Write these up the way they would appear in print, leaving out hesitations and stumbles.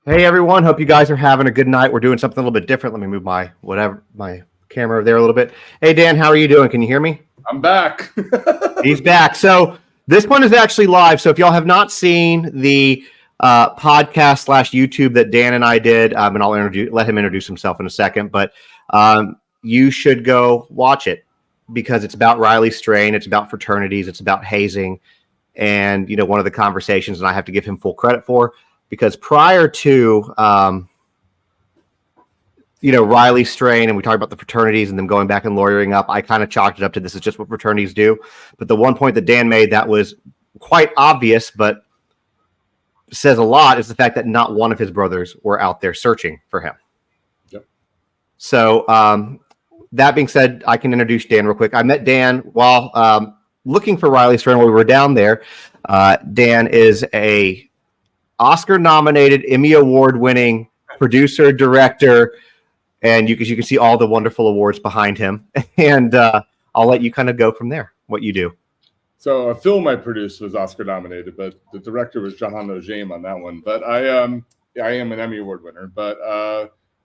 Hey everyone, hope you guys are having a good night. We're doing something a little bit different. Let me move my camera there a little bit. Hey Dan, how are you doing? Can you hear me? I'm back. He's back. So this one is actually live. So if y'all have not seen the podcast / YouTube that Dan and I did, and I'll let him introduce himself in a second, but you should go watch it because it's about Riley Strain, it's about fraternities, it's about hazing, and one of the conversations, and I have to give him full credit for. Because prior to, Riley Strain, and we talked about the fraternities and them going back and lawyering up, I kind of chalked it up to this is just what fraternities do. But the one point that Dan made that was quite obvious, but says a lot, is the fact that not one of his brothers were out there searching for him. Yep. So that being said, I can introduce Dan real quick. I met Dan while looking for Riley Strain while we were down there. Dan is a Oscar-nominated, Emmy Award-winning producer, director, and you can see all the wonderful awards behind him. And I'll let you kind of go from there, what you do. So a film I produced was Oscar-nominated, but the director was Jahan Nojaim on that one. But I am an Emmy Award winner. But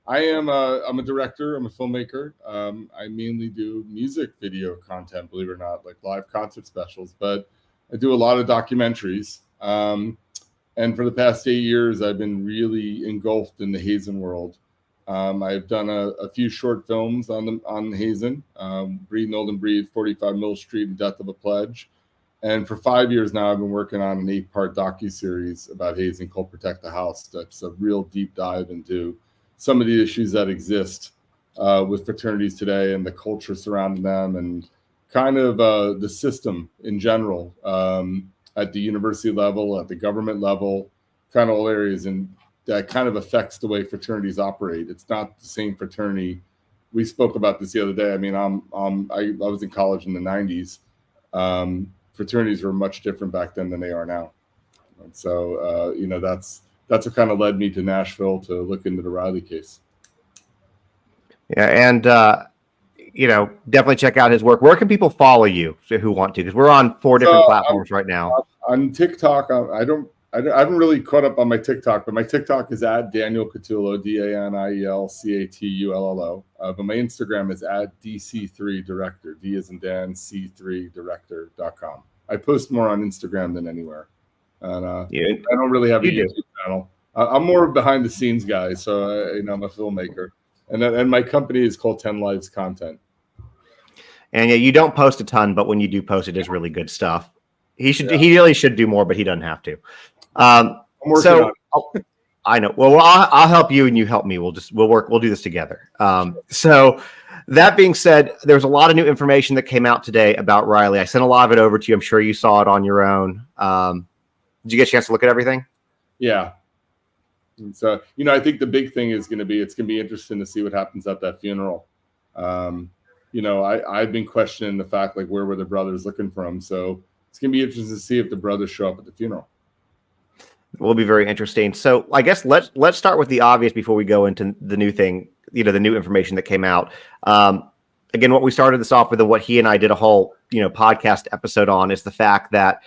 I'm a director. I'm a filmmaker. I mainly do music video content, believe it or not, like live concert specials. But I do a lot of documentaries. And for the past 8 years, I've been really engulfed in the hazing world. I've done a few short films on hazing, Breathe, Nold and Breathe, 45 Mill Street, and Death of a Pledge. And for 5 years now, I've been working on an 8-part docuseries about hazing called Protect the House. That's a real deep dive into some of the issues that exist with fraternities today and the culture surrounding them and kind of the system in general. At the university level, at the government level, kind of all areas, and that kind of affects the way fraternities operate. It's not the same fraternity. We spoke about this the other day. I mean, I was in college in the 90s. Fraternities were much different back then than they are now. And so, that's what kind of led me to Nashville to look into the Riley case. Yeah, and definitely check out his work. Where can people follow you who want to? Because we're on 4 different platforms right now. On TikTok, I haven't really caught up on my TikTok, but my TikTok is at Daniel Catullo, DanielCatullo. But my Instagram is at DC3Director, D as in Dan, C3Director.com. I post more on Instagram than anywhere. And I don't really have a YouTube channel. I'm more behind the scenes guy, so I'm a filmmaker. And my company is called 10 Lives Content. And yeah, you don't post a ton, but when you do post, it is really good stuff. He really should do more, but he doesn't have to. I know. Well, I'll help you and you help me. We'll do this together. So that being said, there's a lot of new information that came out today about Riley. I sent a lot of it over to you. I'm sure you saw it on your own. Did you get a chance to look at everything? Yeah. And so, I think the big thing is it's going to be interesting to see what happens at that funeral. I've been questioning the fact, like, where were the brothers looking for him? So it's going to be interesting to see if the brothers show up at the funeral. It will be very interesting. So I guess let's start with the obvious before we go into the new thing, the new information that came out. Again, what we started this off with and what he and I did a whole, podcast episode on is the fact that,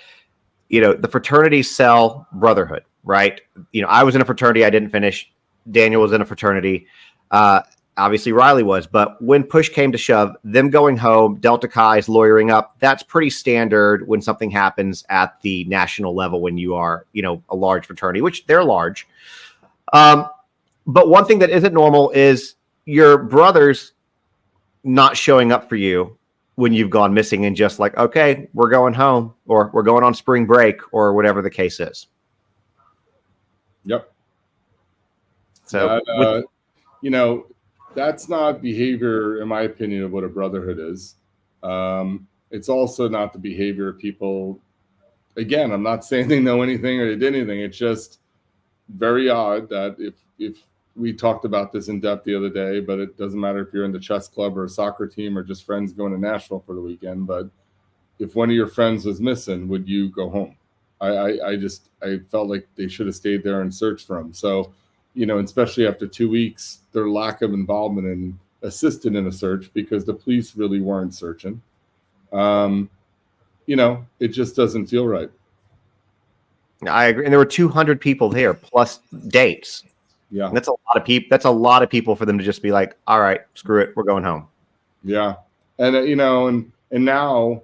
the fraternities sell brotherhood, right? I was in a fraternity. I didn't finish. Daniel was in a fraternity. Obviously, Riley was. But when push came to shove, them going home, Delta Chi's lawyering up, that's pretty standard when something happens at the national level when you are, a large fraternity, which they're large. But one thing that isn't normal is your brothers not showing up for you when you've gone missing and just like, okay, we're going home or we're going on spring break or whatever the case is. Yep. So, that's not behavior, in my opinion, of what a brotherhood is. It's also not the behavior of people. Again, I'm not saying they know anything or they did anything. It's just very odd that if we talked about this in depth the other day, but it doesn't matter if you're in the chess club or a soccer team or just friends going to Nashville for the weekend. But if one of your friends was missing, would you go home? I felt like they should have stayed there and searched for him. So, especially after 2 weeks, their lack of involvement and assisted in a search because the police really weren't searching. It just doesn't feel right. I agree. And there were 200 people there plus dates. Yeah. And that's a lot of people. That's a lot of people for them to just be like, all right, screw it, we're going home. Yeah. And, and now,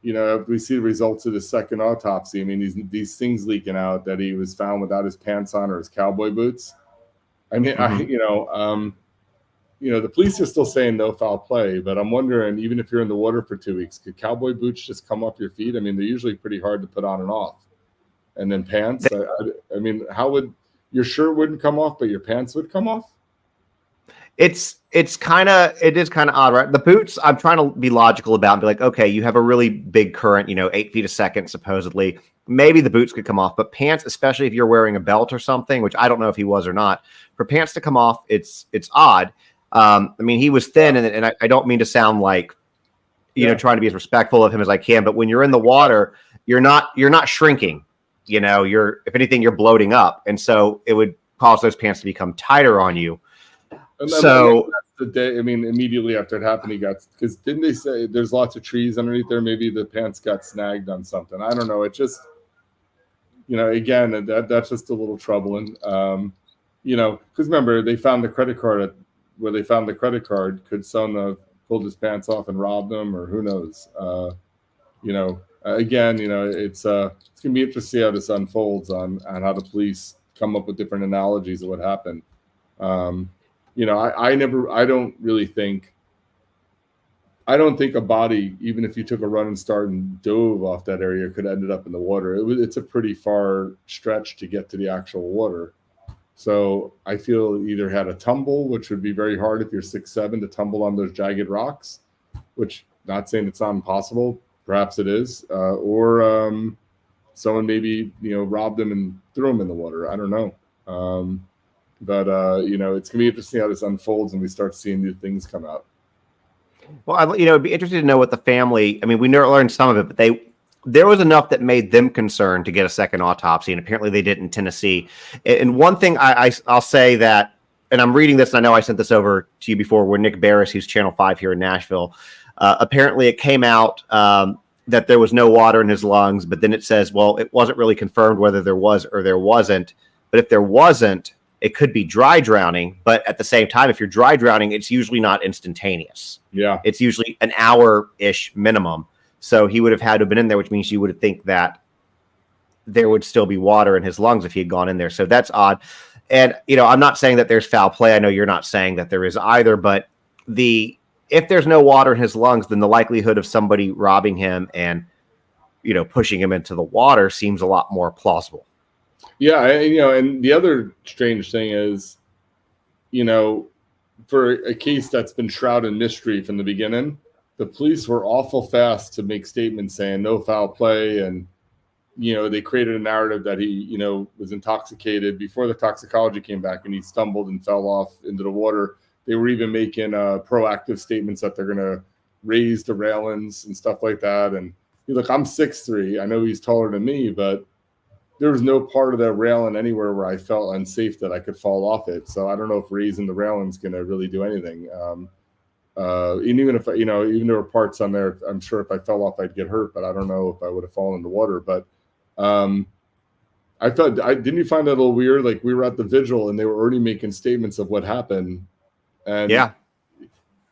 we see the results of the second autopsy. I mean, these things leaking out that he was found without his pants on or his cowboy boots. I mean, the police are still saying no foul play, but I'm wondering, even if you're in the water for 2 weeks, could cowboy boots just come off your feet? I mean, they're usually pretty hard to put on and off. And then pants. I mean, how would your shirt wouldn't come off, but your pants would come off? It is kind of odd, right? The boots, I'm trying to be logical about and be like, okay, you have a really big current, 8 feet a second, supposedly. Maybe the boots could come off, but pants, especially if you're wearing a belt or something, which I don't know if he was or not, for pants to come off, it's odd. I mean, he was thin, and I don't mean to sound like, trying to be as respectful of him as I can, but when you're in the water, you're not shrinking. If anything, you're bloating up, and so it would cause those pants to become tighter on you. And then, that's the day. I mean, immediately after it happened, because didn't they say there's lots of trees underneath there? Maybe the pants got snagged on something. I don't know. It just, again, that's just a little troubling. Because remember, they found the credit card where they found the credit card. Could someone have pulled his pants off and robbed them, or who knows? Again, it's gonna be interesting to see how this unfolds on how the police come up with different analogies of what happened. I don't think a body, even if you took a running start and dove off that area, could have ended up in the water. It's a pretty far stretch to get to the actual water. So I feel it either had a tumble, which would be very hard if you're 6'7" to tumble on those jagged rocks, which not saying it's not impossible. Perhaps it is. Or someone maybe, robbed them and threw them in the water. I don't know. But it's going to be interesting how this unfolds and we start seeing new things come out. Well, it'd be interesting to know what the family, I mean, we learned some of it, but there was enough that made them concerned to get a second autopsy, and apparently they did in Tennessee. And one thing I'll say that, and I'm reading this, and I know I sent this over to you before, where Nick Barris, who's Channel 5 here in Nashville, apparently it came out that there was no water in his lungs, but then it says, well, it wasn't really confirmed whether there was or there wasn't. But if there wasn't, it could be dry drowning. But at the same time, if you're dry drowning, it's usually not instantaneous. Yeah. It's usually an hour-ish minimum. So he would have had to have been in there, which means you would think that there would still be water in his lungs if he had gone in there. So that's odd. And, I'm not saying that there's foul play. I know you're not saying that there is either, but if there's no water in his lungs, then the likelihood of somebody robbing him and, pushing him into the water seems a lot more plausible. Yeah. And the other strange thing is, for a case that's been shrouded in mystery from the beginning, the police were awful fast to make statements saying no foul play. And, they created a narrative that he, was intoxicated before the toxicology came back and he stumbled and fell off into the water. They were even making proactive statements that they're going to raise the railings and stuff like that. And look, I'm 6'3". I know he's taller than me, but there was no part of that railing anywhere where I felt unsafe that I could fall off it. So I don't know if raising the railing is going to really do anything. And even if, even there were parts on there, I'm sure if I fell off, I'd get hurt, but I don't know if I would have fallen in the water. But didn't you find that a little weird? Like, we were at the vigil and they were already making statements of what happened. And yeah,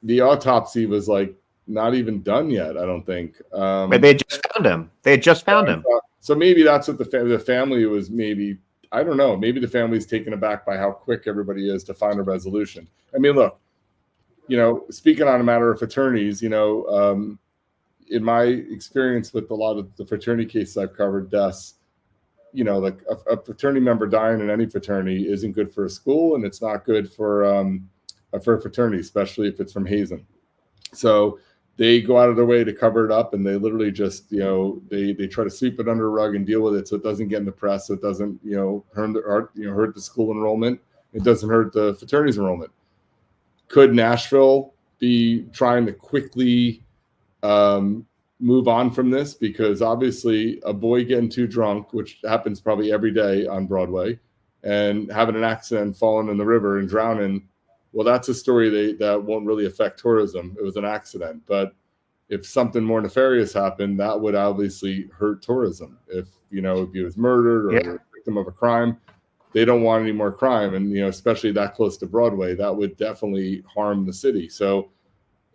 the autopsy was like not even done yet, I don't think. Maybe they just found him. They had just found him. So maybe that's what the family was. Maybe, I don't know. Maybe the family's taken aback by how quick everybody is to find a resolution. I mean, look, speaking on a matter of fraternities, in my experience with a lot of the fraternity cases I've covered, deaths, like a fraternity member dying in any fraternity isn't good for a school, and it's not good for a fraternity, especially if it's from hazing. So they go out of their way to cover it up, and they literally just, they try to sweep it under the rug and deal with it so it doesn't get in the press, so it doesn't, hurt the school enrollment. It doesn't hurt the fraternity's enrollment. Could Nashville be trying to quickly move on from this? Because obviously a boy getting too drunk, which happens probably every day on Broadway, and having an accident, falling in the river and drowning, well, that's a story that won't really affect tourism. It was an accident. But if something more nefarious happened, that would obviously hurt tourism. If he was murdered or a victim of a crime. they don't want any more crime. And, especially that close to Broadway, that would definitely harm the city. So,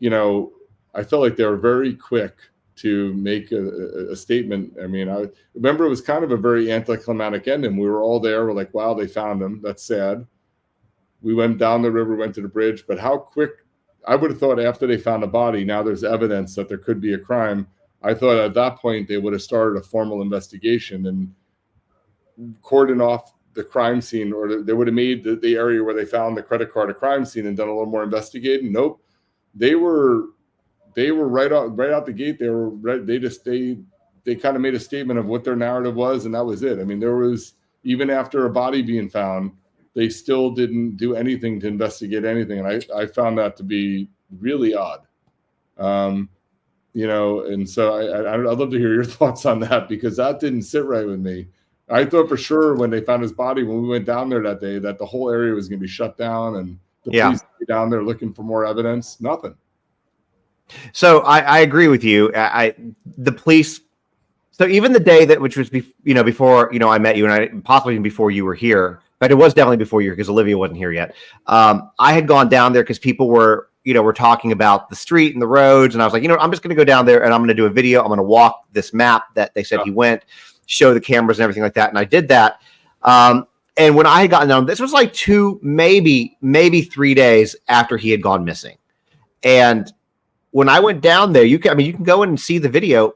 I felt like they were very quick to make a statement. I mean, I remember it was kind of a very anticlimactic ending. We were all there. We're like, wow, they found him. That's sad. We went down the river, went to the bridge. But how quick, I would have thought after they found a body, now there's evidence that there could be a crime. I thought at that point they would have started a formal investigation and cordoned off the crime scene, or they would have made the area where they found the credit card a crime scene and done a little more investigating. Nope. They were right out the gate. They kind of made a statement of what their narrative was, and that was it. I mean, there was, even after a body being found, they still didn't do anything to investigate anything, and I found that to be really odd. And so I'd love to hear your thoughts on that, because that didn't sit right with me. I thought for sure when they found his body, when we went down there that day, that the whole area was going to be shut down and the police would be down there looking for more evidence. Nothing. So I agree with you. The police. So even the day that, which was before I met you, and I possibly even before you were here, but it was definitely before you were, because Olivia wasn't here yet. I had gone down there because people were talking about the street and the roads, and I was like, I'm just going to go down there and I'm going to do a video. I'm going to walk this map that they said he went, show the cameras and everything like that, and I did that. And when I had gotten down, this was like 2, maybe 3 days after he had gone missing, and when I went down there, you can go in and see the video.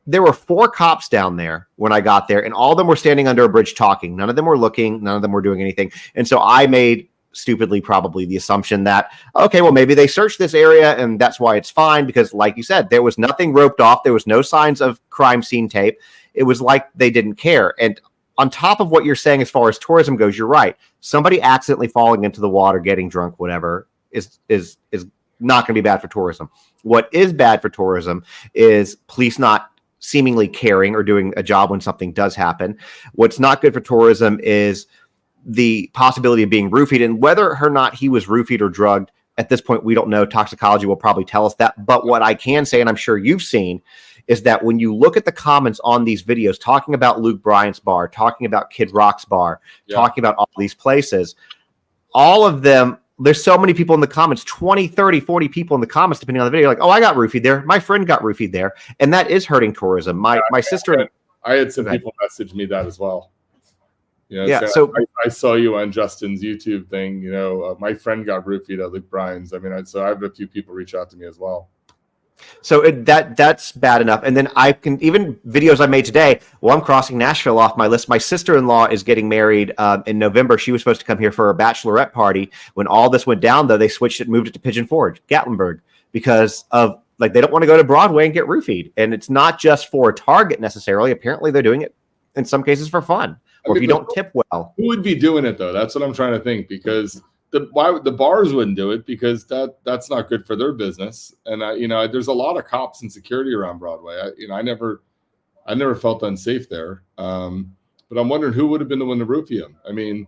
There were 4 cops down there when I got there, and all of them were standing under a bridge talking. None of them were looking. None of them were doing anything. And so I made, stupidly probably, the assumption that, okay, well, maybe they searched this area and that's why it's fine, because like you said, there was nothing roped off. There was no signs of crime scene tape. It was like they didn't care. And on top of what you're saying as far as tourism goes, you're right. Somebody accidentally falling into the water, getting drunk, whatever, is not going to be bad for tourism. What is bad for tourism is police not seemingly caring or doing a job when something does happen. What's not good for tourism is the possibility of being roofied, and whether or not he was roofied or drugged, at this point, we don't know. Toxicology will probably tell us that. But what I can say, and I'm sure you've seen, is that when you look at the comments on these videos, talking about Luke Bryant's bar, talking about Kid Rock's bar, talking about all these places, all of them, there's so many people in the comments, 20, 30, 40 people in the comments, depending on the video, like, oh, I got roofied there. My friend got roofied there. And that is hurting tourism. My sister. I had some people message me that as well. So I saw you on Justin's YouTube thing. My friend got roofied at Luke Bryan's. I mean, so I have a few people reach out to me as well. So that's bad enough. And then I can, even videos I made today, well, I'm crossing Nashville off my list. My sister-in-law is getting married in November. She was supposed to come here for a bachelorette party. When all this went down, though, they switched it, moved it to Pigeon Forge, Gatlinburg, because of, like, they don't want to go to Broadway and get roofied. And it's not just for a target necessarily. Apparently they're doing it in some cases for fun, or if you don't tip well. Who would be doing it, though? That's what I'm trying to think, because the bars wouldn't do it, because that's not good for their business. And there's a lot of cops and security around Broadway. I never felt unsafe there. But I'm wondering who would have been the one to roofie him. I mean,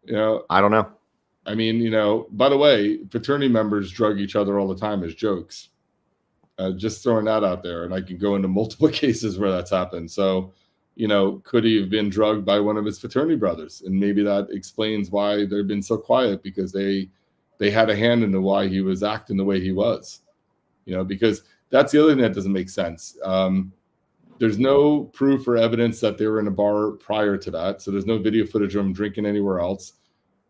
I don't know. I mean, by the way, fraternity members drug each other all the time as jokes. Just throwing that out there, and I can go into multiple cases where that's happened. So, could he have been drugged by one of his fraternity brothers? And maybe that explains why they've been so quiet, because they had a hand into why he was acting the way he was. Because that's the other thing that doesn't make sense. There's no proof or evidence that they were in a bar prior to that. So there's no video footage of him drinking anywhere else.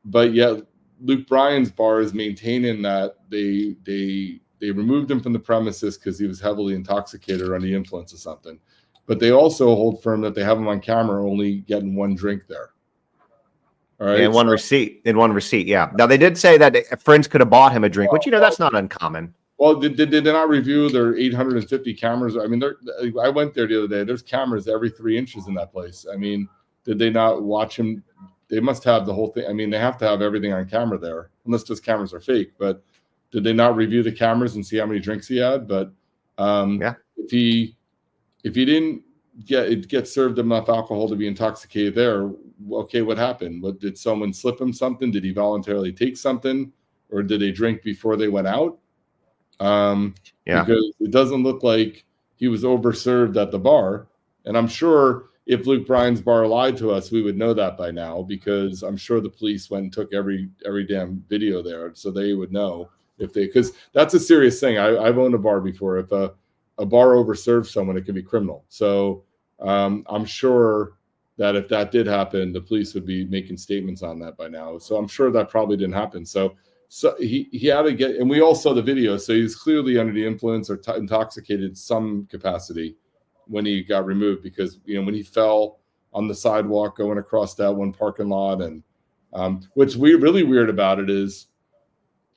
But yet Luke Bryan's bar is maintaining that they removed him from the premises because he was heavily intoxicated or under the influence of something. But they also hold firm that they have him on camera only getting one drink there. All right. And one receipt. Yeah. Now, they did say that friends could have bought him a drink, which, that's not uncommon. Well, did they not review their 850 cameras? I mean, I went there the other day. There's cameras every 3 inches in that place. I mean, did they not watch him? They must have the whole thing. I mean, they have to have everything on camera there, unless those cameras are fake. But did they not review the cameras and see how many drinks he had? But if he didn't get served enough alcohol to be intoxicated there, okay, what happened? Did someone slip him something? Did he voluntarily take something, or did they drink before they went out? Because it doesn't look like he was overserved at the bar. And I'm sure if Luke Bryan's bar lied to us, we would know that by now, because I'm sure the police went and took every damn video there, so they would know if they, because that's a serious thing. I've owned a bar before. If a bar overserves someone, it can be criminal. So I'm sure that if that did happen, the police would be making statements on that by now. So I'm sure that probably didn't happen. So he had to get, and we all saw the video, so he was clearly under the influence or intoxicated some capacity when he got removed, because when he fell on the sidewalk going across that one parking lot. And what's really weird about it is,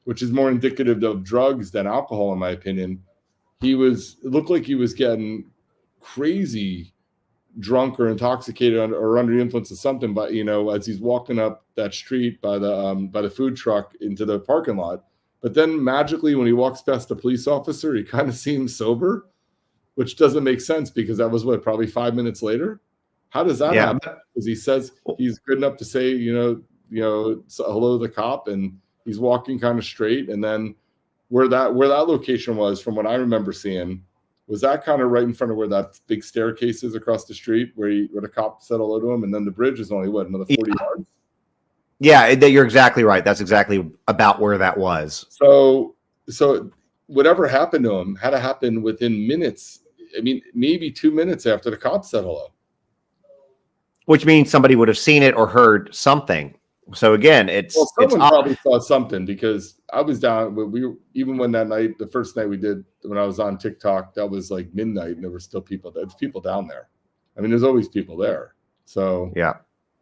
which is more indicative of drugs than alcohol in my opinion, it looked like he was getting crazy drunk or intoxicated or under the influence of something, but as he's walking up that street by the food truck into the parking lot. But then magically when he walks past the police officer, he kind of seems sober, which doesn't make sense, because that was probably 5 minutes later. How does that happen? Because he says he's good enough to say hello to the cop, and he's walking kind of straight. And then where that location was, from what I remember seeing, was that kind of right in front of where that big staircase is across the street, where the cop said hello to him, and then the bridge is only another 40 yards. Yeah, you're exactly right. That's exactly about where that was. So whatever happened to him had to happen within minutes. I mean, maybe 2 minutes after the cop said hello. Which means somebody would have seen it or heard something. So again, someone probably saw something, because I was down. Even when that night, the first night we did, when I was on TikTok, that was like midnight, and there were still people. There's people down there. I mean, there's always people there. So yeah,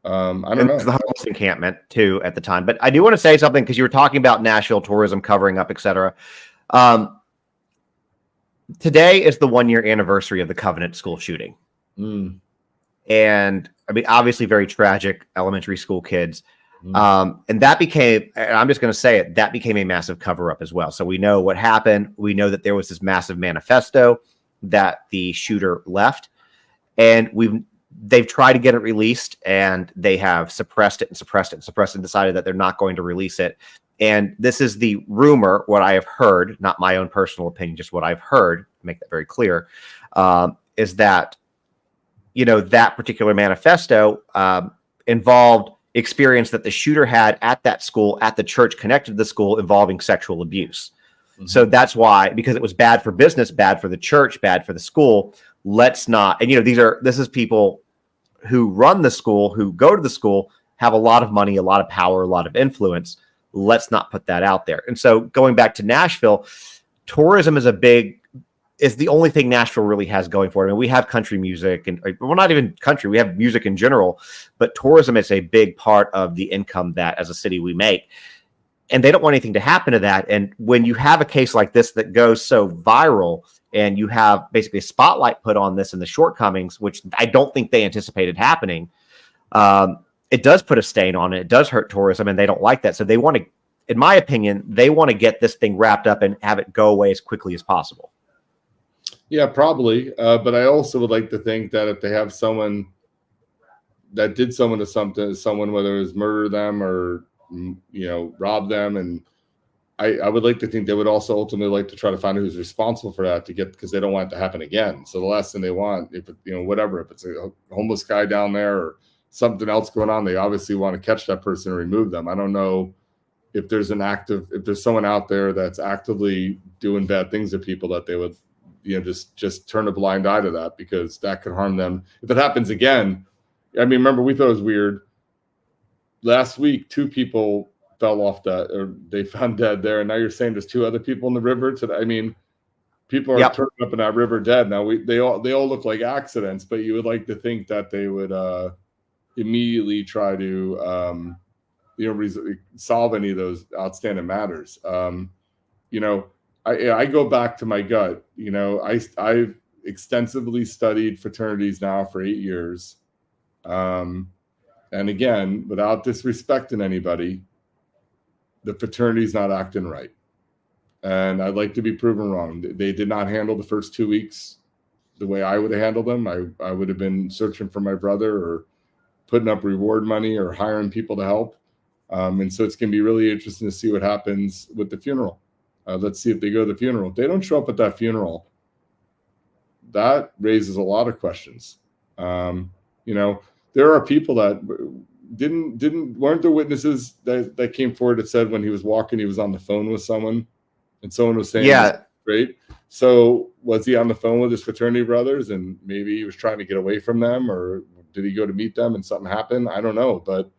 I don't know. The homeless encampment too at the time. But I do want to say something, because you were talking about Nashville tourism covering up, etc. Today is the 1 year anniversary of the Covenant school shooting. And I mean, obviously very tragic, elementary school kids. And that became, and I'm just going to say it, that became a massive cover up as well. So we know what happened. We know that there was this massive manifesto that the shooter left, and they've tried to get it released, and they have suppressed it and decided that they're not going to release it. And this is the rumor, what I have heard, not my own personal opinion, just what I've heard, make that very clear, is that, that particular manifesto involved experience that the shooter had at that school, at the church connected to the school, involving sexual abuse. So that's why, because it was bad for business, bad for the church, bad for the school, let's not, and this is people who run the school, who go to the school, have a lot of money, a lot of power, a lot of influence. Let's not put that out there. And so going back to Nashville, tourism is the only thing Nashville really has going for it. I mean, we have country music, and well, not even country, we have music in general, but tourism is a big part of the income that as a city we make. And they don't want anything to happen to that. And when you have a case like this that goes so viral, and you have basically a spotlight put on this and the shortcomings, which I don't think they anticipated happening, it does put a stain on it. It does hurt tourism, and they don't like that. So they want to, in my opinion, they want to get this thing wrapped up and have it go away as quickly as possible. Yeah, probably. But I also would like to think that if they have someone that did someone, whether it was murder them or, rob them, and I would like to think they would also ultimately like to try to find who's responsible for that, because they don't want it to happen again. So the last thing they want, if it's a homeless guy down there or something else going on, they obviously want to catch that person and remove them. I don't know if there's someone out there that's actively doing bad things to people, that they would, just turn a blind eye to that, because that could harm them. If it happens again, I mean, remember, we thought it was weird. Last week, 2 people fell off that, or they found dead there, and now you're saying there's 2 other people in the river today. I mean, people are turning up in that river dead. Now they all look like accidents, but you would like to think that they would immediately try to solve any of those outstanding matters. I go back to my gut. I've extensively studied fraternities now for 8 years. And again, without disrespecting anybody, the fraternity's not acting right. And I'd like to be proven wrong. They did not handle the first 2 weeks the way I would have handled them. I would have been searching for my brother, or putting up reward money, or hiring people to help. And so it's going to be really interesting to see what happens with the funeral. Let's see if they go to the funeral. If they don't show up at that funeral, that raises a lot of questions. There are people that weren't there witnesses that came forward that said when he was walking, he was on the phone with someone, and someone was saying, Yeah. Great. So was he on the phone with his fraternity brothers, and maybe he was trying to get away from them, or did he go to meet them and something happened? I don't know, but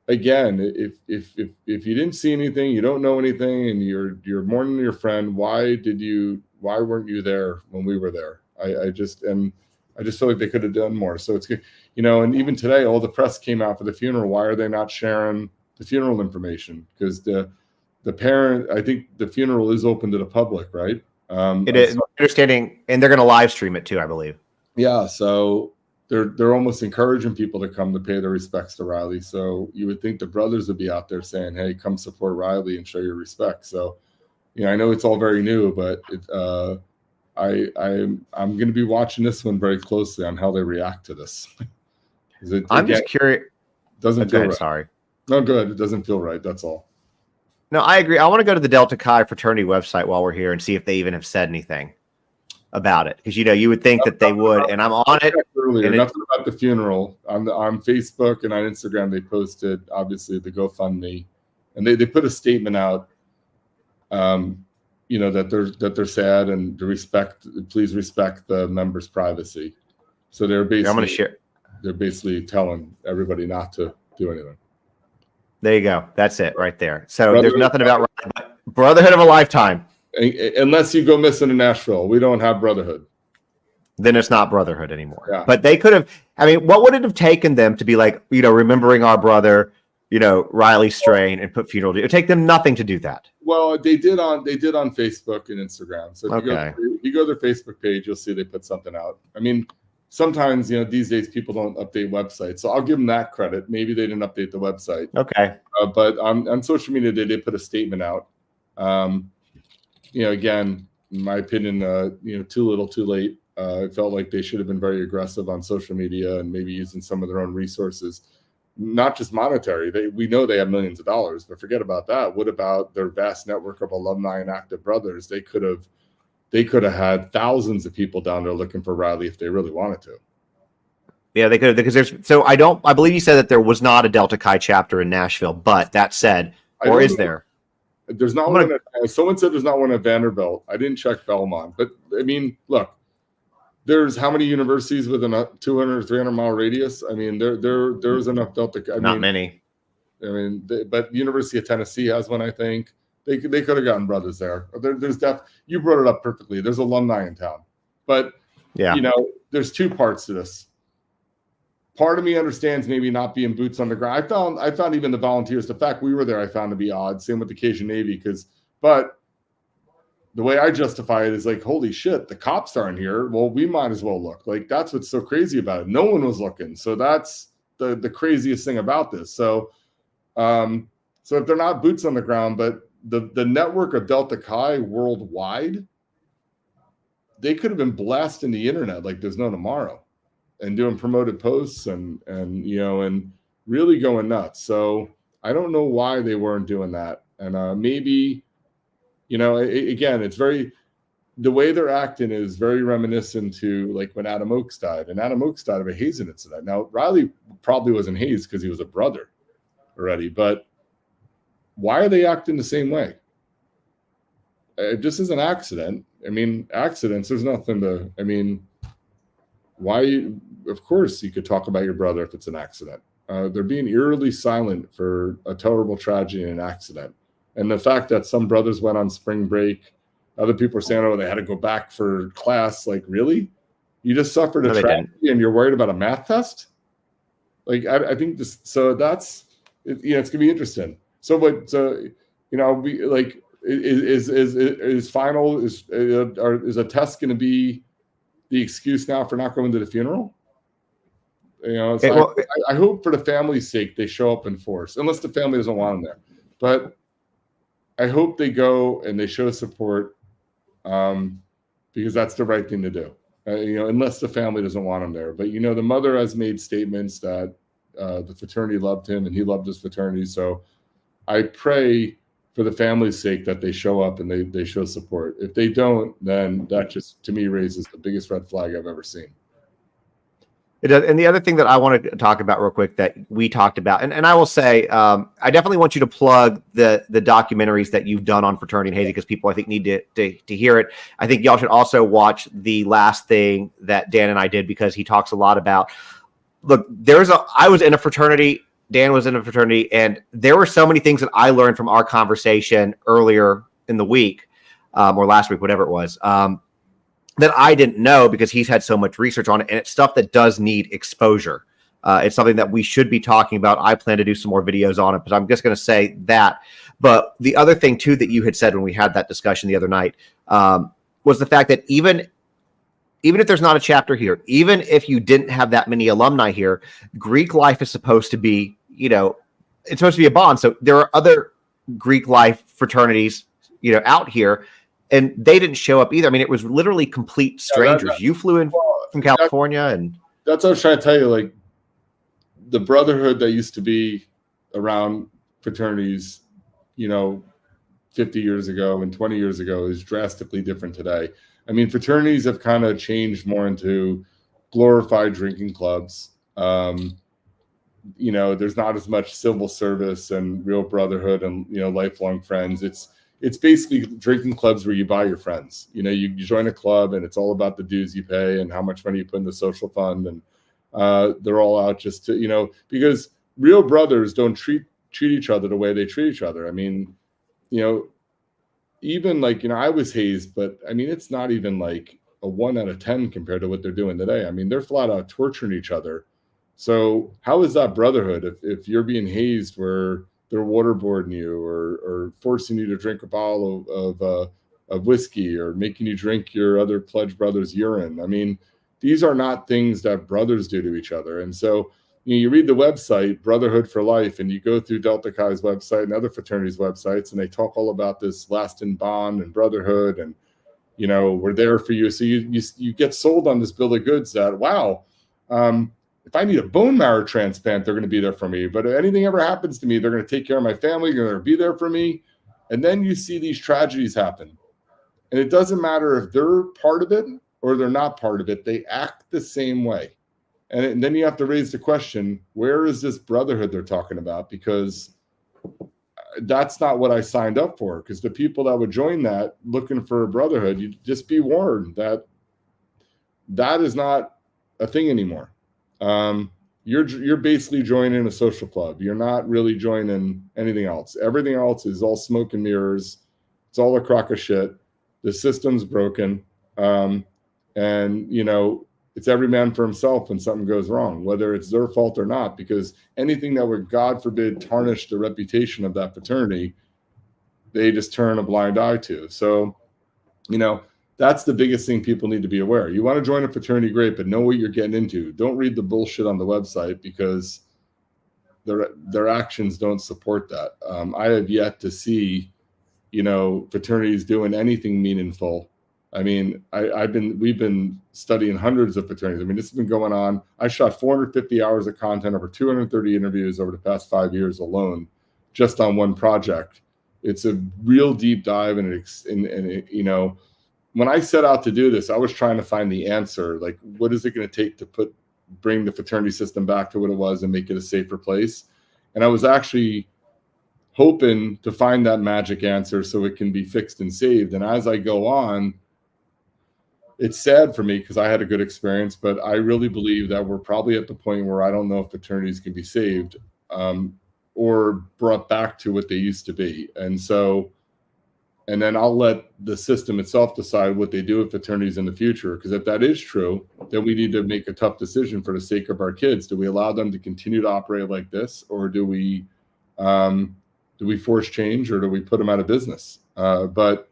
again, if you didn't see anything, you don't know anything, and you're mourning your friend, why weren't you there when we were there? I just feel like they could have done more. So it's good, and even today, all the press came out for the funeral. Why are they not sharing the funeral information? Because the parent, I think the funeral is open to the public, right? It is, understanding, and they're going to live stream it too, I believe. Yeah, so they're almost encouraging people to come to pay their respects to Riley. So you would think the brothers would be out there saying, "Hey, come support Riley and show your respect." So, I know it's all very new, but I'm going to be watching this one very closely on how they react to this. I'm just curious. Doesn't feel right. Sorry. No, good. It doesn't feel right. That's all. No, I agree. I want to go to the Delta Chi fraternity website while we're here and see if they even have said anything about it, because you would think that they would, and I'm on it. Earlier, nothing about the funeral on Facebook and on Instagram. They posted obviously the GoFundMe, and they put a statement out, that they're sad and please respect the members' privacy. So they're basically, I'm going to share. They're basically telling everybody not to do anything. There you go. That's it right there. So there's nothing about brotherhood of a lifetime. Unless you go missing in Nashville, we don't have brotherhood. Then it's not brotherhood anymore. Yeah. But they could have. I mean, what would it have taken them to be like, remembering our brother, Riley Strain, and put funeral? It would take them nothing to do that. Well, they did on Facebook and Instagram. So if you go to their Facebook page, you'll see they put something out. I mean, sometimes, these days people don't update websites. So I'll give them that credit. Maybe they didn't update the website. Okay. But on social media, they did put a statement out. Again, in my opinion, too little, too late. It felt like they should have been very aggressive on social media and maybe using some of their own resources, not just monetary. We know they have millions of dollars, but forget about that. What about their vast network of alumni and active brothers? They could have had thousands of people down there looking for Riley if they really wanted to. Yeah, they could have, because I believe you said that there was not a Delta Chi chapter in Nashville, but that said, or is there? There's not one. Someone said there's not one at Vanderbilt. I didn't check Belmont, but I mean, look, there's how many universities within a 200 or 300 mile radius? I mean, there's enough Delta. Not many. I mean, but the University of Tennessee has one, I think. They could have gotten brothers there. You brought it up perfectly. There's alumni in town, but yeah, there's two parts to this. Part of me understands maybe not being boots on the ground. I found even the volunteers, the fact we were there, I found to be odd. Same with the Cajun Navy, but the way I justify it is like, holy shit, the cops aren't here. Well, we might as well look. Like, that's what's so crazy about it. No one was looking. So that's the craziest thing about this. So if they're not boots on the ground, but the network of Delta Chi worldwide, they could have been blasting the internet like there's no tomorrow, and doing promoted posts and really going nuts. So I don't know why they weren't doing that. And maybe, again, it's the way they're acting is very reminiscent to like when Adam Oakes died. And Adam Oakes died of a hazing incident. Now, Riley probably wasn't hazed because he was a brother already, but why are they acting the same way? This is an accident. I mean, accidents, there's nothing to, why? Of course, you could talk about your brother if it's an accident. They're being eerily silent for a terrible tragedy and an accident. And the fact that some brothers went on spring break, other people are saying, oh, they had to go back for class. Like, really? You just suffered a tragedy and you're worried about a math test? Like, I think this, so that's, it's going to be interesting. So, we like, is a test going to be the excuse now for not going to the funeral? I hope for the family's sake they show up in force, unless the family doesn't want them there. But I hope they go and they show support, because that's the right thing to do. Unless the family doesn't want them there. But the mother has made statements that the fraternity loved him and he loved his fraternity. So I pray for the family's sake that they show up and they show support. If they don't, then that just, to me, raises the biggest red flag I've ever seen. It does. And the other thing that I want to talk about real quick that we talked about, and I will say, I definitely want you to plug the documentaries that you've done on fraternity and hazing, because people, I think, need to hear it. I think y'all should also watch the last thing that Dan and I did, because he talks a lot about, look, I was in a fraternity, Dan was in a fraternity, and there were so many things that I learned from our conversation earlier in the week, or last week, whatever it was, that I didn't know, because he's had so much research on it, and it's stuff that does need exposure. It's something that we should be talking about. I plan to do some more videos on it, but I'm just going to say that. But the other thing too that you had said when we had that discussion the other night was the fact that even if there's not a chapter here, even if you didn't have that many alumni here, Greek life is supposed to be, it's supposed to be a bond. So there are other Greek life fraternities, out here, and they didn't show up either. I mean, it was literally complete strangers. You flew in from California, and that's what I was trying to tell you. Like, the brotherhood that used to be around fraternities, 50 years ago and 20 years ago is drastically different today. I mean, fraternities have kind of changed more into glorified drinking clubs. There's not as much civil service and real brotherhood and, lifelong friends. It's basically drinking clubs where you buy your friends. You join a club and it's all about the dues you pay and how much money you put in the social fund. And they're all out just to, because real brothers don't treat each other the way they treat each other. I mean, even like, I was hazed, but I mean, it's not even like a 1 out of 10 compared to what they're doing today. I mean, they're flat out torturing each other. So how is that brotherhood if you're being hazed where they're waterboarding you or forcing you to drink a bottle of whiskey or making you drink your other pledge brother's urine? I mean, these are not things that brothers do to each other. And so you read the website, Brotherhood for Life, and you go through Delta Chi's website and other fraternities' websites, and they talk all about this lasting bond and brotherhood, and we're there for you. So you get sold on this bill of goods that, wow, if I need a bone marrow transplant, they're going to be there for me. But if anything ever happens to me, they're going to take care of my family. They're going to be there for me. And then you see these tragedies happen. And it doesn't matter if they're part of it or they're not part of it. They act the same way. And then you have to raise the question, where is this brotherhood they're talking about? Because that's not what I signed up for. Because the people that would join that looking for a brotherhood, you just be warned that is not a thing anymore. You're basically joining a social club. You're not really joining anything else. Everything else is all smoke and mirrors. It's all a crock of shit. The system's broken. It's every man for himself when something goes wrong, whether it's their fault or not, because anything that would, God forbid, tarnish the reputation of that fraternity, they just turn a blind eye to. So, that's the biggest thing people need to be aware. You want to join a fraternity, great, but know what you're getting into. Don't read the bullshit on the website, because their actions don't support that. I have yet to see, fraternities doing anything meaningful. I mean, we've been studying hundreds of fraternities. I mean, this has been going on. I shot 450 hours of content, over 230 interviews over the past 5 years alone, just on one project. It's a real deep dive, and when I set out to do this, I was trying to find the answer. Like, what is it going to take to bring the fraternity system back to what it was and make it a safer place? And I was actually hoping to find that magic answer so it can be fixed and saved. And as I go on, it's sad for me because I had a good experience, but I really believe that we're probably at the point where I don't know if fraternities can be saved or brought back to what they used to be. And then I'll let the system itself decide what they do with fraternities in the future. Because if that is true, then we need to make a tough decision for the sake of our kids. Do we allow them to continue to operate like this, or do we force change, or do we put them out of business? But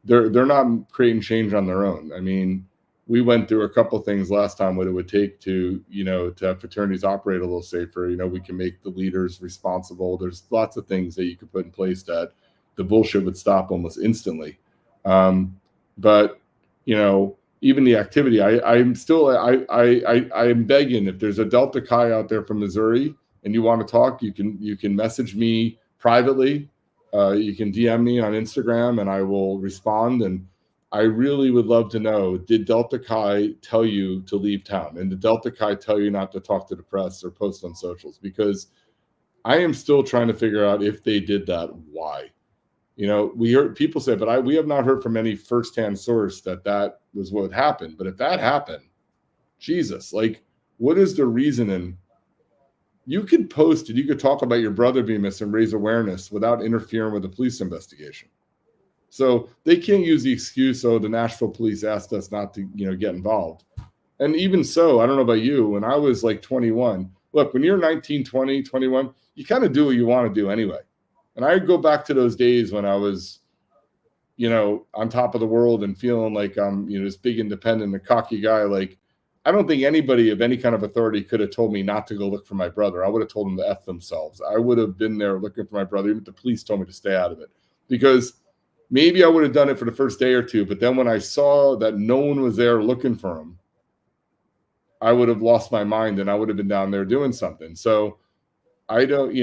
they're not creating change on their own. I mean, we went through a couple things last time, what it would take to have fraternities operate a little safer. We can make the leaders responsible. There's lots of things that you could put in place that the bullshit would stop almost instantly. But even the activity, I'm begging, if there's a Delta Chi out there from Missouri and you want to talk, you can message me privately. You can DM me on Instagram and I will respond. And I really would love to know, did Delta Chi tell you to leave town? And did Delta Chi tell you not to talk to the press or post on socials? Because I am still trying to figure out, if they did that, why. We heard people say, but we have not heard from any firsthand source that was what happened. But if that happened, Jesus, like, what is the reasoning? You could post it, you could talk about your brother being missing and raise awareness without interfering with the police investigation. So they can't use the excuse, oh, the Nashville police asked us not to, get involved. And even so, I don't know about you, when I was like 21, look, when you're 19, 20, 21, you kind of do what you want to do anyway. And I go back to those days when I was, on top of the world and feeling like I'm, this big independent and cocky guy. Like, I don't think anybody of any kind of authority could have told me not to go look for my brother. I would have told them to F themselves. I would have been there looking for my brother, even if the police told me to stay out of it. Because maybe I would have done it for the first day or two, but then when I saw that no one was there looking for him, I would have lost my mind and I would have been down there doing something. So I don't,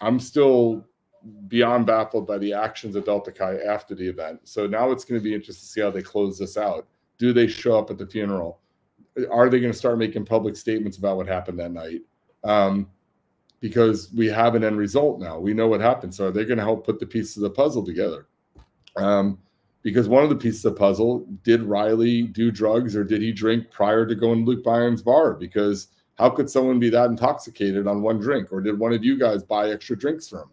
I'm still beyond baffled by the actions of Delta Chi after the event. So now it's going to be interesting to see how they close this out. Do they show up at the funeral? Are they going to start making public statements about what happened that night? Because we have an end result now. We know what happened. So are they going to help put the pieces of the puzzle together? Because one of the pieces of the puzzle, did Riley do drugs or did he drink prior to going to Luke Byron's bar? Because how could someone be that intoxicated on one drink? Or did one of you guys buy extra drinks for him?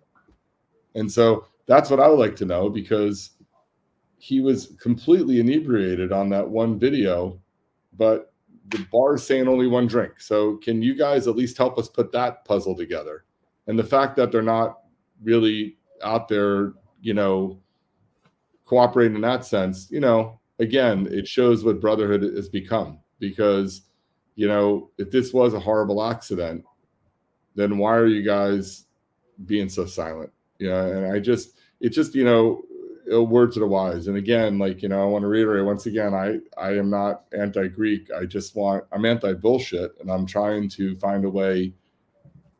And so that's what I would like to know, because he was completely inebriated on that one video, but the bar is saying only one drink. So can you guys at least help us put that puzzle together? And the fact that they're not really out there, cooperating in that sense, again, it shows what brotherhood has become. Because, if this was a horrible accident, then why are you guys being so silent? And it's just, a word to the wise. And again, I want to reiterate once again, I am not anti-Greek. I'm anti-bullshit, and I'm trying to find a way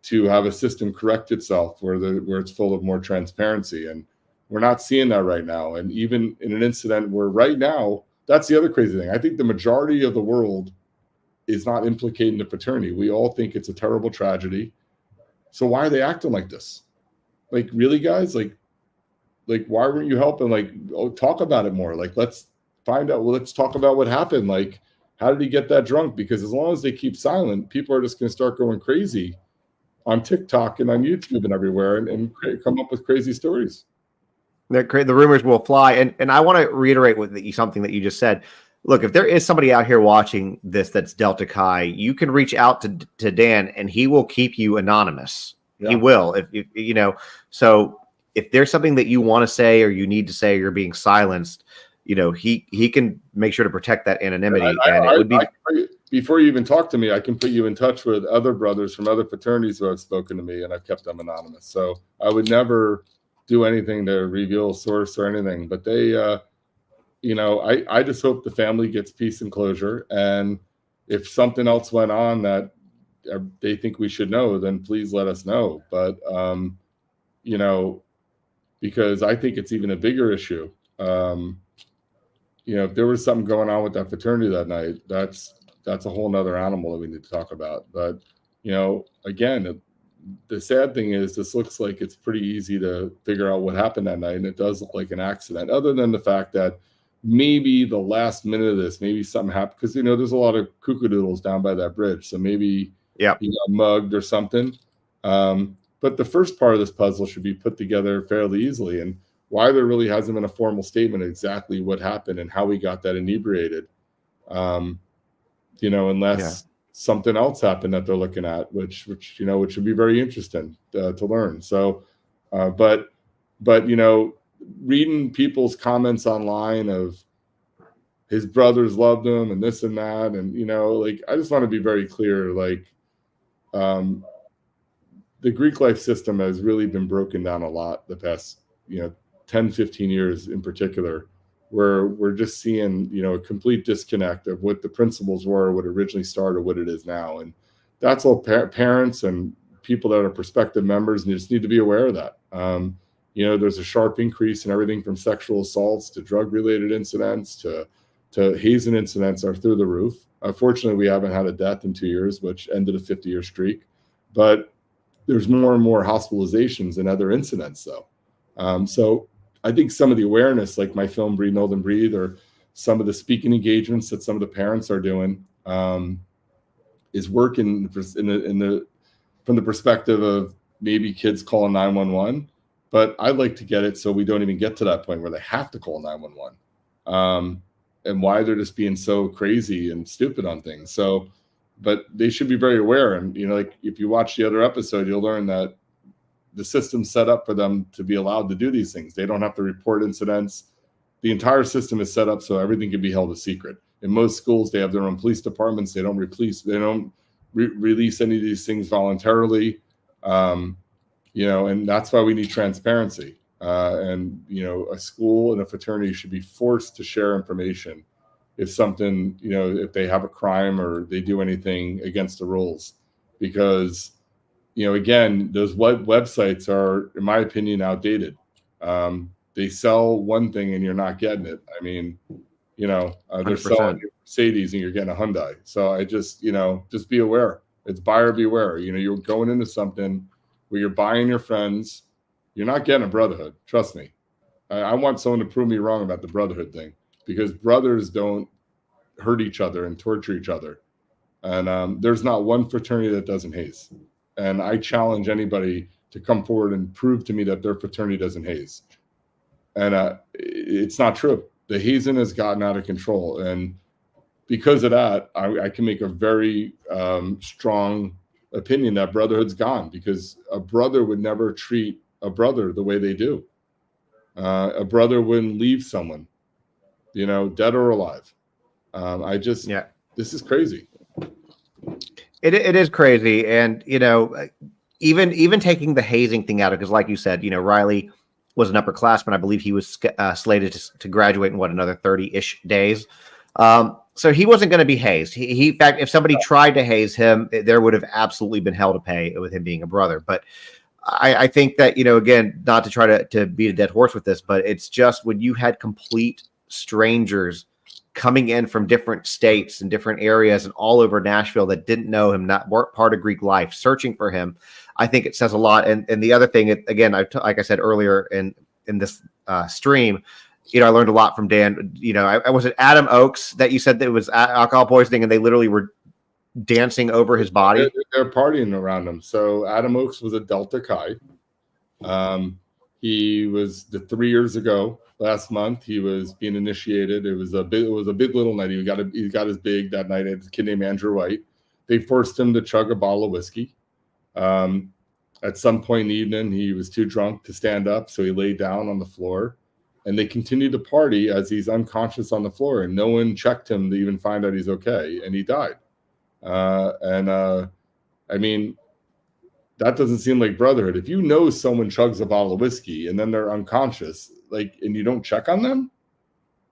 to have a system correct itself where it's full of more transparency. And we're not seeing that right now. And even in an incident where right now, that's the other crazy thing. I think the majority of the world is not implicating the fraternity. We all think it's a terrible tragedy. So why are they acting like this? Like, really, guys? Like why weren't you helping? Talk about it more. Let's find out. Well, let's talk about what happened. How did he get that drunk? Because as long as they keep silent, people are just going to start going crazy on TikTok and on YouTube and everywhere and come up with crazy stories. The rumors will fly. And I want to reiterate something that you just said. Look, if there is somebody out here watching this that's Delta Chi, you can reach out to Dan and he will keep you anonymous. Yeah. He will. If so if there's something that you want to say or you need to say, or you're being silenced, he can make sure to protect that anonymity. It would be, before you even talk to me, I can put you in touch with other brothers from other fraternities who have spoken to me, and I've kept them anonymous. So I would never do anything to reveal source or anything. But they, I just hope the family gets peace and closure. And if something else went on that they think we should know, then please let us know. But, because I think it's even a bigger issue. If there was something going on with that fraternity that night, that's a whole nother animal that we need to talk about. But, again, the sad thing is this looks like it's pretty easy to figure out what happened that night. And it does look like an accident, other than the fact that maybe the last minute of this, maybe something happened. Because, there's a lot of cuckoo-doodles down by that bridge. So maybe he got mugged or something. But the first part of this puzzle should be put together fairly easily. And why there really hasn't been a formal statement exactly what happened and how he got that inebriated, unless something else happened that they're looking at, which would be very interesting to learn. So, but reading people's comments online of his brothers loved him and this and that, and I just want to be very clear, the Greek life system has really been broken down a lot the past, 10, 15 years in particular, where we're just seeing, a complete disconnect of what the principles were, what originally started, what it is now. And that's all parents and people that are prospective members, and you just need to be aware of that. there's a sharp increase in everything from sexual assaults to drug-related incidents to hazing incidents are through the roof. Unfortunately, we haven't had a death in 2 years, which ended a 50-year streak. But there's more and more hospitalizations and other incidents, though. So I think some of the awareness, like my film Breathe, Know Them Breathe, or some of the speaking engagements that some of the parents are doing, is working from the perspective of maybe kids calling 911. But I'd like to get it so we don't even get to that point where they have to call 911. And why they're just being so crazy and stupid on things. So, but they should be very aware. And, like if you watch the other episode, you'll learn that the system's set up for them to be allowed to do these things. They don't have to report incidents. The entire system is set up so everything can be held a secret. In most schools, they have their own police departments. They don't release any of these things voluntarily. And that's why we need transparency. And a school and a fraternity should be forced to share information if something, if they have a crime or they do anything against the rules, because, again, those websites are, in my opinion, outdated. They sell one thing and you're not getting it. I mean, they're selling a Mercedes and you're getting a Hyundai. So I just be aware. It's buyer beware. You're going into something where you're buying your friends. You're not getting a brotherhood. Trust me. I want someone to prove me wrong about the brotherhood thing, because brothers don't hurt each other and torture each other. And there's not one fraternity that doesn't haze. And I challenge anybody to come forward and prove to me that their fraternity doesn't haze. And it's not true. The hazing has gotten out of control. And because of that, I can make a very strong opinion that brotherhood's gone, because a brother would never treat a brother the way they do. A brother wouldn't leave someone, dead or alive. This is crazy. It is crazy. And, even taking the hazing thing out of, because like you said, Riley was an upperclassman. I believe he was slated to graduate in another 30-ish days. So he wasn't going to be hazed. He in fact, if somebody tried to haze him, there would have absolutely been hell to pay with him being a brother. But I think that, again, not to try to beat a dead horse with this, but it's just when you had complete strangers coming in from different states and different areas and all over Nashville that didn't know him, not weren't part of Greek life, searching for him, I think it says a lot. And the other thing, again, like I said earlier in this stream, I learned a lot from Dan. I was it Adam Oakes that you said that it was alcohol poisoning, and they literally were dancing over his body. They're partying around him. So Adam Oakes was a Delta Chi. He was 3 years ago. Last month, he was being initiated. It was a big little night. He got his big that night. It's a kid named Andrew White. They forced him to chug a bottle of whiskey. At some point in the evening, he was too drunk to stand up, so he laid down on the floor. And they continued to party as he's unconscious on the floor, and no one checked him to even find out he's okay, and he died. I mean, that doesn't seem like brotherhood. If you know someone chugs a bottle of whiskey and then they're unconscious, and you don't check on them,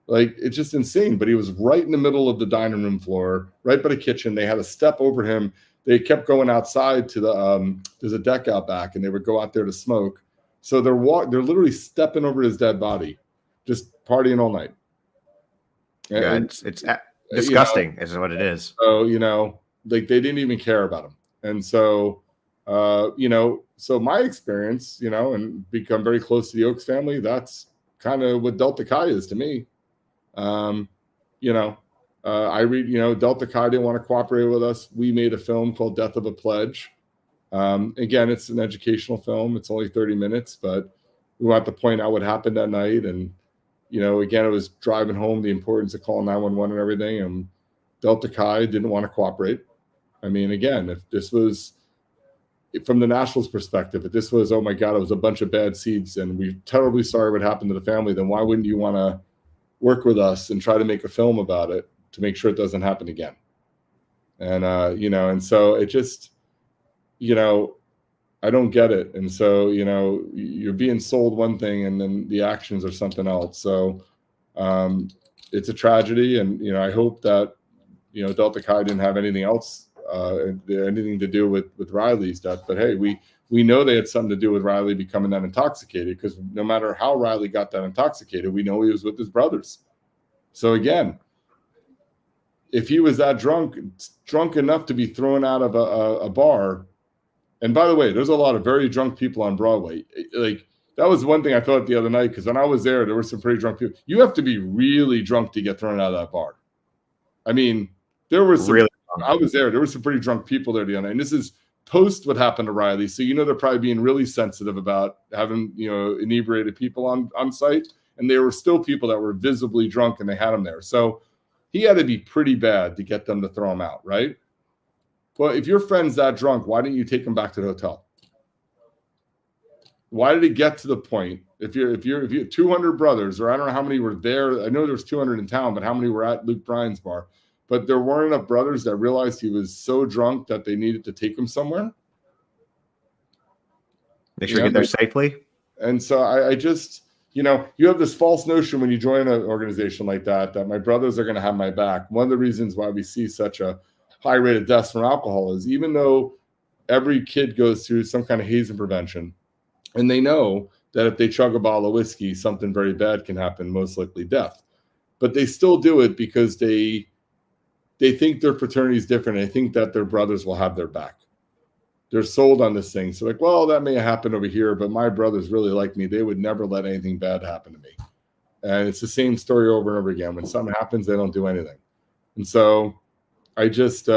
it's just insane. But he was right in the middle of the dining room floor, right by the kitchen. They had a step over him. They kept going outside to there's a deck out back, and they would go out there to smoke. So they're literally stepping over his dead body, just partying all night. It's disgusting, is what it is. So, they didn't even care about him. And so, so my experience, and become very close to the Oakes family, that's kind of what Delta Chi is to me. I read, Delta Chi didn't want to cooperate with us. We made a film called Death of a Pledge. Again, it's an educational film. It's only 30 minutes, but we want to point out what happened that night. And, again, it was driving home the importance of calling 911 and everything. And Delta Chi didn't want to cooperate. I mean, again, if this was from the Nationals' perspective, if this was, oh my God, it was a bunch of bad seeds and we're terribly sorry what happened to the family, then why wouldn't you want to work with us and try to make a film about it to make sure it doesn't happen again? And, and so it just, I don't get it. And so, you're being sold one thing and then the actions are something else. So it's a tragedy. And, I hope that, Delta Chi didn't have anything else anything to do with Riley's death. But hey, we know they had something to do with Riley becoming that intoxicated, because no matter how Riley got that intoxicated, we know he was with his brothers. So again, if he was that drunk enough to be thrown out of a bar, and by the way, there's a lot of very drunk people on Broadway. Like, that was one thing I thought the other night, because when I was there were some pretty drunk people. You have to be really drunk to get thrown out of that bar. I mean, there was some, really, I was there were some pretty drunk people there the other night. And this is post what happened to Riley. So, they're probably being really sensitive about having, inebriated people on site. And there were still people that were visibly drunk, and they had him there. So he had to be pretty bad to get them to throw him out, right? Well, if your friend's that drunk, why didn't you take him back to the hotel? Why did it get to the point? If you had 200 brothers, or I don't know how many were there. I know there's 200 in town, but how many were at Luke Bryan's bar? But there weren't enough brothers that realized he was so drunk that they needed to take him somewhere. They should get there safely. And so I just, you have this false notion when you join an organization like that my brothers are going to have my back. One of the reasons why we see such a high rate of deaths from alcohol is, even though every kid goes through some kind of hazing prevention, and they know that if they chug a bottle of whiskey, something very bad can happen, most likely death. But they still do it because they think their fraternity is different. They think that their brothers will have their back. They're sold on this thing. So like, well, that may happen over here, but my brothers really like me. They would never let anything bad happen to me. And it's the same story over and over again. When something happens, they don't do anything. And so I just,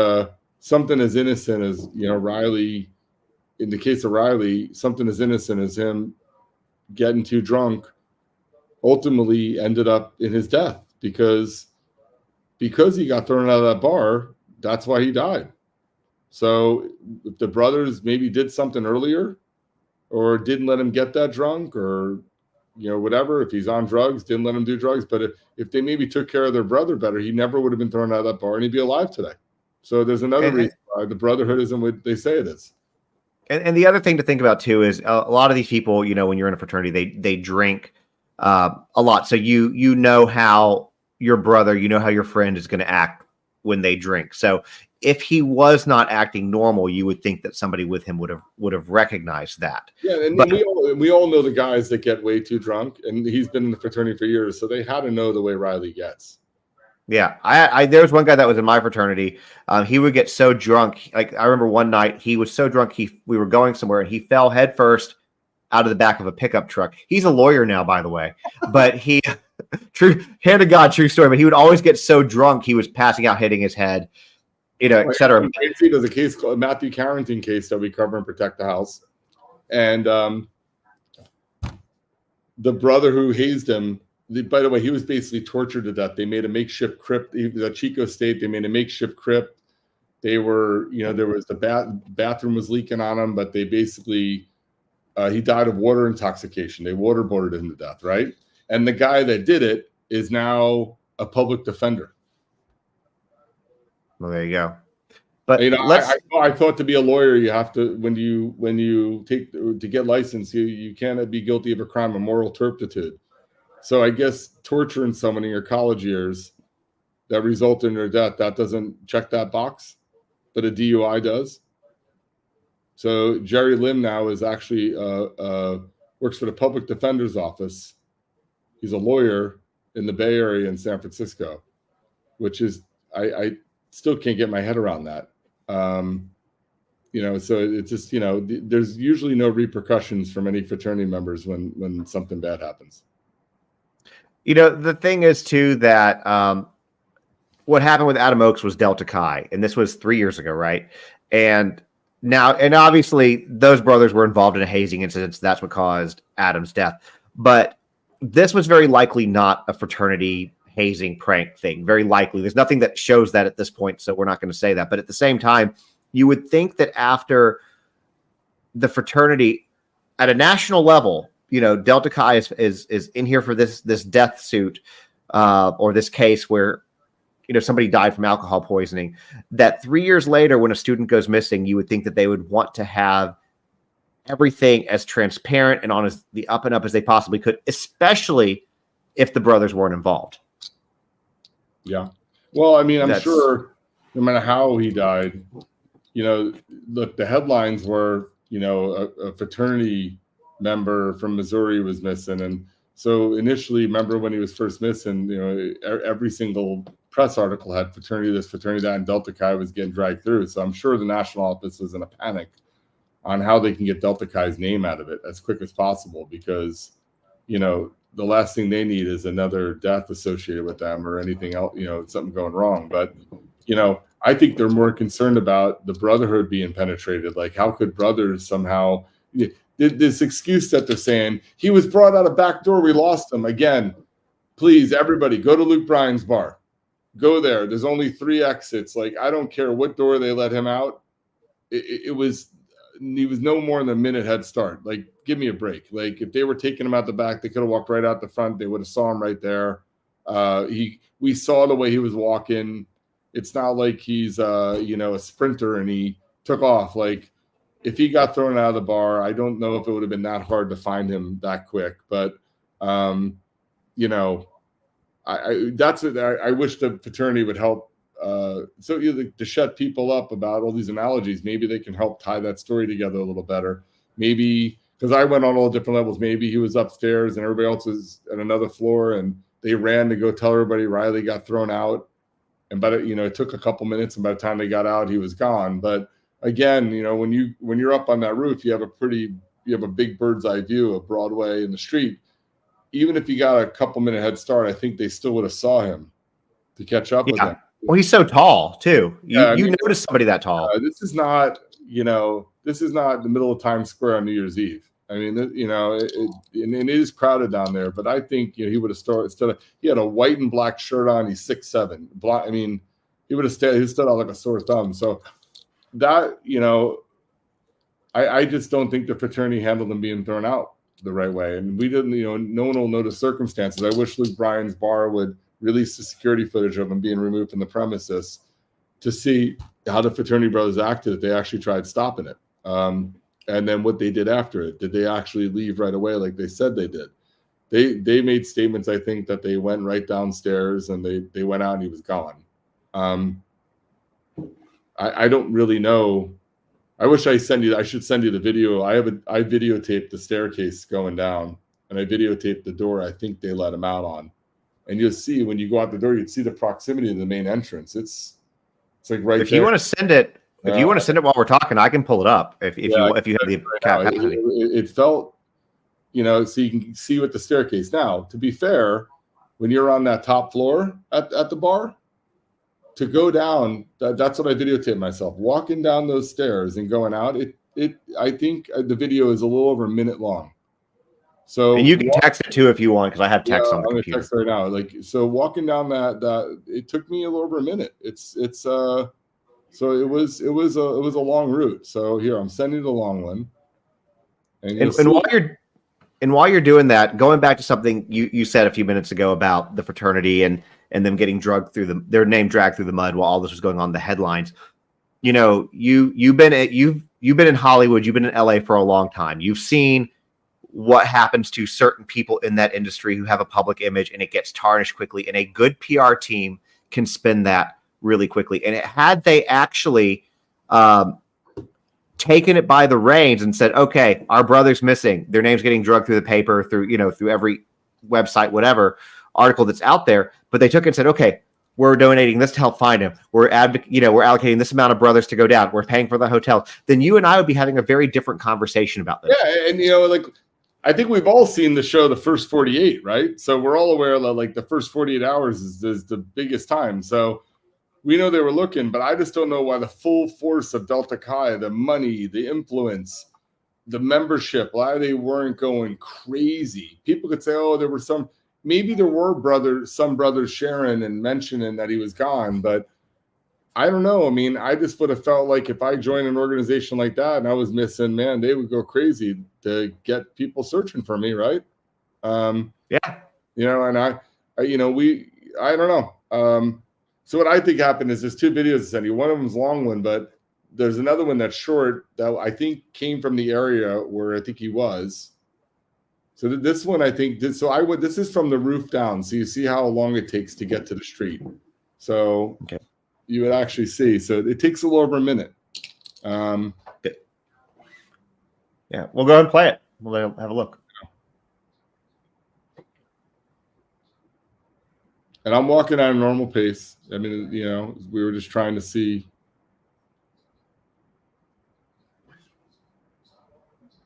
something as innocent as, Riley, in the case of Riley, something as innocent as him getting too drunk ultimately ended up in his death because he got thrown out of that bar. That's why he died. So if the brothers maybe did something earlier, or didn't let him get that drunk, or, whatever, if he's on drugs, didn't let him do drugs. But if they maybe took care of their brother better, he never would have been thrown out of that bar, and he'd be alive today. So there's another reason why the brotherhood isn't what they say it is. And the other thing to think about too is a lot of these people, when you're in a fraternity, they drink a lot. So you know how your brother, how your friend is going to act when they drink. So if he was not acting normal, you would think that somebody with him would have recognized that. Yeah, and we all know the guys that get way too drunk, and he's been in the fraternity for years, so they had to know the way Riley gets. Yeah, I there was one guy that was in my fraternity. He would get so drunk. Like, I remember one night he was so drunk we were going somewhere, and he fell headfirst out of the back of a pickup truck. He's a lawyer now, by the way, but he true hand of God, true story. But he would always get so drunk he was passing out, hitting his head, et cetera. There's a case called Matthew Carrington case that we cover in Protect the House, and the brother who hazed him. By the way, he was basically tortured to death. They made a makeshift crypt. The Chico State, they made a makeshift crypt. They were, there was the bathroom was leaking on him, but they basically, he died of water intoxication. They waterboarded him to death, right? And the guy that did it is now a public defender. Well, there you go. But I thought to be a lawyer, you have to, when you take to get licensed, you cannot be guilty of a crime of moral turpitude. So I guess torturing someone in your college years that resulted in their death, that doesn't check that box, but a DUI does. So Jerry Lim now is actually works for the public defender's office. He's a lawyer in the Bay Area in San Francisco, which is, I still can't get my head around that. So it's just, there's usually no repercussions from any fraternity members when something bad happens. The thing is too that what happened with Adam Oakes was Delta Chi, and this was 3 years ago, right? And obviously those brothers were involved in a hazing incident, so that's what caused Adam's death. But this was very likely not a fraternity hazing prank thing. Very likely. There's nothing that shows that at this point, so we're not going to say that. But at the same time, you would think that after the fraternity at a national level, Delta Chi is in here for this death suit or this case where, somebody died from alcohol poisoning, that 3 years later, when a student goes missing, you would think that they would want to have everything as transparent and on as the up and up as they possibly could, especially if the brothers weren't involved. Yeah. Well, I mean, I'm sure no matter how he died, look, the headlines were, a fraternity member from Missouri was missing. And so initially, remember when he was first missing, every single press article had fraternity this, fraternity that, and Delta Chi was getting dragged through. So I'm sure the national office was in a panic on how they can get Delta Chi's name out of it as quick as possible, because, the last thing they need is another death associated with them or anything else, something going wrong. But, I think they're more concerned about the brotherhood being penetrated. Like, how could brothers somehow, this excuse that they're saying, he was brought out a back door, we lost him. Again, please, everybody, go to Luke Bryan's bar. Go there. There's only 3 exits. Like, I don't care what door they let him out. He was no more than a minute head start. Like, give me a break. Like, if they were taking him out the back, they could have walked right out the front. They would have saw him right there. We saw the way he was walking. It's not like he's a sprinter and he took off. Like, if he got thrown out of the bar, I don't know if it would have been that hard to find him that quick. But I wish the fraternity would help. To shut people up about all these analogies, maybe they can help tie that story together a little better. Maybe, because I went on all different levels. Maybe he was upstairs and everybody else was at another floor, and they ran to go tell everybody Riley got thrown out. And it took a couple minutes, and by the time they got out, he was gone. But again, when you're up on that roof, you have a big bird's eye view of Broadway and the street. Even if you got a couple minute head start, I think they still would have saw him to catch up with him. Well, he's so tall too. You notice somebody that tall. This is not the middle of Times Square on New Year's Eve. I mean, it is crowded down there, but I think he would have started. Instead of, he had a white and black shirt on. He's 6'7". I mean, he would have stood out like a sore thumb. So that I just don't think the fraternity handled him being thrown out the right way, and we didn't. No one will know the circumstances. I wish Luke Bryan's bar would release the security footage of him being removed from the premises to see how the fraternity brothers acted if they actually tried stopping it. And then what they did after it. Did they actually leave right away like they said they did? They made statements, I think, that they went right downstairs and they went out and he was gone. I don't really know. I wish I should send you the video. I videotaped the staircase going down, and I videotaped the door I think they let him out on. And you'll see when you go out the door, you'd see the proximity to the main entrance. It's like right there. If you want to send it, while we're talking, I can pull it up. If you have the capacity. It felt, so you can see with the staircase. Now, to be fair, when you're on that top floor at the bar, to go down, that's what I videotaped myself. Walking down those stairs and going out, I think the video is a little over a minute long. So, and you can text it too if you want, because I have text on the computer. I'm gonna text right now. So walking down that it took me a little over a minute. So it was a long route. So here, I'm sending the long one. And while you're doing that, going back to something you said a few minutes ago about the fraternity and them getting dragged through their name dragged through the mud while all this was going on in the headlines. You've been in Hollywood, you've been in LA for a long time. You've seen what happens to certain people in that industry who have a public image, and it gets tarnished quickly, and a good PR team can spin that really quickly. And had they actually taken it by the reins and said, okay, our brother's missing, their name's getting dragged through the paper, through every website, whatever article that's out there, but they took it and said, okay, we're donating this to help find him, we're allocating this amount of brothers to go down, we're paying for the hotel, then you and I would be having a very different conversation about this. Yeah, and I think we've all seen the show The First 48, right? So we're all aware that the first 48 hours is the biggest time. So we know they were looking, but I just don't know why the full force of Delta Chi, the money, the influence, the membership, why they weren't going crazy. People could say, oh, there were some brothers sharing and mentioning that he was gone, but I don't know. I mean, I just would have felt like if I joined an organization like that and I was missing, man, they would go crazy to get people searching for me, right? And I don't know. So what I think happened is there's 2 videos I sent you. One of them is a long one, but there's another one that's short that I think came from the area where I think he was. So this one, I think, this is from the roof down. So you see how long it takes to get to the street. So you would actually see. So it takes a little over a minute. Good. Yeah, we'll go ahead and play it. We'll have a look. And I'm walking at a normal pace. I mean, we were just trying to see.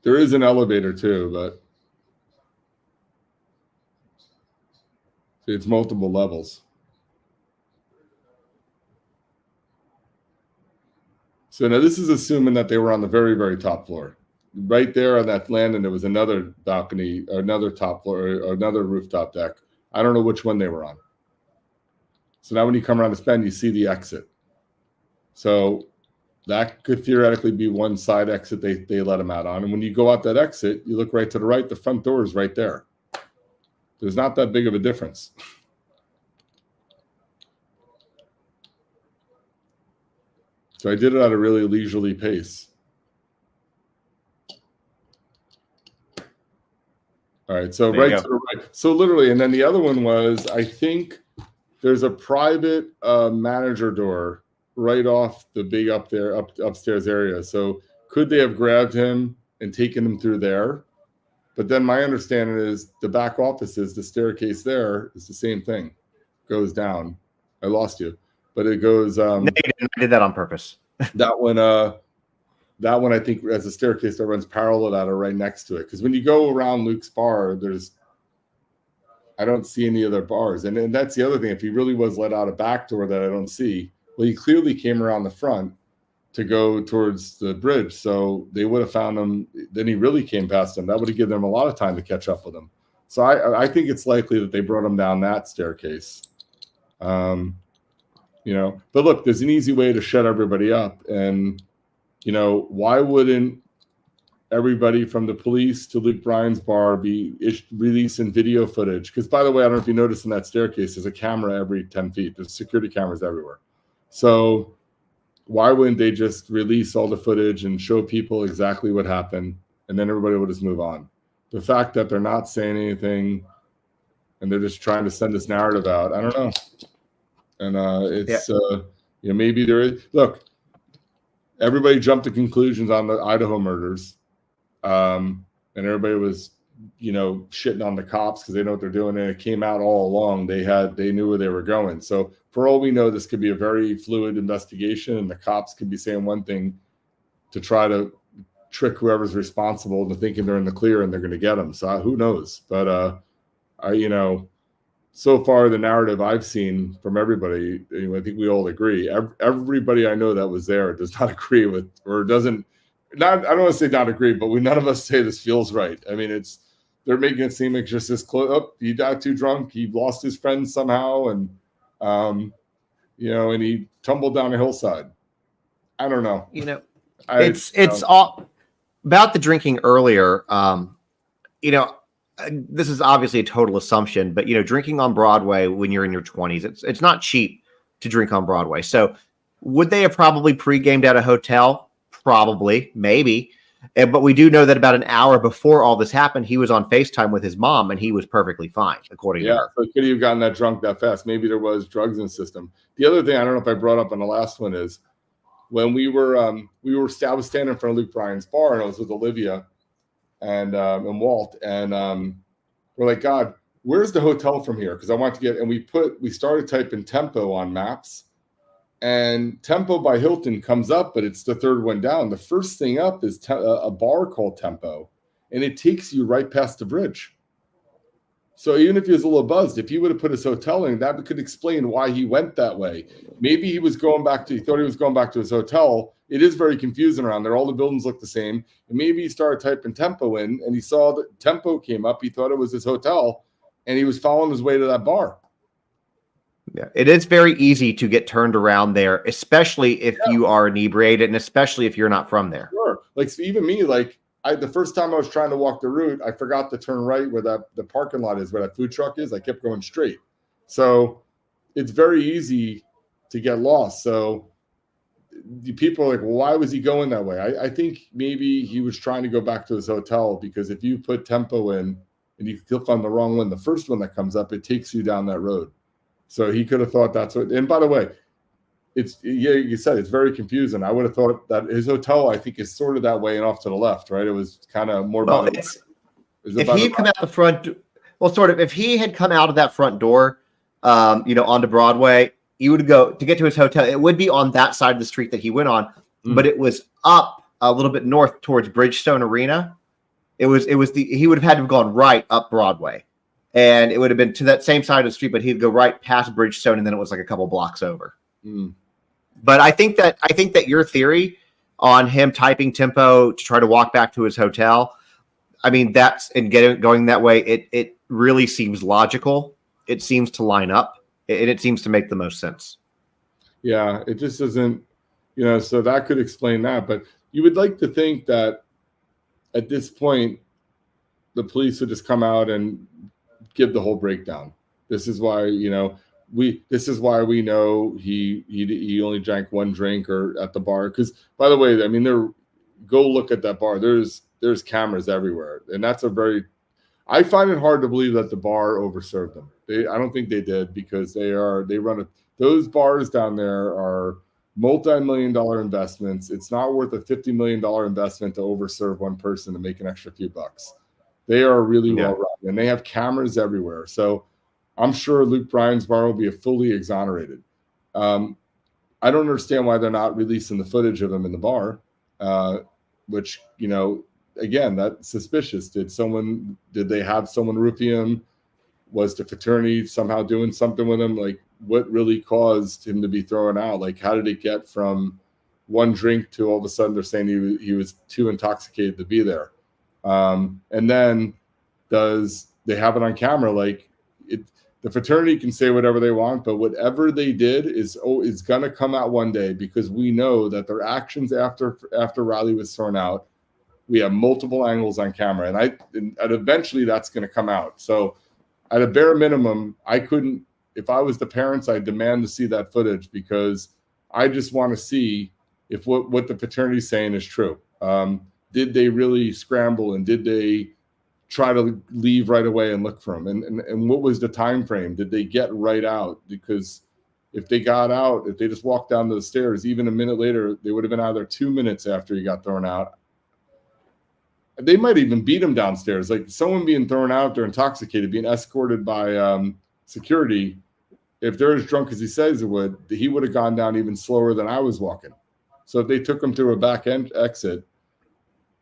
There is an elevator too, but it's multiple levels. So now this is assuming that they were on the very, very top floor. Right there on that landing, there was another balcony, or another top floor, or another rooftop deck. I don't know which one they were on. So now when you come around this bend, you see the exit. So that could theoretically be one side exit they let them out on. And when you go out that exit, you look right to the right, the front door is right there. There's not that big of a difference. So I did it at a really leisurely pace. All right, so right to the right. So literally, and then the other one was, I think there's a private manager door right off the big upstairs area. So could they have grabbed him and taken him through there? But then my understanding is the back office is the staircase there is the same thing. Goes down. I lost you. But it goes No, you didn't. I did that on purpose. That one I think as a staircase that runs parallel at or right next to it. Because when you go around Luke's bar, I don't see any other bars. And that's the other thing. If he really was let out a back door that I don't see, well, he clearly came around the front to go towards the bridge. So they would have found him. Then he really came past him. That would have given them a lot of time to catch up with him. So I think it's likely that they brought him down that staircase. But look, there's an easy way to shut everybody up. And, why wouldn't everybody from the police to Luke Bryan's bar be releasing video footage? Because, by the way, I don't know if you noticed in that staircase, there's a camera every 10 feet. There's security cameras everywhere. So why wouldn't they just release all the footage and show people exactly what happened, and then everybody would just move on? The fact that they're not saying anything and they're just trying to send this narrative out, I don't know. And maybe there is. Look, everybody jumped to conclusions on the Idaho murders, and everybody was, shitting on the cops because they know what they're doing, and it came out all along. They knew where they were going. So for all we know, this could be a very fluid investigation, and the cops could be saying one thing to try to trick whoever's responsible into thinking they're in the clear and they're going to get them. So who knows? But so far the narrative I've seen from everybody, I think we all agree. Everybody I know that was there does not agree with, or doesn't. I don't want to say not agree, but none of us say this feels right. I mean, they're making it seem like just this close. Oh, he got too drunk. He lost his friend somehow, and and he tumbled down a hillside. I don't know. It's all about the drinking earlier. This is obviously a total assumption, but drinking on Broadway when you're in your 20s, it's not cheap to drink on Broadway. So would they have probably pre-gamed at a hotel? Probably, maybe. But we do know that about an hour before all this happened, he was on FaceTime with his mom, and he was perfectly fine, according to her. So could he have gotten that drunk that fast? Maybe there was drugs in the system. The other thing I don't know if I brought up on the last one is when I was standing in front of Luke Bryan's bar, and I was with Olivia and Walt, and we're like, God, where's the hotel from here? Because I want to get, and we started typing Tempo on maps. And Tempo by Hilton comes up, but it's the third one down. The first thing up is a bar called Tempo, and it takes you right past the bridge. So even if he was a little buzzed, if he would have put his hotel in, that could explain why he went that way. Maybe he thought he was going back to his hotel. It is very confusing around there. All the buildings look the same. And maybe he started typing Tempo in, and he saw that Tempo came up. He thought it was his hotel, and he was following his way to that bar. Yeah, it is very easy to get turned around there, especially if you are inebriated, and especially if you're not from there. Sure. Like even me, the first time I was trying to walk the route, I forgot to turn right where the parking lot is, where that food truck is. I kept going straight. So it's very easy to get lost. So the people are like, well, why was he going that way? I think maybe he was trying to go back to his hotel, because if you put Tempo in and you click on the wrong one, the first one that comes up, it takes you down that road. So he could have thought that's what. And by the way, it's, yeah, you said it's very confusing. I would have thought that his hotel, I think, is sort of that way and off to the left, right? It was kind of more Well, about if he had come out the front, well, sort of, if he had come out of that front door, onto Broadway, you would go to get to his hotel. It would be on that side of the street that he went on, but it was up a little bit north towards Bridgestone Arena. He would have had to have gone right up Broadway, and it would have been to that same side of the street, but he'd go right past Bridgestone, and then it was like a couple blocks over. But I think that your theory on him typing tempo to try to walk back to his hotel, I mean, going that way, it really seems logical. It seems to line up, and it seems to make the most sense. Yeah, it just doesn't, so that could explain that. But you would like to think that at this point, the police would just come out and give the whole breakdown. This is why, we know he only drank one drink or at the bar. Because, by the way, I mean, go look at that bar. There's cameras everywhere, and I find it hard to believe that the bar overserved them. I don't think they did, because those bars down there are multi-million-dollar investments. It's not worth a $50 million investment to overserve one person to make an extra few bucks. They are really well run, and they have cameras everywhere. So I'm sure Luke Bryan's bar will be fully exonerated. I don't understand why they're not releasing the footage of him in the bar, which, again, that's suspicious. Did they have someone roofie him? Was the fraternity somehow doing something with him? Like, what really caused him to be thrown out? Like, how did it get from one drink to all of a sudden they're saying he was too intoxicated to be there? And then does they have it on camera? Like, the fraternity can say whatever they want, but whatever they did is going to come out one day, because we know that their actions after Riley was thrown out, we have multiple angles on camera, and eventually that's going to come out. So at a bare minimum, if I was the parents, I'd demand to see that footage, because I just want to see if what the fraternity is saying is true. Did they really scramble, and did they try to leave right away and look for him? And what was the time frame? Did they get right out? Because if they got out, if they just walked down the stairs, even a minute later, they would have been out there 2 minutes after he got thrown out. They might even beat him downstairs. Like, someone being thrown out, they're intoxicated, being escorted by security. If they're as drunk as he says he would have gone down even slower than I was walking. So if they took him through a back end exit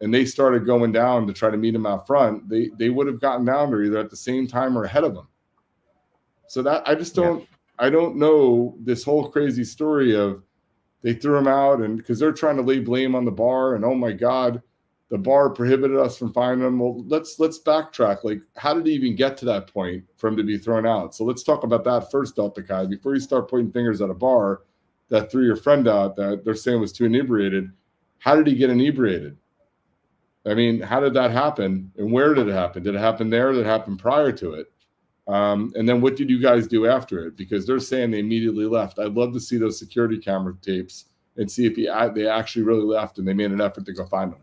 and they started going down to try to meet him out front, they would have gotten down there either at the same time or ahead of him. So that I just don't I don't know this whole crazy story of they threw him out, and because they're trying to lay blame on the bar, and oh my God, the bar prohibited us from finding him. Well, let's backtrack. Like, how did he even get to that point for him to be thrown out? So let's talk about that first, Delta Chi, before you start pointing fingers at a bar that threw your friend out that they're saying was too inebriated. How did he get inebriated? I mean, how did that happen, and where did it happen? Did it happen there? Did it happen prior to it? And then what did you guys do after it? Because they're saying they immediately left. I'd love to see those security camera tapes and see if they actually really left and they made an effort to go find them.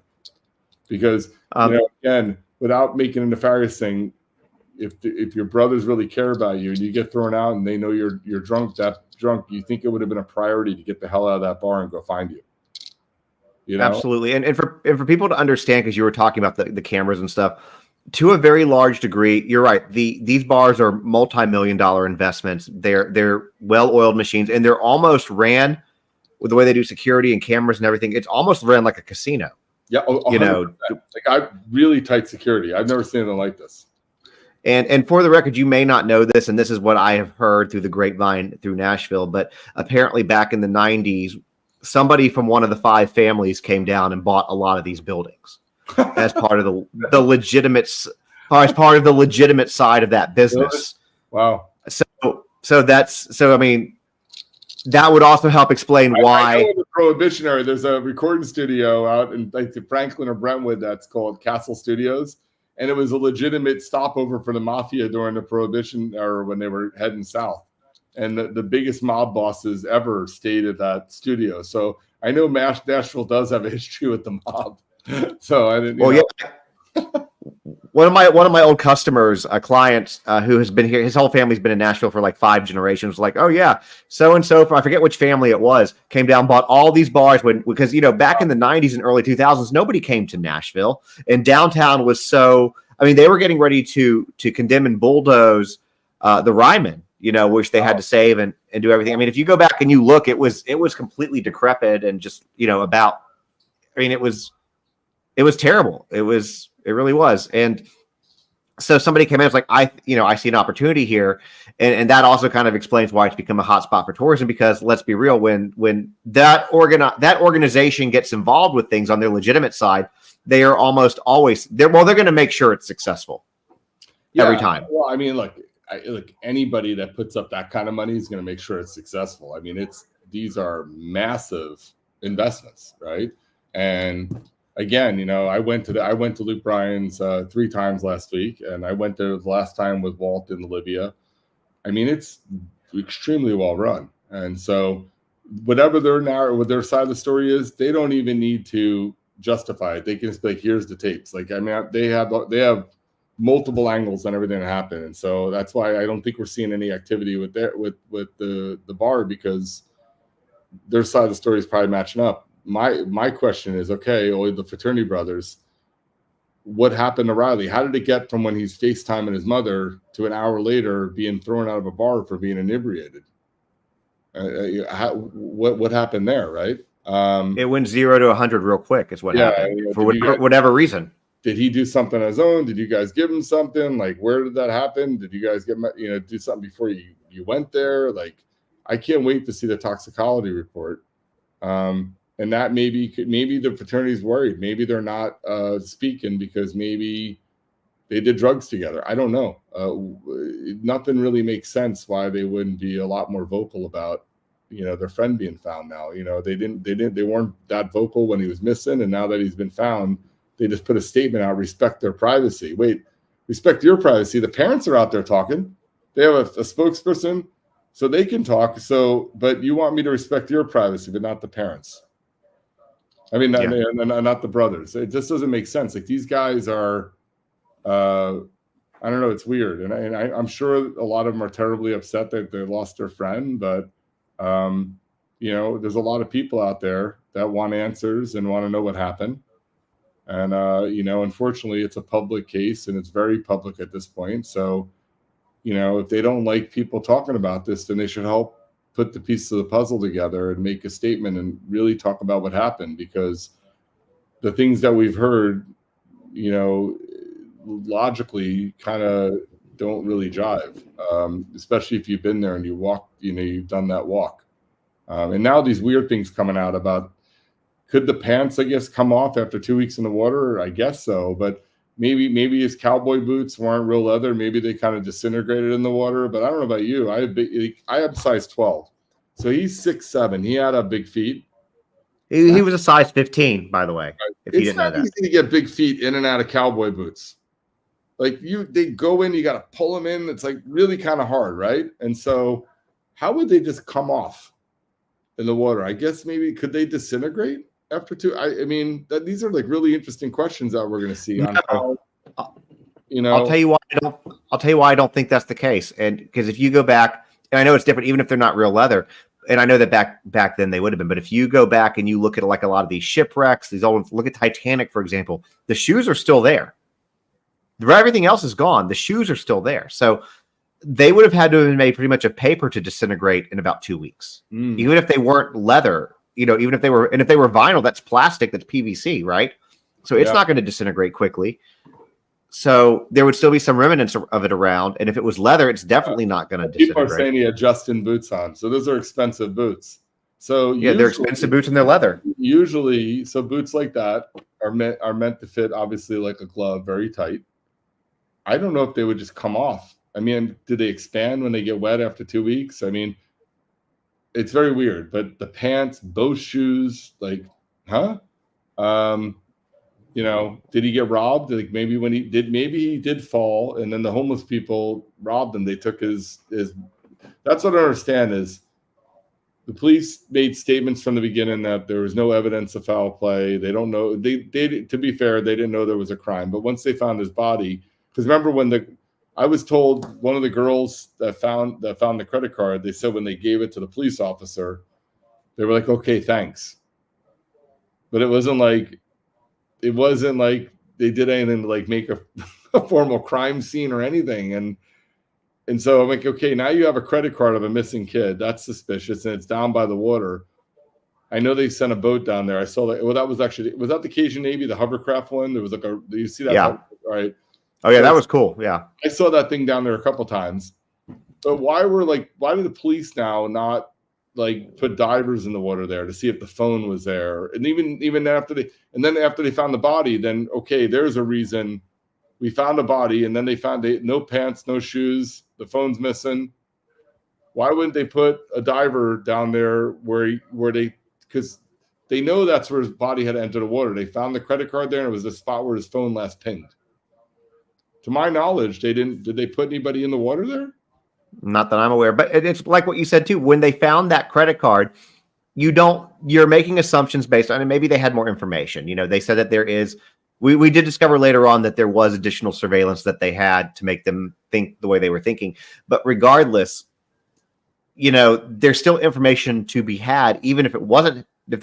Because, again, without making a nefarious thing, if your brothers really care about you and you get thrown out and they know you're drunk, you think it would have been a priority to get the hell out of that bar and go find you. Absolutely. And for people to understand, because you were talking about the cameras and stuff, to a very large degree, you're right. These bars are multi-million-dollar investments. They're well-oiled machines, and they're almost ran with the way they do security and cameras and everything. It's almost ran like a casino. Yeah, 100%. Like, I really tight security. I've never seen anything like this. And for the record, you may not know this, and this is what I have heard through the grapevine through Nashville, but apparently back in the 90s, somebody from one of the 5 families came down and bought a lot of these buildings as part of the legitimate side of that business. Wow. So I mean, that would also help explain why. I know the Prohibition area, there's a recording studio out in like Franklin or Brentwood that's called Castle Studios, and it was a legitimate stopover for the mafia during the Prohibition era when they were heading south. And the biggest mob bosses ever stayed at that studio. So I know Nashville does have a history with the mob. So I didn't. one of my old customers, a client who has been here, his whole family's been in Nashville for like 5 generations. Was like, oh yeah, so and so, I forget which family it was, came down, bought all these bars because back in the '90s and early 2000s, nobody came to Nashville, and downtown was so. I mean, they were getting ready to condemn and bulldoze the Ryman, which they had to save and do everything. I mean, if you go back and you look, it was completely decrepit and just about. I mean, it was terrible. It really was. And so somebody came in, it's like, I see an opportunity here. And that also kind of explains why it's become a hotspot for tourism, because let's be real, when that organization gets involved with things on their legitimate side, they are almost always they're going to make sure it's successful every time. Well, I mean, look, anybody that puts up that kind of money is going to make sure it's successful. I mean, these are massive investments, right? And again, I went to Luke Bryan's 3 times last week, and I went there the last time with Walt in Olivia. I mean, it's extremely well run, and so whatever their side of the story is, they don't even need to justify it. They can just be like, here's the tapes. Like, I mean, they have multiple angles on everything that happened, and so that's why I don't think we're seeing any activity with the bar, because their side of the story is probably matching up. My question is, okay, the Fraternity brothers, what happened to Riley? How did it get from when he's FaceTiming his mother to an hour later being thrown out of a bar for being inebriated? What happened there, right? It went 0 to 100 real quick is what happened, for whatever reason. Did he do something on his own? Did you guys give him something? Like, where did that happen? Did you guys do something before you went there? Like, I can't wait to see the toxicology report. And that maybe the fraternity's worried. Maybe they're not speaking because maybe they did drugs together. I don't know. Nothing really makes sense why they wouldn't be a lot more vocal about, their friend being found now. They weren't that vocal when he was missing, and now that he's been found, they just put a statement out: respect their privacy. Wait, respect your privacy. The parents are out there talking. They have a spokesperson, so they can talk. But you want me to respect your privacy, but not the parents. I mean, not the brothers. It just doesn't make sense. Like, these guys are, I don't know. It's weird, and I'm sure a lot of them are terribly upset that they lost their friend. But there's a lot of people out there that want answers and want to know what happened. And unfortunately, it's a public case, and it's very public at this point. So, if they don't like people talking about this, then they should help put the pieces of the puzzle together and make a statement and really talk about what happened, because the things that we've heard, logically kind of don't really jive, especially if you've been there and you walk, you've done that walk. And now these weird things coming out about, could the pants, I guess, come off after 2 weeks in the water? I guess so, but maybe his cowboy boots weren't real leather. Maybe they kind of disintegrated in the water. But I don't know about you. I have size 12, so he's 6'7". He had a big feet. He was a size 15, by the way. If you didn't know that, it's not easy to get big feet in and out of cowboy boots. Like, they go in, you got to pull them in. It's like really kind of hard, right? And so, how would they just come off in the water? I guess maybe could they disintegrate after 2? I mean, these are like really interesting questions that we're going to see on how, I'll tell you why I don't think that's the case. And because if you go back, and I know it's different, even if they're not real leather, and I know that back then they would have been, but if you go back and you look at like a lot of these shipwrecks, look at Titanic, for example, the shoes are still there. Everything else is gone. The shoes are still there. So they would have had to have been made pretty much of paper to disintegrate in about 2 weeks. Even if they weren't leather, even if they were vinyl, that's plastic, that's PVC, right? So it's not going to disintegrate quickly. So there would still be some remnants of it around. And if it was leather, it's definitely not going to disintegrate. People are saying he had Justin boots on. So those are expensive boots. So yeah, they're expensive boots and they're leather. Usually, so boots like that are meant to fit, obviously, like a glove, very tight. I don't know if they would just come off. I mean, do they expand when they get wet after 2 weeks? I mean, it's very weird. But the pants, those shoes, like, huh? Did he get robbed? Like, maybe he did fall, and then the homeless people robbed him. They took his. That's what I understand is the police made statements from the beginning that there was no evidence of foul play. They don't know. They to be fair, they didn't know there was a crime. But once they found his body, because remember when I was told one of the girls that found the credit card, they said when they gave it to the police officer, they were like, "Okay, thanks." But it wasn't like they did anything to like make a formal crime scene or anything. And so I'm like, okay, now you have a credit card of a missing kid. That's suspicious, and it's down by the water. I know they sent a boat down there. I saw that. Well, was that the Cajun Navy, the hovercraft one? There was like do you see that? Yeah. All right. Oh yeah, that was cool. Yeah. I saw that thing down there a couple times. But why did the police now not like put divers in the water there to see if the phone was there? And even after they found the body, then okay, there's a reason. We found a body, and then they found no pants, no shoes. The phone's missing. Why wouldn't they put a diver down there because they know that's where his body had entered the water. They found the credit card there, and it was the spot where his phone last pinged. To my knowledge, did they put anybody in the water there? Not that I'm aware, but it's like what you said too. When they found that credit card, you're making assumptions based on it. Maybe they had more information. They said that there is. We did discover later on that there was additional surveillance that they had to make them think the way they were thinking. But regardless, there's still information to be had, even if there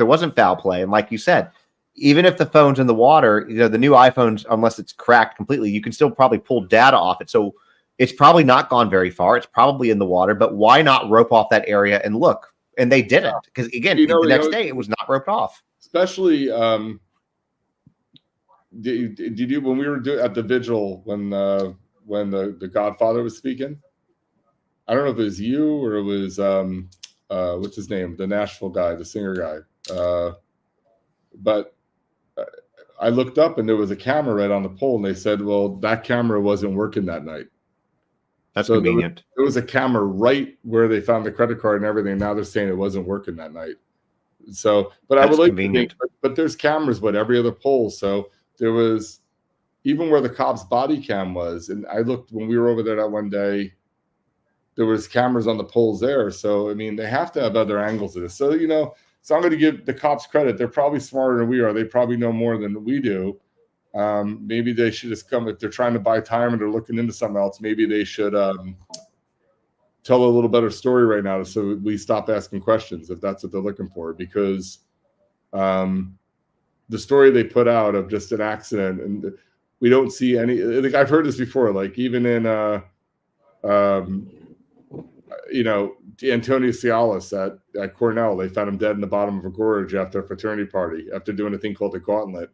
wasn't foul play. And like you said, even if the phone's in the water, the new iPhones, unless it's cracked completely, you can still probably pull data off it. So it's probably not gone very far. It's probably in the water, but why not rope off that area and look? And they didn't, because again, the next day it was not roped off. Especially, did you when we were at the vigil when the Godfather was speaking? I don't know if it was you or it was what's his name, the Nashville guy, the singer guy. But I looked up and there was a camera right on the pole, and they said, "Well, that camera wasn't working that night." That's convenient. There was a camera right where they found the credit card and everything. Now they're saying it wasn't working that night. So, but I would like to think, but there's cameras with every other pole. So there was, even where the cop's body cam was, and I looked when we were over there that one day, there was cameras on the poles there. So, I mean, they have to have other angles of this. So, so I'm going to give the cops credit. They're probably smarter than we are. They probably know more than we do. Maybe they should just come, if they're trying to buy time and they're looking into something else, maybe they should tell a little better story right now so we stop asking questions if that's what they're looking for. Because the story they put out of just an accident, and we don't see any, like I've heard this before, like even in, Antonio Cialis at Cornell, they found him dead in the bottom of a gorge after a fraternity party, after doing a thing called the gauntlet.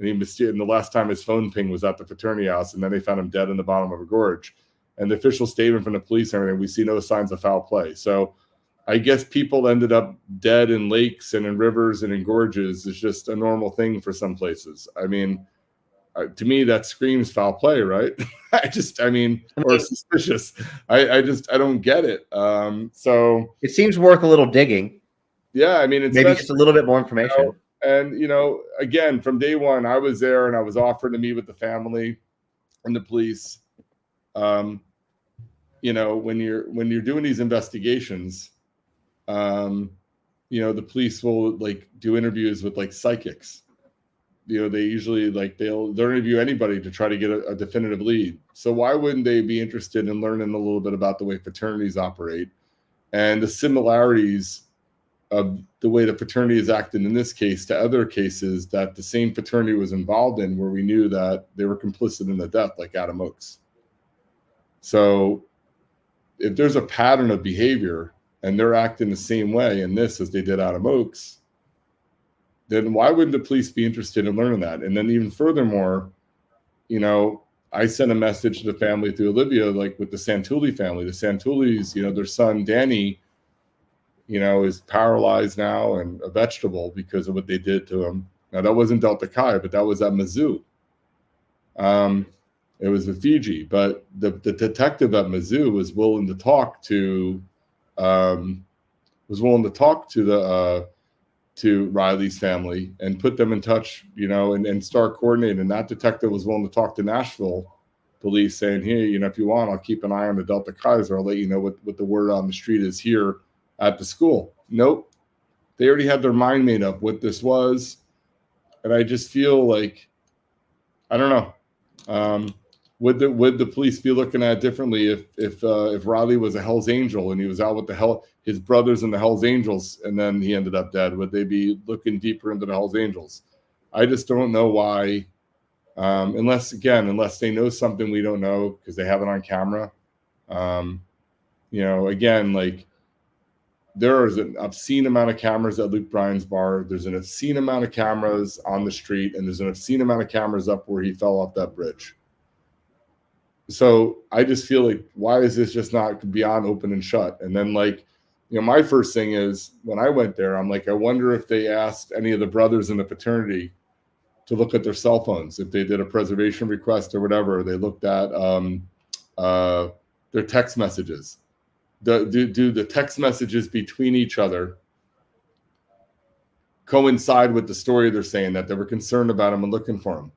And the last time his phone ping was at the fraternity house, and then they found him dead in the bottom of a gorge. And the official statement from the police and everything, we see no signs of foul play. So I guess people ended up dead in lakes and in rivers and in gorges is just a normal thing for some places. I mean, to me, that screams foul play, right? Or suspicious. I don't get it. So it seems worth a little digging. Yeah, I mean, it's maybe just a little bit more information. And again, from day one, I was there and I was offered to meet with the family and the police. When you're doing these investigations, the police will like do interviews with like psychics. They usually they'll interview anybody to try to get a definitive lead. So why wouldn't they be interested in learning a little bit about the way fraternities operate and the similarities of the way the fraternity is acting in this case to other cases that the same fraternity was involved in, where we knew that they were complicit in the death, like Adam Oakes. So if there's a pattern of behavior and they're acting the same way in this as they did Adam Oakes, then why wouldn't the police be interested in learning that? And then even furthermore, I sent a message to the family through Olivia, like with the Santulli family. The Santullis, their son Danny, is paralyzed now and a vegetable because of what they did to him. Now that wasn't Delta Chi, but that was at Mizzou. It was with Fiji, but the detective at Mizzou was willing to talk to to Riley's family and put them in touch, and start coordinating. And that detective was willing to talk to Nashville police, saying, "Hey, if you want, I'll keep an eye on the Delta Kaiser. I'll let you know what the word on the street is here at the school." Nope. They already had their mind made up what this was. And I just feel like, I don't know. Would the police be looking at it differently if Riley was a Hell's Angel and he was out with his brothers and the Hell's Angels, and then he ended up dead? Would they be looking deeper into the Hell's Angels? I just don't know why, unless they know something we don't know because they have it on camera. Again, like, there is an obscene amount of cameras at Luke Bryan's bar. There's an obscene amount of cameras on the street, and there's an obscene amount of cameras up where he fell off that bridge. So I just feel like, why is this just not beyond open and shut? And then, like, my first thing is, when I went there, I'm like, I wonder if they asked any of the brothers in the fraternity to look at their cell phones, if they did a preservation request or whatever. They looked at their text messages. Do the text messages between each other coincide with the story they're saying, that they were concerned about him and looking for him?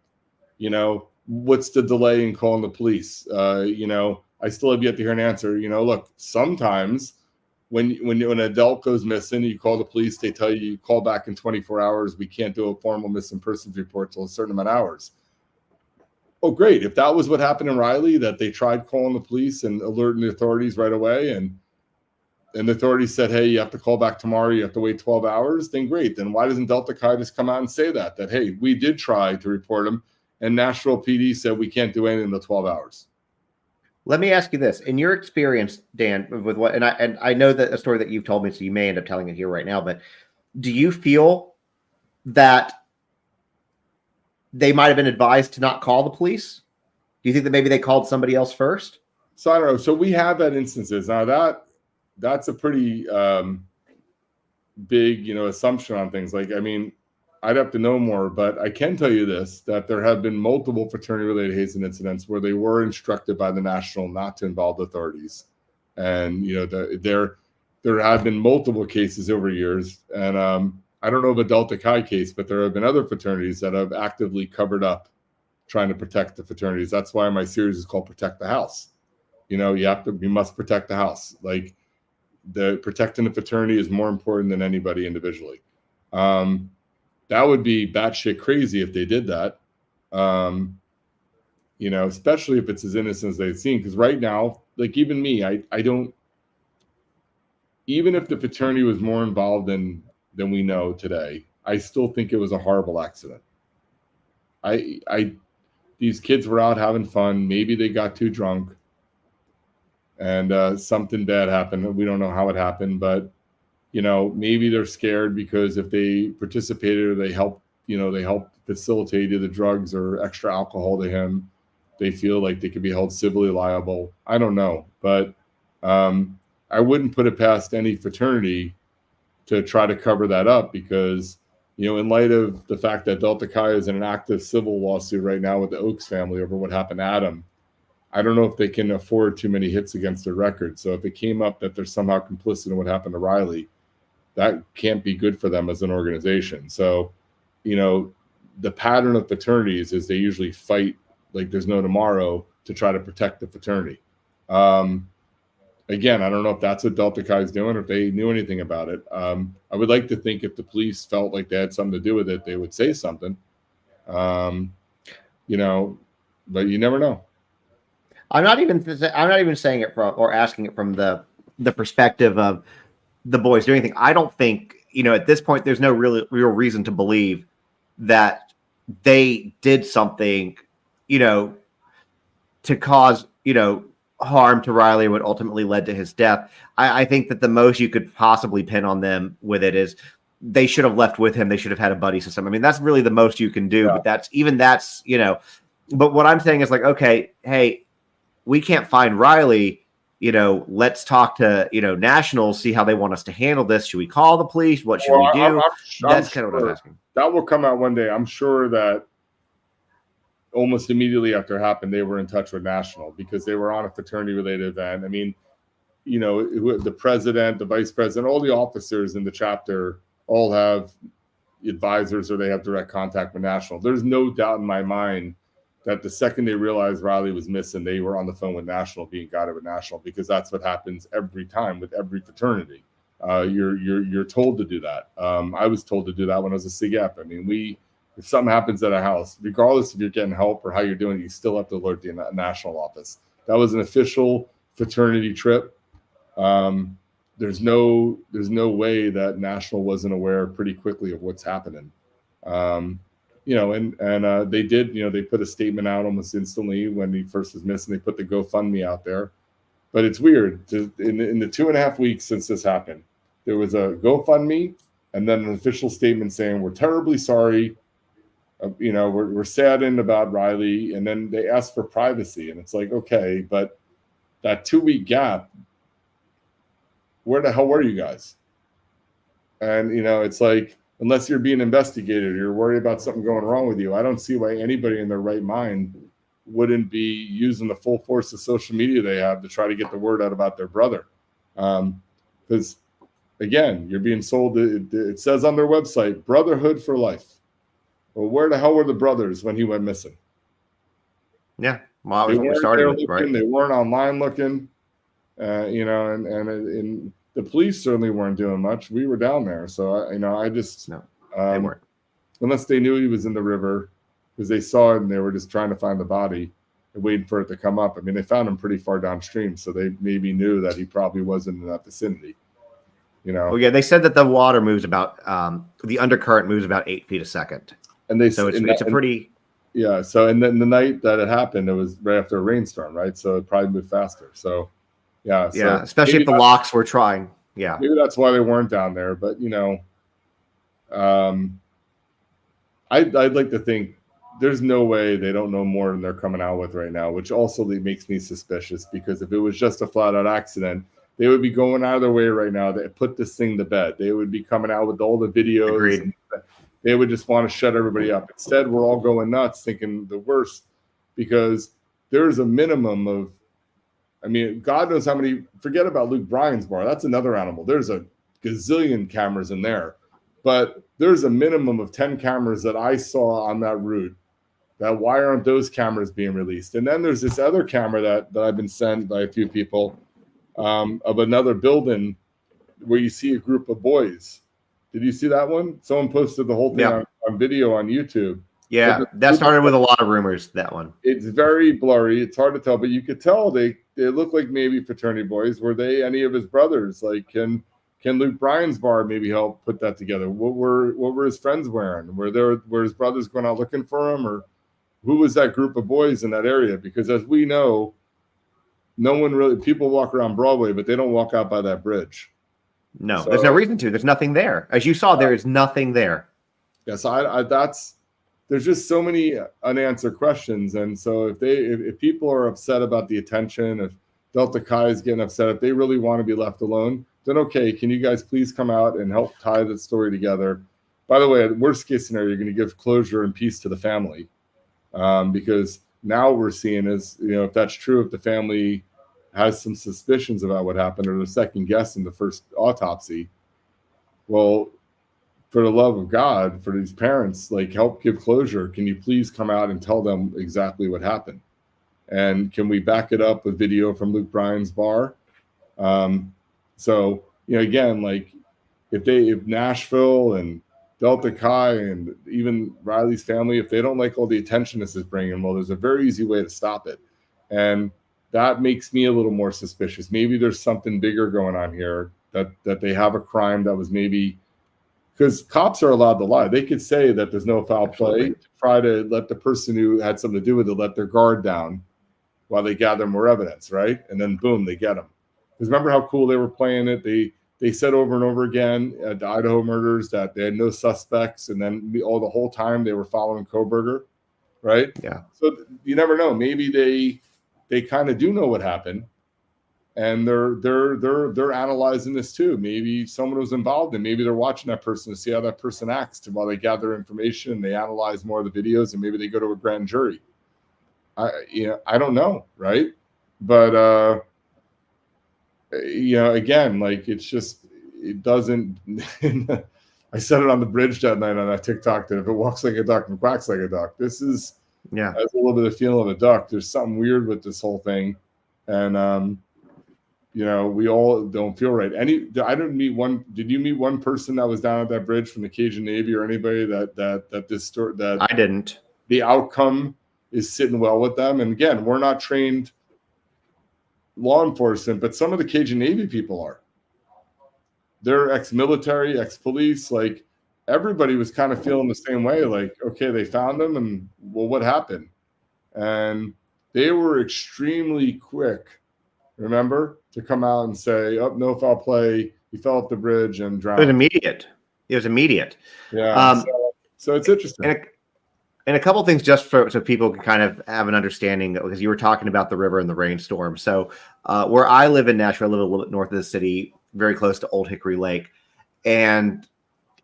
What's the delay in calling the police? I still have yet to hear an answer. Look, sometimes when an adult goes missing, you call the police, they tell you call back in 24 hours. We can't do a formal missing persons report till a certain amount of hours. Oh, great. If that was what happened in Riley, that they tried calling the police and alerting the authorities right away, and the authorities said, hey, you have to call back tomorrow, you have to wait 12 hours, then great. Then why doesn't Delta Chi just come out and say that, hey, we did try to report him, and Nashville PD said we can't do anything in the 12 hours? Let me ask you this. In your experience, Dan, with what, and I know that a story that you've told me, so you may end up telling it here right now, but do you feel that they might have been advised to not call the police? Do you think that maybe they called somebody else first? So I don't know. So we have that instances. Now that's a pretty big, assumption on things. Like, I mean, I'd have to know more, but I can tell you this, that there have been multiple fraternity-related hazing incidents where they were instructed by the National not to involve the authorities. And, there have been multiple cases over years. And I don't know of a Delta Chi case, but there have been other fraternities that have actively covered up trying to protect the fraternities. That's why my series is called Protect the House. You must protect the house. Like, protecting the fraternity is more important than anybody individually. That would be batshit crazy if they did that. Especially if it's as innocent as they've seen. Because right now, like, even me, I don't, even if the fraternity was more involved than we know today, I still think it was a horrible accident. These kids were out having fun. Maybe they got too drunk and something bad happened. We don't know how it happened, but maybe they're scared because if they participated or they helped facilitate either drugs or extra alcohol to him, they feel like they could be held civilly liable. I don't know, but I wouldn't put it past any fraternity to try to cover that up, because in light of the fact that Delta Chi is in an active civil lawsuit right now with the Oaks family over what happened to Adam, I don't know if they can afford too many hits against their record. So if it came up that they're somehow complicit in what happened to Riley, that can't be good for them as an organization. So, the pattern of fraternities is they usually fight like there's no tomorrow to try to protect the fraternity. Again, I don't know if that's what Delta Chi is doing or if they knew anything about it. I would like to think if the police felt like they had something to do with it, they would say something. But you never know. I'm not even saying it from or asking it from the perspective of the boys doing anything. I don't think, at this point, there's no real reason to believe that they did something, to cause, harm to Riley, what ultimately led to his death. I think that the most you could possibly pin on them with it is they should have left with him. They should have had a buddy system. I mean, that's really the most you can do, but that's, but what I'm saying is like, okay, hey, we can't find Riley, let's talk to, National, see how they want us to handle this. Should we call the police? What should we do? That's kind of what I'm asking. That will come out one day. I'm sure that almost immediately after it happened, they were in touch with National because they were on a fraternity-related event. I mean, the president, the vice president, all the officers in the chapter all have advisors or they have direct contact with National. There's no doubt in my mind that the second they realized Riley was missing, they were on the phone with National, being guided with National, because that's what happens every time with every fraternity. You're told to do that. I was told to do that when I was a CGEP. I mean, if something happens at a house, regardless if you're getting help or how you're doing, you still have to alert the national office. That was an official fraternity trip. There's no way that national wasn't aware pretty quickly of what's happening. They did, they put a statement out almost instantly when he first was missing. They put the GoFundMe out there. But it's weird. In the 2.5 weeks since this happened, there was a GoFundMe and then an official statement saying, we're terribly sorry. We're saddened about Riley. And then they asked for privacy. And it's like, okay, but that 2-week gap, where the hell were you guys? And, it's like, unless you're being investigated, or you're worried about something going wrong with you, I don't see why anybody in their right mind wouldn't be using the full force of social media they have to try to get the word out about their brother. Because, again, you're being sold, it says on their website, brotherhood for life. Well, where the hell were the brothers when he went missing? Yeah, well, that was what we started with, right? They weren't online looking, and the police certainly weren't doing much. We were down there, so they weren't, unless they knew he was in the river, because they saw it and they were just trying to find the body and waiting for it to come up. I mean, they found him pretty far downstream, so they maybe knew that he probably wasn't in that vicinity. Well, yeah, they said that the water moves about the undercurrent moves about 8 feet a second, and it's a pretty. Yeah. So, and then the night that it happened, it was right after a rainstorm, right? So it probably moved faster. So, yeah. So yeah, especially if the locks were trying. Yeah. Maybe that's why they weren't down there. But, I'd like to think there's no way they don't know more than they're coming out with right now, which also makes me suspicious, because if it was just a flat out accident, they would be going out of their way right now to put this thing to bed. They would be coming out with all the videos. Agreed. They would just want to shut everybody up. Instead, we're all going nuts thinking the worst, because there's a minimum of, God knows how many, forget about Luke Bryan's bar. That's another animal. There's a gazillion cameras in there, but there's a minimum of 10 cameras that I saw on that route. Why aren't those cameras being released? And then there's this other camera that I've been sent by a few people of another building where you see a group of boys. Did you see that one? Someone posted the whole thing on video on YouTube. Yeah, that started with a lot of rumors, that one. It's very blurry. It's hard to tell, but you could tell they look like maybe fraternity boys. Were they any of his brothers? Like, can Luke Bryan's bar maybe help put that together? What were his friends wearing? Were his brothers going out looking for him? Or who was that group of boys in that area? Because as we know, people walk around Broadway, but they don't walk out by that bridge. No, there's no reason to. There's nothing there. As you saw, there is nothing there. Yes, there's just so many unanswered questions. And so if people are upset about the attention, if Delta Chi is getting upset, if they really want to be left alone, then okay, can you guys please come out and help tie the story together? By the way, worst case scenario, you're going to give closure and peace to the family. Because now we're seeing is, if that's true, if the family has some suspicions about what happened, or the second guess in the first autopsy, well, for the love of God, for these parents, help give closure. Can you please come out and tell them exactly what happened? And can we back it up with video from Luke Bryan's bar? So, again, if Nashville and Delta Chi and even Riley's family, if they don't like all the attention this is bringing, well, there's a very easy way to stop it. And that makes me a little more suspicious. Maybe there's something bigger going on here, that they have a crime that was maybe, because cops are allowed to lie. They could say that there's no foul play, to try to let the person who had something to do with it let their guard down while they gather more evidence, right? And then boom, they get them. Because remember how cool they were playing it? They said over and over again at the Idaho murders that they had no suspects, and then the whole time they were following Koberger, right? Yeah. So you never know. Maybe they kind of do know what happened, and they're analyzing this too. Maybe someone was involved, and maybe they're watching that person to see how that person acts while they gather information and they analyze more of the videos, and maybe they go to a grand jury. I don't know, right? But again, it's just, it doesn't. I said it on the bridge that night on that TikTok that if it walks like a duck and quacks like a duck, this is. Yeah, has a little bit of feel of a duck. There's something weird with this whole thing, and you know, we all don't feel right. I didn't meet one. Did you meet one person that was down at that bridge from the Cajun Navy or anybody that I didn't. The outcome is sitting well with them? And again, we're not trained law enforcement, but some of the Cajun Navy people are. They're ex-military, ex-police. Like, everybody was kind of feeling the same way. Like, okay, they found them, and well, what happened? And they were extremely quick, remember, to come out and say, "Oh, no foul play. He fell off the bridge and drowned." It was immediate. It was immediate. Yeah. So it's interesting. And a couple things just so people can kind of have an understanding, because you were talking about the river and the rainstorm. So where I live in Nashville, I live a little bit north of the city, very close to Old Hickory Lake. And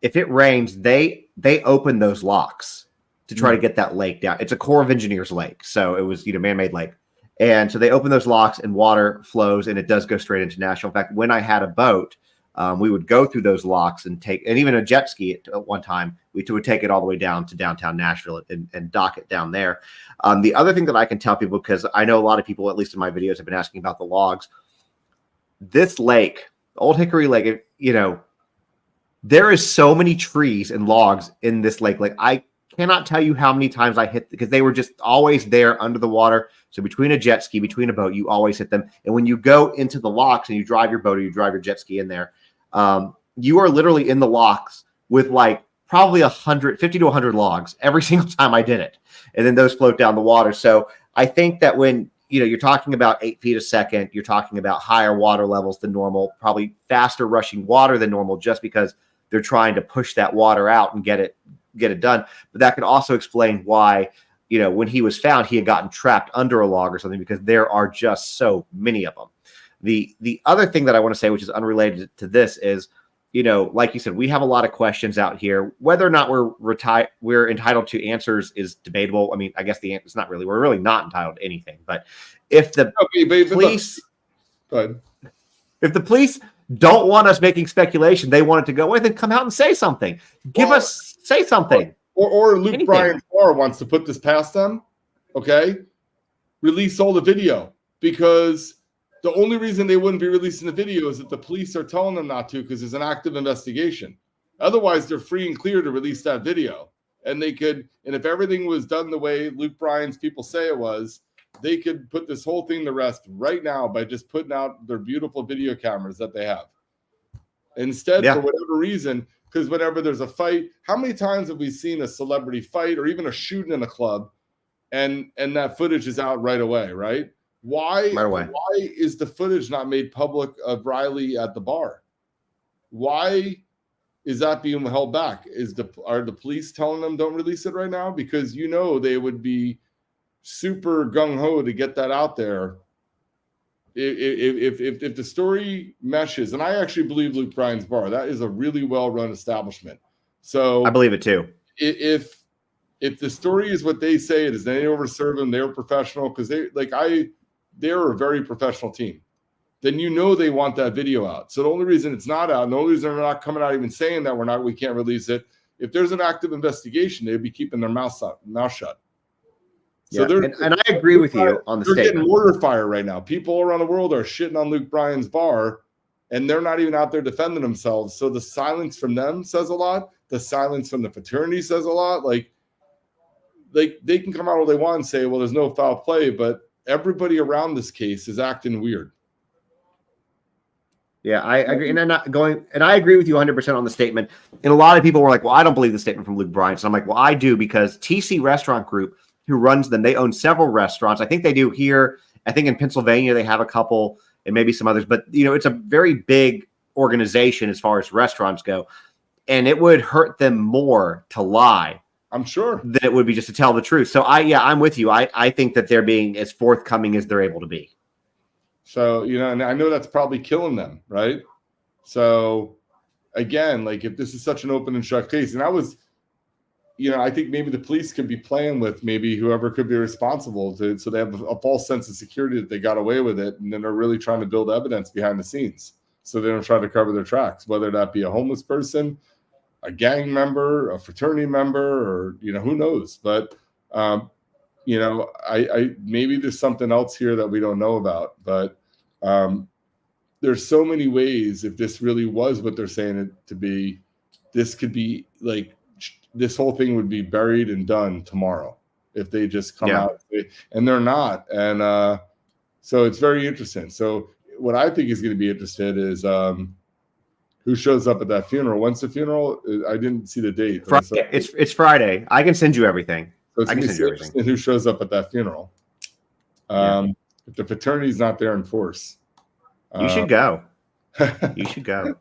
if it rains, they open those locks to try to get that lake down. It's a Corps of Engineers lake. So it was, man-made lake. And so they open those locks and water flows, and it does go straight into Nashville. In fact, when I had a boat, we would go through those locks and even a jet ski at one time, we would take it all the way down to downtown Nashville and dock it down there. The other thing that I can tell people, because I know a lot of people, at least in my videos, have been asking about the logs. This lake, Old Hickory Lake, there is so many trees and logs in this lake. Like, I cannot tell you how many times I hit, because they were just always there under the water. So between a jet ski, between a boat, you always hit them. And when you go into the locks and you drive your boat or you drive your jet ski in there, you are literally in the locks with like probably 50 to 100 logs every single time I did it. And then those float down the water. So I think that when, you're talking about 8 feet a second, you're talking about higher water levels than normal, probably faster rushing water than normal, just because they're trying to push that water out and get it done. But that could also explain why, when he was found, he had gotten trapped under a log or something, because there are just so many of them. The other thing that I want to say, which is unrelated to this, is, like you said, we have a lot of questions out here. Whether or not we're entitled to answers is debatable. I mean, I guess the answer is not really. We're really not entitled to anything. But if the police, if the police don't want us making speculation, they want it to go away, then come out and say something. Say something. Or Luke Bryan Barr wants to put this past them. Okay, release all the video, because the only reason they wouldn't be releasing the video is that the police are telling them not to, because there's an active investigation. Otherwise, they're free and clear to release that video. And they could, and if everything was done the way Luke Bryan's people say it was, they could put this whole thing to rest right now by just putting out their beautiful video cameras that they have. Instead, for whatever reason, because whenever there's a fight, how many times have we seen a celebrity fight or even a shooting in a club, and that footage is out right away, right? Why is the footage not made public of Riley at the bar? Why is that being held back? Are the police telling them don't release it right now? Because they would be super gung-ho to get that out there. If the story meshes, and I actually believe Luke Bryan's bar, that is a really well-run establishment. So I believe it too. If the story is what they say it is, they overserve them, they're professional, because they're a very professional team. Then they want that video out. So the only reason it's not out, and the only reason they're not coming out even saying that we can't release it, if there's an active investigation, they'd be keeping their mouth shut. So and I agree with you on the statement. They're getting mortar fire right now. People around the world are shitting on Luke Bryan's bar, and they're not even out there defending themselves. So the silence from them says a lot. The silence from the fraternity says a lot. Like they can come out all they want and say, well, there's no foul play, but everybody around this case is acting weird. Yeah, I agree. And I agree with you 100% on the statement. And a lot of people were like, well, I don't believe the statement from Luke Bryan. So I'm like, well, I do, because TC Restaurant Group, who runs them, they own several restaurants. I think they do here. I think in Pennsylvania, they have a couple and maybe some others. But, it's a very big organization as far as restaurants go. And it would hurt them more to lie, I'm sure, than it would be just to tell the truth. So I'm with you. I think that they're being as forthcoming as they're able to be. So, and I know that's probably killing them, right? So, again, like, if this is such an open and shut case, and I think maybe the police could be playing with maybe whoever could be responsible so they have a false sense of security that they got away with it, and then they're really trying to build evidence behind the scenes so they don't try to cover their tracks, whether that be a homeless person, a gang member, a fraternity member, or, who knows. But, I maybe there's something else here that we don't know about. But there's so many ways, if this really was what they're saying it to be, this could be like, this whole thing would be buried and done tomorrow if they just come out, and they're not. And so it's very interesting. So what I think is going to be interested is who shows up at that funeral. When's the funeral? I didn't see the date. Friday. It's Friday. I can send you everything. So it's going to be interesting who shows up at that funeral. If the fraternity's not there in force. You should go. You should go.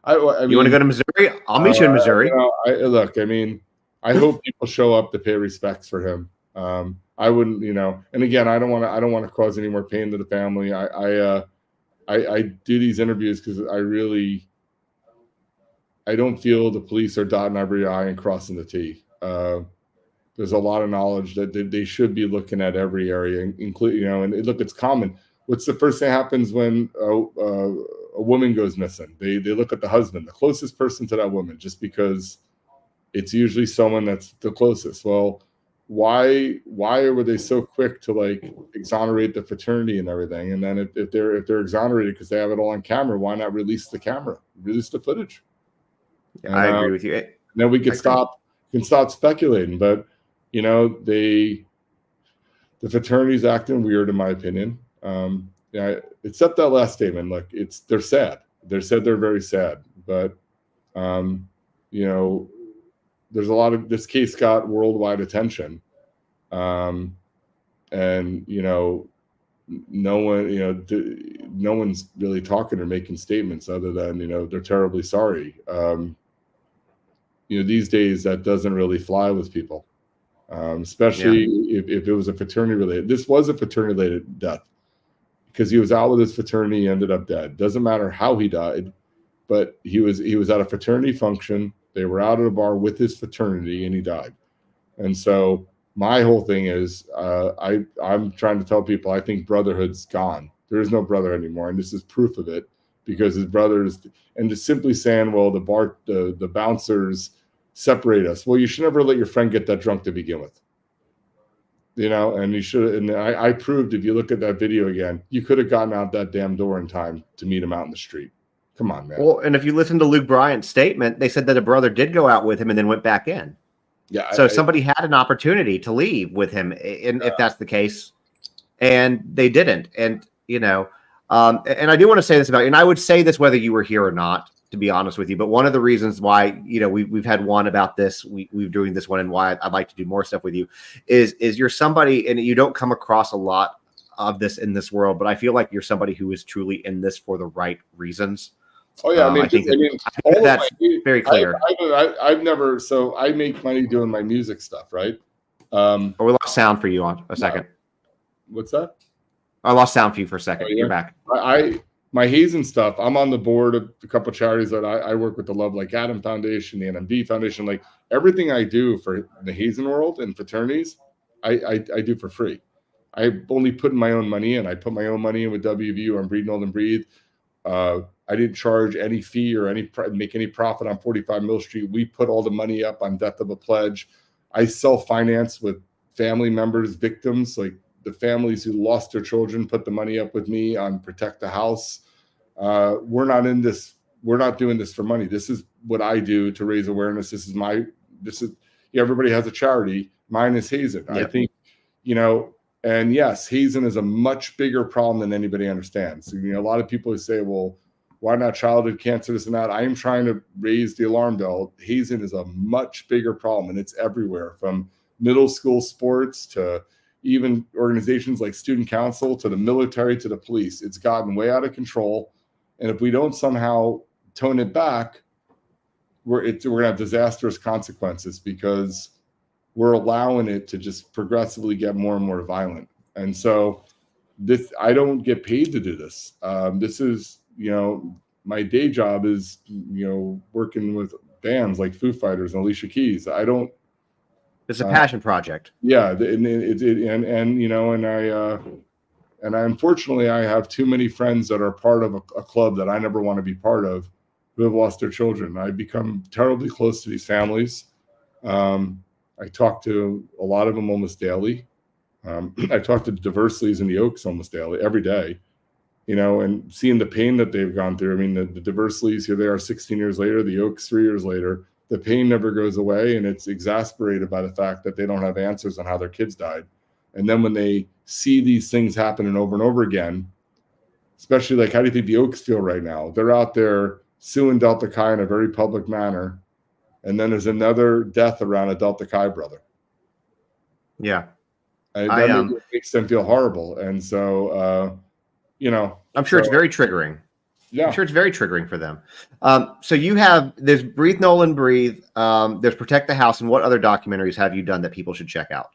I mean, you want to go to Missouri? I'll meet you in Missouri. Look, I mean, I hope people show up to pay respects for him. I wouldn't, and again, I don't want to cause any more pain to the family. I do these interviews because I don't feel the police are dotting every I and crossing the T. There's a lot of knowledge that they should be looking at every area, including, and look, it's common. What's the first thing that happens when a woman goes missing? They look at the husband, the closest person to that woman, just because it's usually someone that's the closest. Well, why were they so quick to like exonerate the fraternity and everything? And then if they're exonerated because they have it all on camera, why not release the footage? Yeah, I agree with you. Then we can stop speculating. But the fraternity's acting weird, in my opinion. Except that last statement. Look, they're sad. They're very sad. But there's a lot of, this case got worldwide attention, and no one's really talking or making statements other than they're terribly sorry. These days that doesn't really fly with people, especially if it was a fraternity related. This was a fraternity related death because he was out with his fraternity, he ended up dead. Doesn't matter how he died, but he was at a fraternity function. They were out at a bar with his fraternity, and he died. And so my whole thing is, I'm trying to tell people, I think brotherhood's gone. There is no brother anymore, and this is proof of it, because his brothers, and just simply saying, well, the bouncers separate us. Well, you should never let your friend get that drunk to begin with. And you should. And I proved, if you look at that video again, you could have gotten out that damn door in time to meet him out in the street. Come on, man. Well, and if you listen to Luke Bryant's statement, they said that a brother did go out with him and then went back in. Yeah. So somebody had an opportunity to leave with him, if that's the case, and they didn't. And and I do want to say this about you, and I would say this whether you were here or not, to be honest with you. But one of the reasons why we've had one about this, we're doing this one, and why I'd like to do more stuff with you is you're somebody, and you don't come across a lot of this in this world, but I feel like you're somebody who is truly in this for the right reasons. Oh yeah, I think that's very clear. I've never. So I make money doing my music stuff, right? We lost sound for you on a second. What's that? I lost sound for you for a second. You're back. My hazing stuff. I'm on the board of a couple of charities that I work with, the Love Like Adam Foundation, the NMB Foundation. Like everything I do for the hazing world and fraternities, I do for free. I only put my own money in. I put my own money in with WVU on Breathe, Hold, and Breathe. I didn't charge any fee or make any profit on 45 Mill Street. We put all the money up on Death of a Pledge. I self-finance with family members, victims, like the families who lost their children, put the money up with me on Protect the House. We're not in this. We're not doing this for money. This is what I do to raise awareness. Everybody has a charity. Mine is hazing. Yep. I think, and yes, hazing is a much bigger problem than anybody understands. A lot of people who say, well, why not childhood cancer, this and that? I am trying to raise the alarm bell. Hazing is a much bigger problem, and it's everywhere, from middle school sports to even organizations like Student Council to the military to the police. It's gotten way out of control. And if we don't somehow tone it back, we're going to have disastrous consequences, because we're allowing it to just progressively get more and more violent. And so I don't get paid to do this. This is, my day job is, working with bands like Foo Fighters and Alicia Keys. It's a passion project. Yeah. And I unfortunately, I have too many friends that are part of a club that I never want to be part of, who have lost their children. I've become terribly close to these families. I talk to a lot of them almost daily. I talk to the Diversely's and the Oaks almost daily, every day. and seeing the pain that they've gone through. I mean, the Diversleys, here they are 16 years later, the Oaks 3 years later. The pain never goes away, and it's exasperated by the fact that they don't have answers on how their kids died. And then when they see these things happening over and over again, especially like, how do you think the Oaks feel right now? They're out there suing Delta Chi in a very public manner. And then there's another death around a Delta Chi brother. Yeah. That makes them feel horrible. And so, I'm sure it's very triggering. Yeah. I'm sure it's very triggering for them. So there's Breathe, Nolan, Breathe. There's Protect the House. And what other documentaries have you done that people should check out?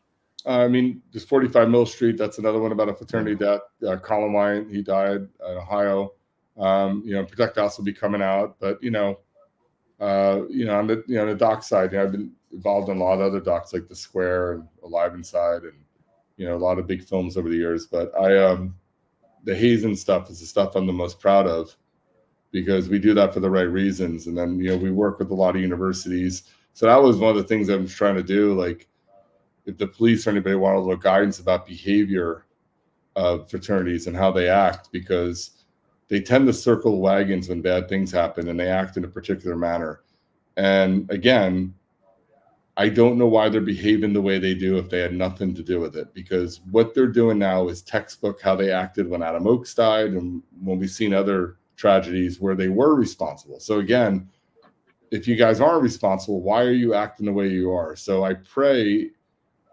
There's 45 Mill Street. That's another one about a fraternity death. Colin Wyatt, he died in Ohio. Protect the House will be coming out. But, on the doc side, I've been involved in a lot of other docs like The Square and Alive Inside and, a lot of big films over the years. But the hazing stuff is the stuff I'm the most proud of, because we do that for the right reasons. And then, we work with a lot of universities. So that was one of the things I was trying to do. Like, if the police or anybody wanted a little guidance about behavior of fraternities and how they act, because they tend to circle wagons when bad things happen and they act in a particular manner. And again, I don't know why they're behaving the way they do if they had nothing to do with it, because what they're doing now is textbook how they acted when Adam Oakes died and when we've seen other tragedies where they were responsible. So again, if you guys aren't responsible, why are you acting the way you are? So I pray,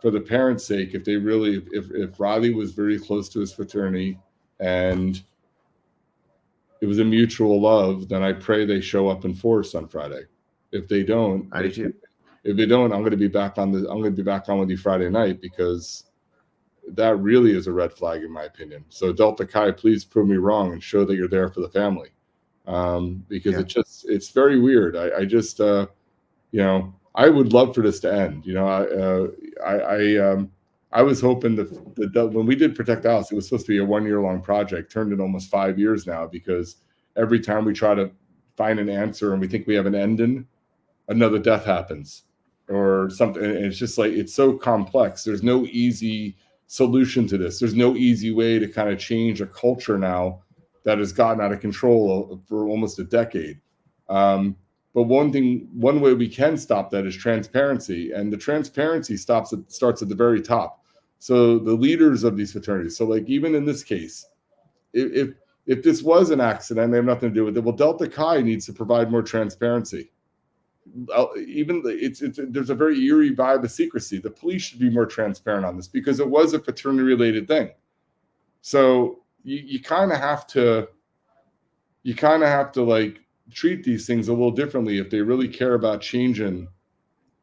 for the parents' sake, if Riley was very close to his fraternity and it was a mutual love, then I pray they show up in force on Friday. If they don't, I do too. If they don't, I'm going to be back on with you Friday night, because that really is a red flag in my opinion. So Delta Chi, please prove me wrong and show that you're there for the family, because it's very weird. I would love for this to end. I was hoping that when we did Protect the House, it was supposed to be a 1-year-long project, turned in almost 5 years now, because every time we try to find an answer and we think we have an ending, another death happens or something. And it's just like, it's so complex. There's no easy solution to this. There's no easy way to kind of change a culture now that has gotten out of control for almost a decade. But one way we can stop that is transparency, and the transparency starts at the very top. So the leaders of these fraternities. So like, even in this case, if this was an accident, they have nothing to do with it. Well, Delta Chi needs to provide more transparency. There's a very eerie vibe of secrecy. The police should be more transparent on this, because it was a fraternity related thing. So you kind of have to like treat these things a little differently if they really care about changing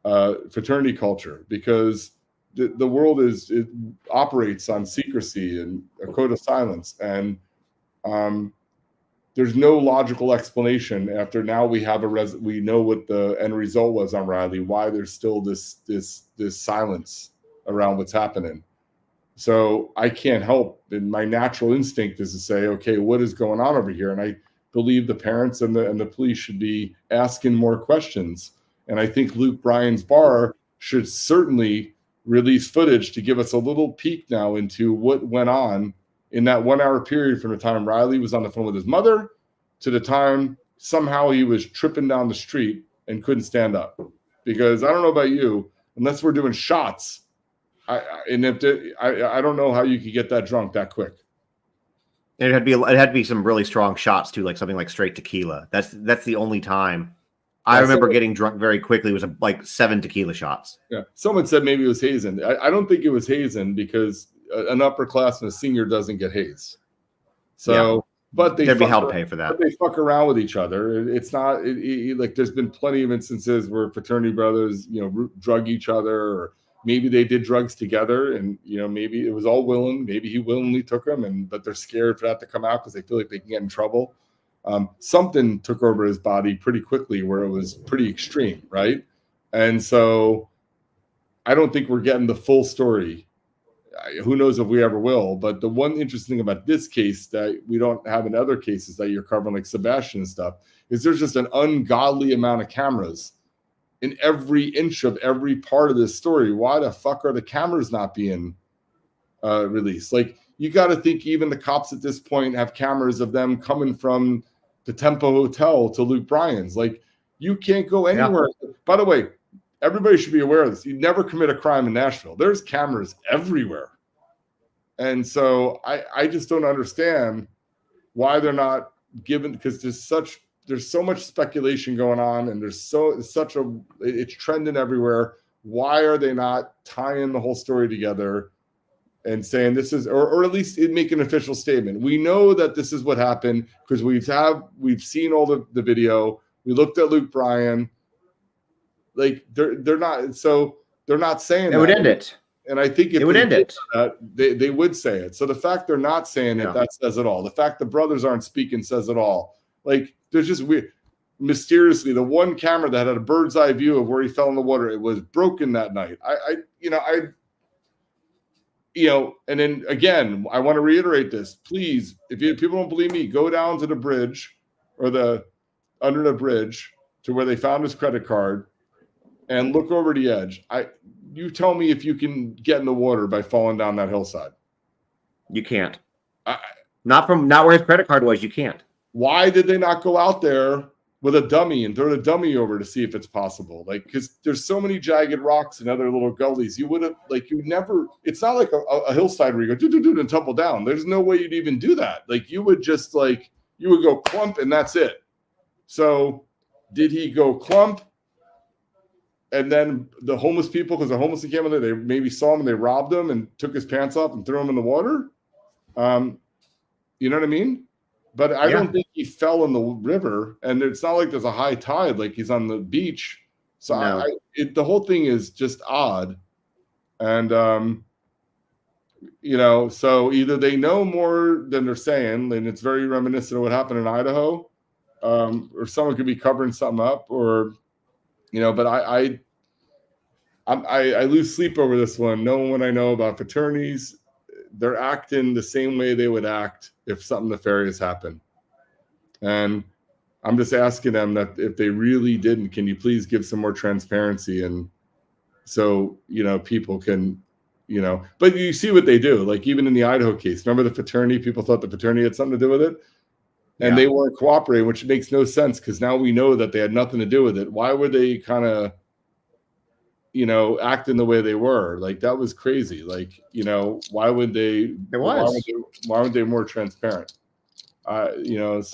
fraternity culture, because the world it operates on secrecy and a code of silence, and there's no logical explanation after now we have we know what the end result was on Riley, why there's still this silence around what's happening. So I can't help, and my natural instinct is to say, okay, what is going on over here? And I believe the parents and the police should be asking more questions. And I think Luke Bryan's bar should certainly release footage to give us a little peek now into what went on in that 1 hour period from the time Riley was on the phone with his mother to the time somehow he was tripping down the street and couldn't stand up. Because I don't know about you, unless we're doing shots, I don't know how you could get that drunk that quick. And it had to be some really strong shots too, like something like straight tequila. That's the only time I remember getting drunk very quickly. It was like 7 tequila shots. Yeah. Someone said maybe it was hazing. I don't think it was hazing, because an upperclassman and a senior doesn't get hazed. So, yeah. But they'd be held to pay for that. But they fuck around with each other. It's not like there's been plenty of instances where fraternity brothers, drug each other, or maybe they did drugs together, and maybe it was all willing. Maybe he willingly took them, but they're scared for that to come out because they feel like they can get in trouble. Something took over his body pretty quickly where it was pretty extreme, right? And so I don't think we're getting the full story. Who knows if we ever will? But the one interesting thing about this case that we don't have in other cases that you're covering, like Sebastian and stuff, is there's just an ungodly amount of cameras in every inch of every part of this story. Why the fuck are the cameras not being released? Like, you got to think even the cops at this point have cameras of them coming from the Tempo Hotel to Luke Bryan's. Like, you can't go anywhere. Yeah. By the way, everybody should be aware of this. You never commit a crime in Nashville. There's cameras everywhere. And so I just don't understand why they're not given, because there's so much speculation going on, and it's trending everywhere. Why are they not tying the whole story together and saying this is, or at least make an official statement? We know that this is what happened because we've seen all the video. We looked at Luke Bryan. Like, they're not saying it would end it. And I think if it would end it, they would say it. So the fact they're not saying it, that says it all. The fact the brothers aren't speaking says it all. Like, there's just weird. Mysteriously, the one camera that had a bird's eye view of where he fell in the water, it was broken that night. And then again, I want to reiterate this. Please, if people don't believe me, go down to the bridge or under the bridge to where they found his credit card and look over the edge. You tell me if you can get in the water by falling down that hillside. You can't. Not where his credit card was. You can't. Why did they not go out there with a dummy and throw the dummy over to see if it's possible? Like, because there's so many jagged rocks and other little gullies. You would have, like, you never. It's not like a hillside where you go do and tumble down. There's no way you'd even do that. Like, you would just you would go clump and that's it. So, did he go clump? And then the homeless people, because the homeless came in there, they maybe saw him and they robbed him and took his pants off and threw him in the water. You know what I mean? But I don't think he fell in the river, and it's not like there's a high tide, like he's on the beach. So no. The whole thing is just odd. And, so either they know more than they're saying, and it's very reminiscent of what happened in Idaho, or someone could be covering something up, or, but I lose sleep over this one. Knowing what I know about fraternities, they're acting the same way they would act if something nefarious happened. And I'm just asking them that if they really didn't, can you please give some more transparency? And so, people can, but you see what they do. Like, even in the Idaho case, remember the fraternity, people thought the fraternity had something to do with it, and they weren't cooperating, which makes no sense, because now we know that they had nothing to do with it. Why would they kind of, acting the way they were? Like, that was crazy. Like, why would they? Why would they more transparent? It's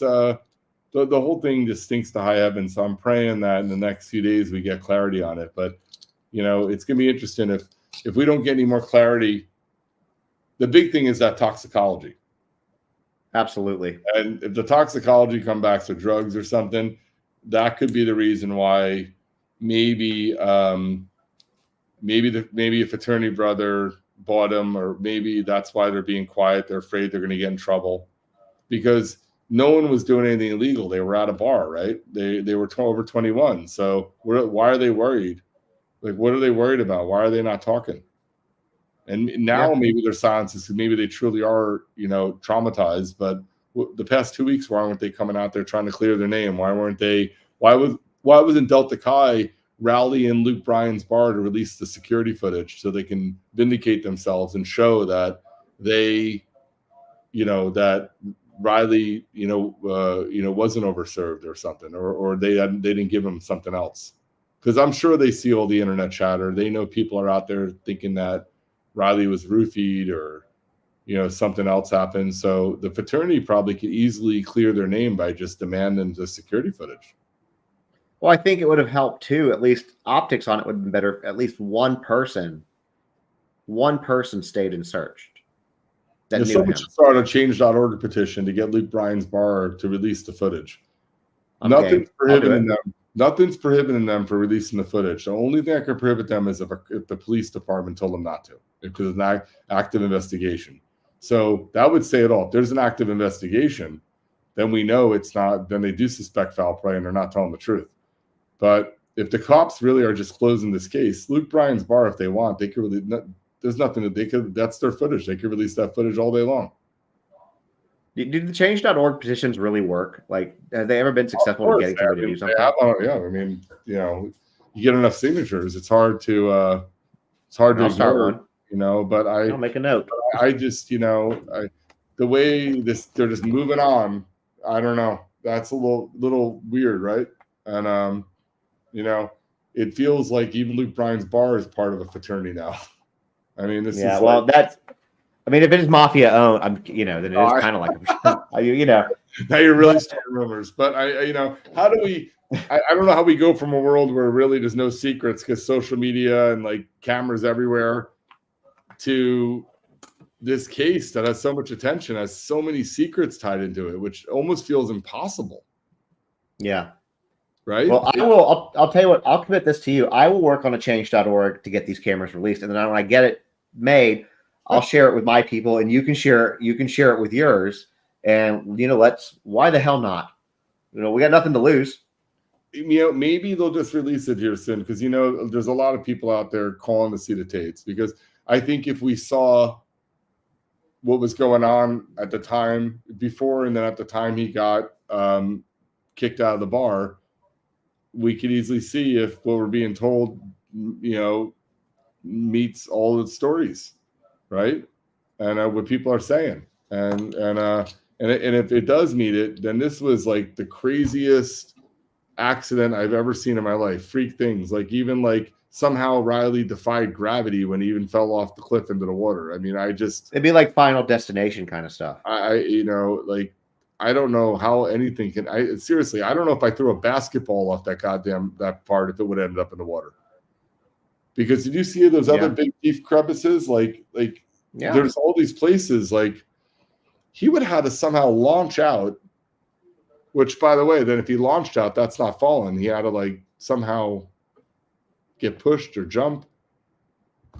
the whole thing just stinks to high heaven. So I'm praying that in the next few days we get clarity on it. But it's gonna be interesting if we don't get any more clarity. The big thing is that toxicology. Absolutely. And if the toxicology comes back to drugs or something, that could be the reason why. Maybe a fraternity brother bought him, or maybe that's why they're being quiet. They're afraid they're going to get in trouble, because no one was doing anything illegal. They were at a bar, right? They were over 21. So why are they worried? Like, what are they worried about? Why are they not talking? And now maybe their silence is because maybe they truly are, traumatized. But the past 2 weeks, why weren't they coming out there trying to clear their name? Why wasn't Delta Chi rallying Luke Bryan's bar to release the security footage so they can vindicate themselves and show that they, that Riley, wasn't overserved or something, or they didn't give him something else? Because I'm sure they see all the internet chatter. They know people are out there thinking that Riley was roofied, or something else happened. So the fraternity probably could easily clear their name by just demanding the security footage. Well, I think it would have helped too. At least optics on it would have been better. At least one person stayed and searched. That knew someone him. should start a change.org petition to get Luke Bryan's bar to release the footage. Nothing's prohibiting them from releasing the footage. The only thing that could prohibit them is if the police department told them not to, because it's an active investigation. So that would say it all. If there's an active investigation, then we know it's not. Then they do suspect foul play and they're not telling the truth. But if the cops really are just closing this case, Luke Bryan's bar, if they want, they could really. There's nothing that they could. That's their footage. They could release that footage all day long. Do the change.org petitions really work? Like, have they ever been successful in getting somebody to do something? You get enough signatures, it's hard to. I'll start one. But I'll make a note. I just, the way they're just moving on. I don't know. That's a little weird, right? And it feels like even Luke Bryan's bar is part of a fraternity now. I mean, this is if it is mafia owned, then it is kind of like, Now you're really starting rumors, but how do we? I don't know how we go from a world where really there's no secrets because social media and like cameras everywhere to this case that has so much attention, has so many secrets tied into it, which almost feels impossible. Yeah. Right. Well, I'll tell you what, I'll commit this to you. I will work on a change.org to get these cameras released. And then when I get it made, I'll share it with my people and you can share it with yours. And, why the hell not? We got nothing to lose. Maybe they'll just release it here soon because, there's a lot of people out there calling to see the tapes because I think if we saw what was going on at the time before and then at the time he got kicked out of the bar, we could easily see if what we're being told, meets all the stories, right? And what people are saying. And if it does meet it, then this was like the craziest accident I've ever seen in my life. Freak things, like even like somehow Riley defied gravity when he even fell off the cliff into the water. I mean, it'd be like Final Destination kind of stuff. I don't know how anything can. Seriously, I don't know if I threw a basketball off that part if it would have ended up in the water. Because did you see those other big deep crevices? There's all these places. Like he would have had to somehow launch out. Which, by the way, then if he launched out, that's not falling. He had to somehow get pushed or jump.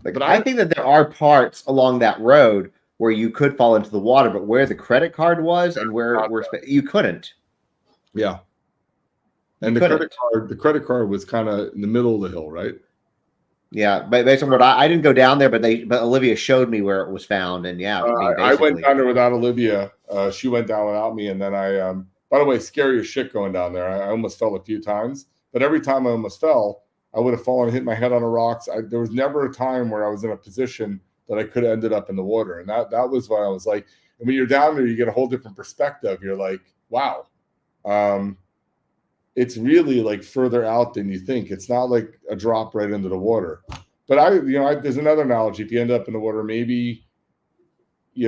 But I think that there are parts along that road where you could fall into the water, but where the credit card was and where you couldn't. Yeah. And the credit card was kind of in the middle of the hill, right? Yeah, but based on what I didn't go down there, but Olivia showed me where it was found, and I went down there without Olivia. She went down without me, and then by the way, scary as shit going down there. I almost fell a few times, but every time I almost fell, I would have fallen and hit my head on the rocks. There was never a time where I was in a position that I could have ended up in the water. And that was what I was like. And when you're down there, you get a whole different perspective. You're like, wow. It's really further out than you think. It's not like a drop right into the water. But there's another analogy. If you end up in the water, maybe he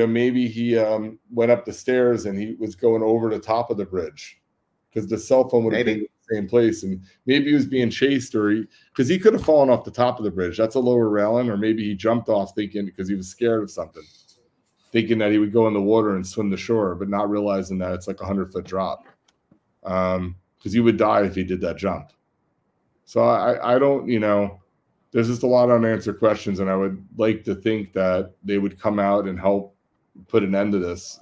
went up the stairs and he was going over the top of the bridge because the cell phone would have been in the same place. And maybe he was being chased because he could have fallen off the top of the bridge. That's a lower railing. Or maybe he jumped off thinking because he was scared of something, thinking that he would go in the water and swim to shore, but not realizing that it's like a 100-foot drop. Because he would die if he did that jump. So I don't, there's just a lot of unanswered questions. And I would like to think that they would come out and help put an end to this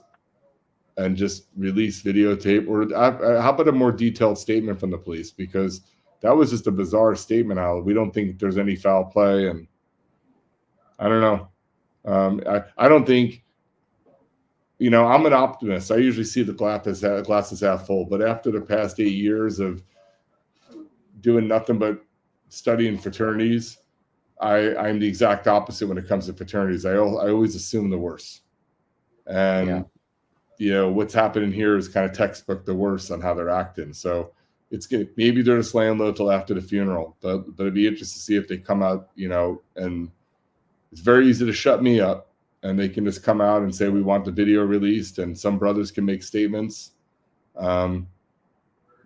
and just release videotape or how about a more detailed statement from the police? Because that was just a bizarre statement. How we don't think there's any foul play. And I don't know. I don't think, I'm an optimist. I usually see the glasses half full, but after the past 8 years of doing nothing but studying fraternities, I'm the exact opposite when it comes to fraternities. I always assume the worst. And, what's happening here is kind of textbook the worst on how they're acting. So it's good. Maybe they're just laying low till after the funeral, but it'd be interesting to see if they come out, and it's very easy to shut me up. And they can just come out and say, we want the video released, and some brothers can make statements, and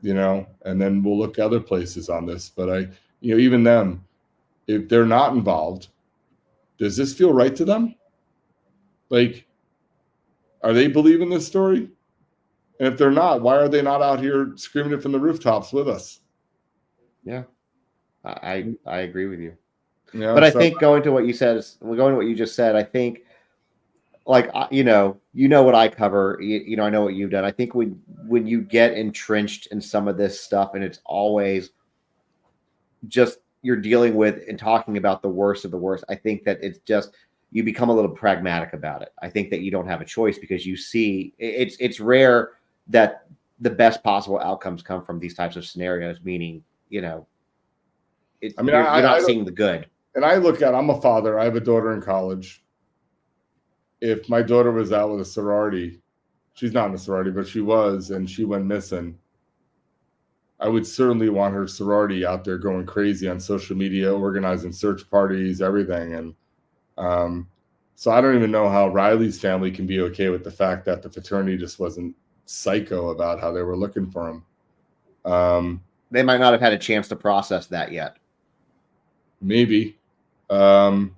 then we'll look other places on this. But even them, if they're not involved, does this feel right to them? Are they believing this story? And if they're not, why are they not out here screaming it from the rooftops with us? Yeah, I agree with you. But I think going to what you just said, I think, what I cover, I know what you've done. I think when you get entrenched in some of this stuff, and it's always just you're dealing with and talking about the worst of the worst, I think that it's just you become a little pragmatic about it. I think that you don't have a choice because you see it's rare that the best possible outcomes come from these types of scenarios. Meaning, you're not seeing the good. And I look at, I'm a father. I have a daughter in college. If my daughter was out with a sorority, she's not in a sorority, but she was, and she went missing, I would certainly want her sorority out there going crazy on social media, organizing search parties, everything. And so I don't even know how Riley's family can be okay with the fact that the fraternity just wasn't psycho about how they were looking for him. They might not have had a chance to process that yet. Maybe. But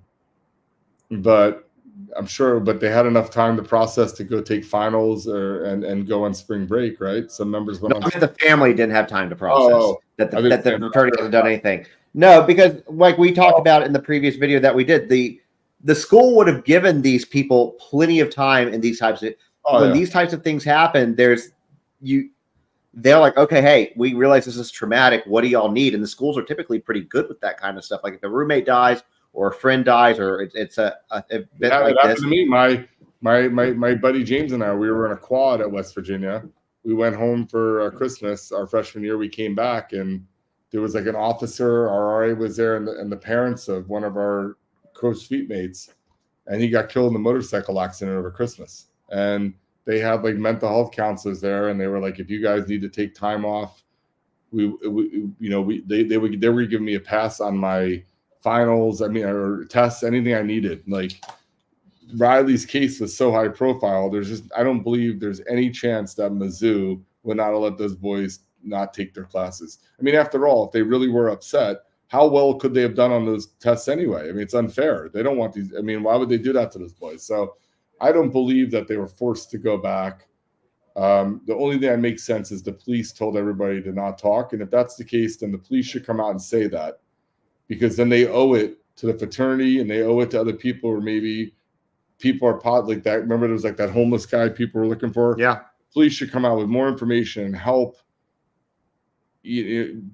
I'm sure, but they had enough time to process to go take finals and go on spring break, right? Some members went on. The family didn't have time to process that the fraternity hasn't done anything. No, because like we talked about in the previous video that we did, the school would have given these people plenty of time in these types of these types of things happen. They're like, okay, hey, we realize this is traumatic. What do y'all need? And the schools are typically pretty good with that kind of stuff. Like if a roommate dies or a friend dies, or it's a event like this. To me, my buddy James and I, we were in a quad at West Virginia. We went home for Christmas our freshman year. We came back and there was like an officer, our RA was there, and the parents of one of our co-suite mates, and he got killed in a motorcycle accident over Christmas. And they had like mental health counselors there, and they were like, if you guys need to take time off, they were giving me a pass on my finals, or tests, anything I needed. Like Riley's case was so high profile. I don't believe there's any chance that Mizzou would not have let those boys not take their classes. After all, if they really were upset, how well could they have done on those tests anyway? It's unfair. They don't want these. Why would they do that to those boys? So I don't believe that they were forced to go back. The only thing that makes sense is the police told everybody to not talk. And if that's the case, then the police should come out and say that, because then they owe it to the fraternity and they owe it to other people, or maybe people are like that. Remember, there was like that homeless guy people were looking for. Yeah. Police should come out with more information and help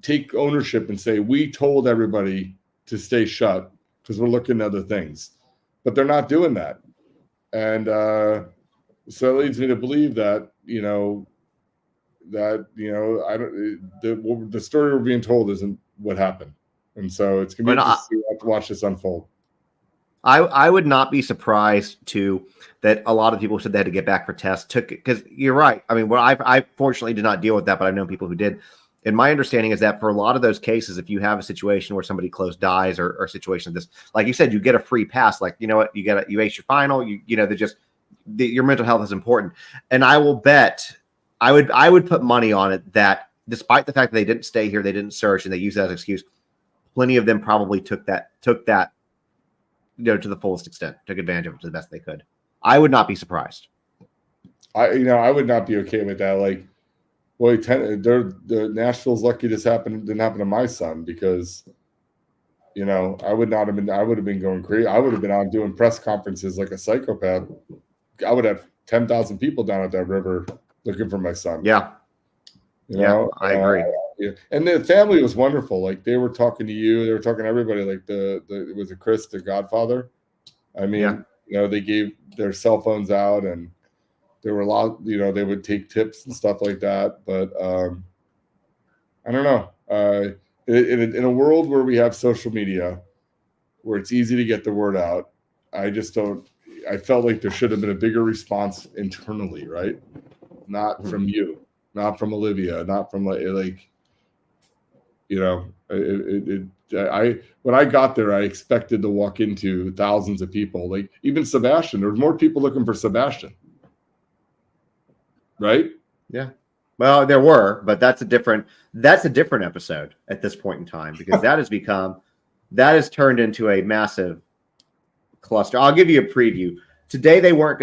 take ownership and say, we told everybody to stay shut because we're looking at other things, but they're not doing that. And so it leads me to believe that, the story we're being told isn't what happened. And so it's going to be interesting to watch this unfold. I would not be surprised that a lot of people said they had to get back for tests. Because you're right. I fortunately did not deal with that, but I've known people who did. And my understanding is that for a lot of those cases, if you have a situation where somebody close dies or a situation like this, like you said, you get a free pass. Like, you know what, you ace your final. Your mental health is important. And I will bet, I would put money on it that despite the fact that they didn't stay here, they didn't search, and they used that as an excuse, plenty of them probably took that to the fullest extent, took advantage of it to the best they could. I would not be surprised. I would not be okay with that. Like, boy, the Nashville's lucky this didn't happen to my son, because, I would have been going crazy. I would have been out doing press conferences like a psychopath. I would have 10,000 people down at that river looking for my son. Yeah. I agree. And the family was wonderful. Like, they were talking to you, they were talking to everybody. Like it was Chris, the godfather. They gave their cell phones out, and there were a lot, they would take tips and stuff like that. But I don't know. In a world where we have social media, where it's easy to get the word out, I felt like there should have been a bigger response internally, right? Not from you, not from Olivia, not from when I got there, I expected to walk into thousands of people. Like, even Sebastian, there were more people looking for Sebastian. Right? Yeah. Well, there were, but that's a different episode at this point in time, because that has turned into a massive cluster. I'll give you a preview. Yesterday they weren't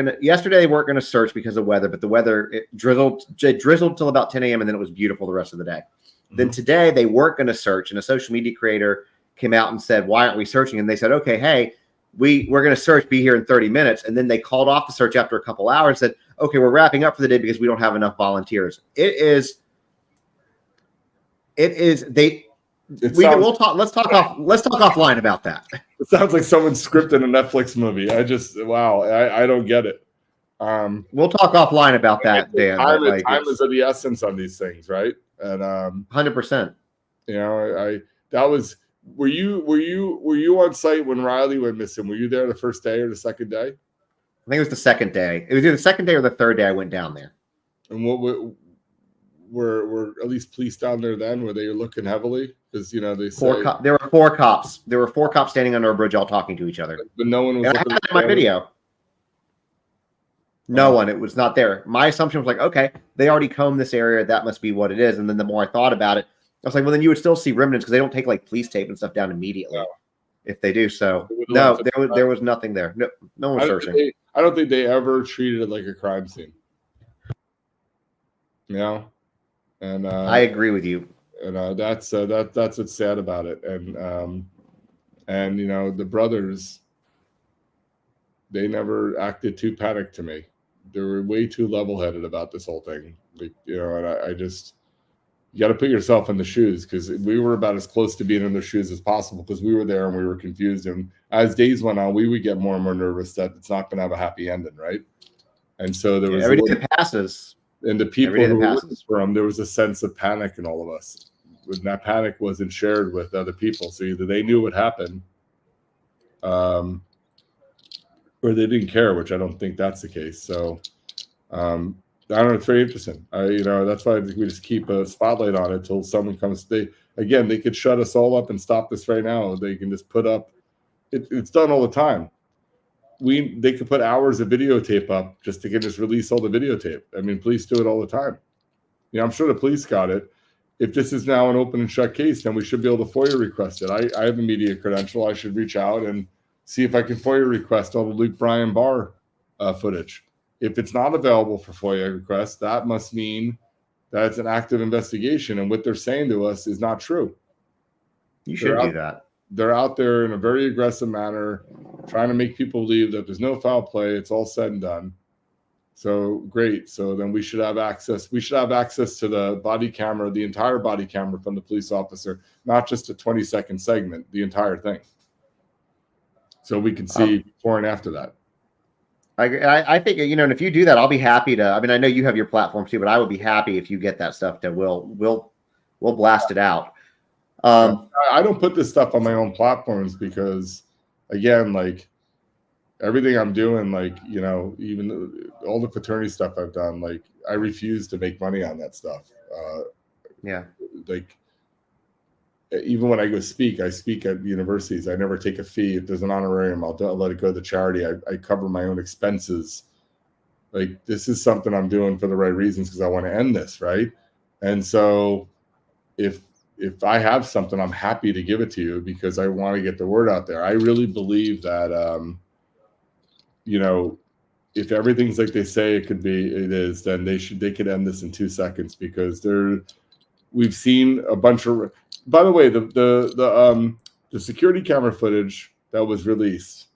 going to search because of weather, but the weather, it drizzled till about 10 a.m. and then it was beautiful the rest of the day. Mm-hmm. Then today they weren't going to search, and a social media creator came out and said, why aren't we searching? And they said, okay, hey, we're going to search, be here in 30 minutes. And then they called off the search after a couple hours and said, okay, we're wrapping up for the day because we don't have enough volunteers. Let's talk offline about that. It sounds like someone scripted a Netflix movie. I don't get it. We'll talk offline about that, Dan. Time is of the essence on these things, right? And 100%. were you on site when Riley went missing? Were you there the first day or the second day? I think it was the second day. It was either the second day or the third day I went down there. And what were at least police down there then? Were they looking heavily? Because they say there were 4 cops. There were 4 cops standing under a bridge, all talking to each other. but no one was. And I had that in my video. No one. It was not there. My assumption was like, okay, they already combed this area. That must be what it is. And then the more I thought about it, I was like, well, then you would still see remnants because they don't take like police tape and stuff down immediately. No. If they do so. No, there was nothing there. No one searching. I don't think they ever treated it like a crime scene. And I agree with you. And that's what's sad about it. And the brothers, they never acted too panicked to me. They were way too level-headed about this whole thing. And I just, you got to put yourself in the shoes, because we were about as close to being in their shoes as possible, because we were there and we were confused. And as days went on, we would get more and more nervous that it's not going to have a happy ending, right? And so there was every day that passes. And the people who were for them, there was a sense of panic in all of us. When that panic wasn't shared with other people. So either they knew what happened, or they didn't care, which I don't think that's the case. So I don't know. It's very interesting. That's why we just keep a spotlight on it till someone comes. They could shut us all up and stop this right now. They can just put up. It's done all the time. They could put hours of videotape up just to just release all the videotape. I mean, police do it all the time. I'm sure the police got it. If this is now an open and shut case, then we should be able to FOIA request it. I have a media credential. I should reach out and see if I can FOIA request all the Luke Bryan bar footage. If it's not available for FOIA request, that must mean that it's an active investigation, and what they're saying to us is not true. You should do that. They're out there in a very aggressive manner, trying to make people believe that there's no foul play. It's all said and done. So great. So then we should have access. We should have access to the body camera, the entire body camera from the police officer, not just a 20-second segment, the entire thing. So we can see before and after that. I think, and if you do that, I'll be happy to. I mean, I know you have your platform too, but I would be happy if you get that stuff. That we'll blast it out. I don't put this stuff on my own platforms because, again, like everything I'm doing, like even all the fraternity stuff I've done, like I refuse to make money on that stuff. Like even when I go speak, I speak at universities. I never take a fee. If there's an honorarium, I'll let it go to charity. I cover my own expenses. Like this is something I'm doing for the right reasons because I want to end this, right? And so if I have something, I'm happy to give it to you because I want to get the word out there. I really believe that, if everything's like they say it is, then they could end this in 2 seconds because we've seen a bunch of. By the way, the security camera footage that was released,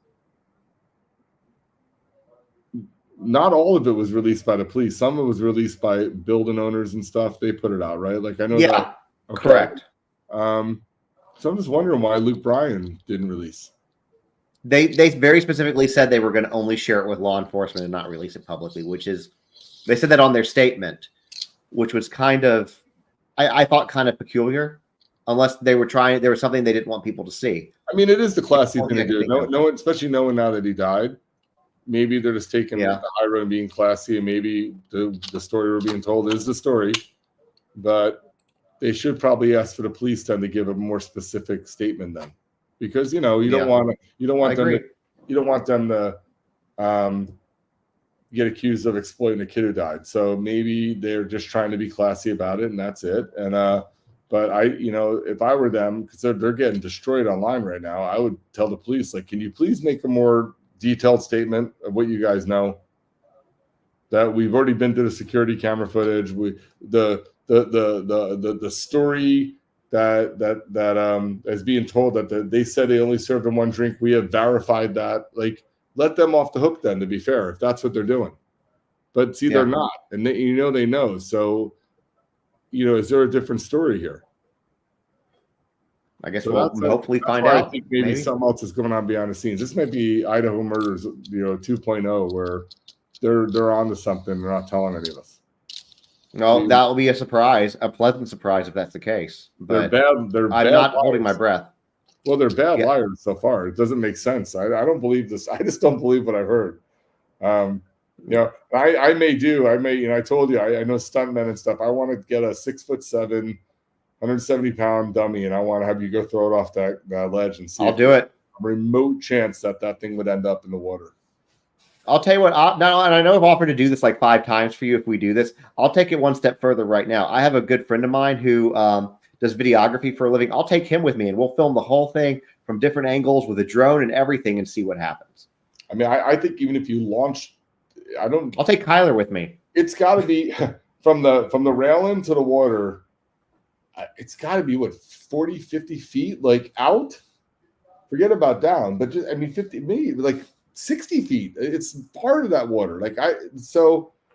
not all of it was released by the police. Some of it was released by building owners and stuff. They put it out, right? Like I know. Yeah, that, okay. Correct. So I'm just wondering why Luke Bryan didn't release. They very specifically said they were going to only share it with law enforcement and not release it publicly, they said that on their statement, which was kind of, I thought kind of peculiar, unless there was something they didn't want people to see. I mean, it is the classy thing to do. No, especially knowing now that he died. Maybe they're just taking the high road and being classy, and maybe the story we're being told is the story, but they should probably ask for the police then to give a more specific statement then, because you don't want them to get accused of exploiting a kid who died. So maybe they're just trying to be classy about it, and that's it. And but if I were them, because they're getting destroyed online right now, I would tell the police, like, can you please make a more detailed statement of what you guys know? That we've already been through the security camera footage. The story that is being told that they said they only served them one drink. We have verified that. Like, let them off the hook then, to be fair, if that's what they're doing. But see, they're not, and they know. So, is there a different story here? I guess we'll hopefully find out. I think maybe something else is going on behind the scenes. This might be Idaho Murders, 2.0, where they're onto something. They're not telling any of us. No, that will be a surprise, a pleasant surprise if that's the case. But they're bad. I'm not holding my breath. Well, they're bad Yeah. liars so far. It doesn't make sense. I don't believe this. I just don't believe what I've heard. I may, I told you, I know stuntmen and stuff. I want to get a 6'7", 170-pound dummy, and I want to have you go throw it off that ledge and see. I'll do it. A remote chance that thing would end up in the water. I'll tell you what, and I know I've offered to do this like 5 times for you if we do this. I'll take it one step further right now. I have a good friend of mine who does videography for a living. I'll take him with me, and we'll film the whole thing from different angles with a drone and everything and see what happens. I mean, I think even if you launch, I'll take Kyler with me. It's got to be from the railing to the water. It's got to be, what, 40, 50 feet, like out? Forget about down, but just, 50, maybe like 60 feet. It's part of that water. And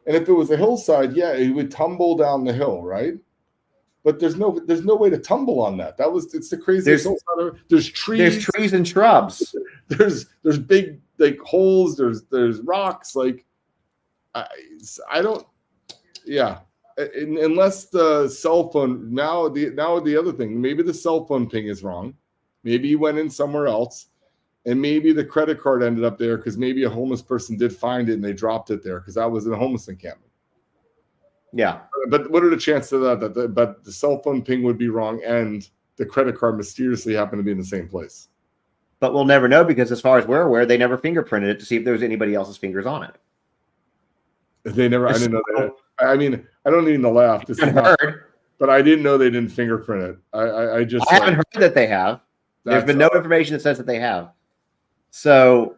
if it was a hillside, yeah, it would tumble down the hill, right? But there's no way to tumble on that. It's the craziest hillside. There's trees and shrubs. There's big like holes. There's rocks. Like I don't. Yeah, unless the cell phone. Now the other thing. Maybe the cell phone ping is wrong. Maybe you went in somewhere else. And maybe the credit card ended up there because maybe a homeless person did find it and they dropped it there because I was in a homeless encampment. Yeah. But what are the chances of that? But the cell phone ping would be wrong and the credit card mysteriously happened to be in the same place. But we'll never know because as far as we're aware, they never fingerprinted it to see if there was anybody else's fingers on it. They never. I didn't know that. I mean, I don't need to laugh. This is not, but I didn't know they didn't fingerprint it. I haven't heard that they have. There's been no information that says that they have. So,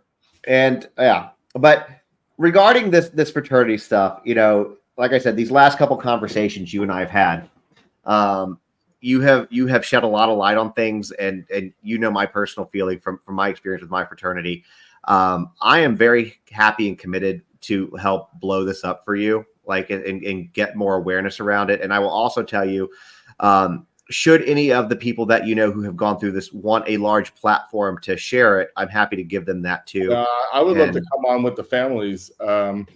and yeah, but regarding this fraternity stuff, like I said, these last couple conversations you and I have had, you have shed a lot of light on things, and my personal feeling from my experience with my fraternity. I am very happy and committed to help blow this up for you, and get more awareness around it. And I will also tell you, should any of the people that who have gone through this want a large platform to share it, I'm happy to give them that too. I would love to come on with the families. You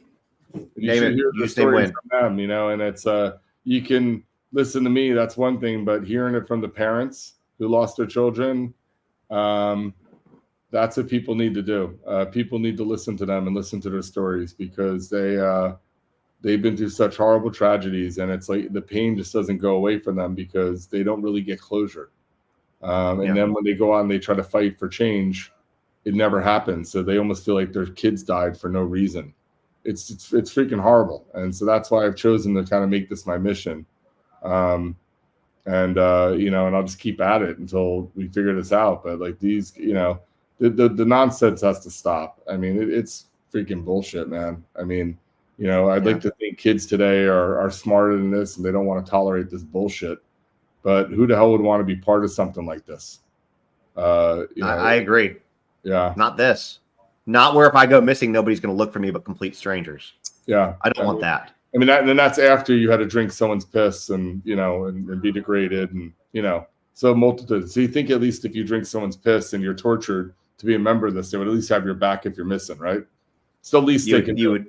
should hear the stories from them, and it's you can listen to me, that's one thing, but hearing it from the parents who lost their children, that's what people need to do. People need to listen to them and listen to their stories because they've been through such horrible tragedies, and it's like the pain just doesn't go away from them because they don't really get closure. And then when they go on, they try to fight for change. It never happens. So they almost feel like their kids died for no reason. It's freaking horrible. And so that's why I've chosen to kind of make this my mission. And I'll just keep at it until we figure this out. But like these, the nonsense has to stop. I mean, it's freaking bullshit, man. I mean, I'd like to think kids today are smarter than this and they don't want to tolerate this bullshit. But who the hell would want to be part of something like this? I agree. Yeah. Not this. Not where if I go missing, nobody's going to look for me but complete strangers. Yeah. I don't want that. I mean, and that's after you had to drink someone's piss and be degraded and, so multitude. So you think at least if you drink someone's piss and you're tortured to be a member of this, they would at least have your back if you're missing, right? It's the least they can do.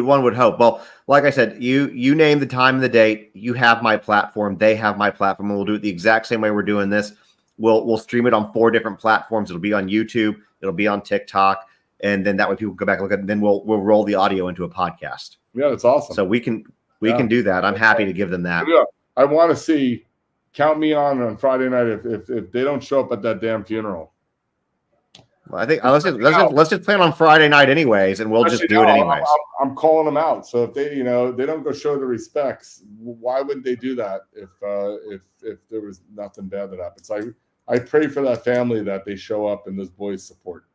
One would hope. Well, like I said, you name the time and the date. You have my platform. They have my platform. And we'll do it the exact same way we're doing this. We'll stream it on 4 different platforms. It'll be on YouTube. It'll be on TikTok, and then that way people go back and look at it. And then we'll roll the audio into a podcast. Yeah, that's awesome. So we can do that. I'm happy to give them that. Yeah, I want to see. Count me on Friday night if they don't show up at that damn funeral. Well, I think let's just plan on Friday night anyways, and we'll just do it anyways. I'm calling them out. So if they they don't go show the respects, why wouldn't they do that if there was nothing bad that happened? So I pray for that family that they show up and those boys support.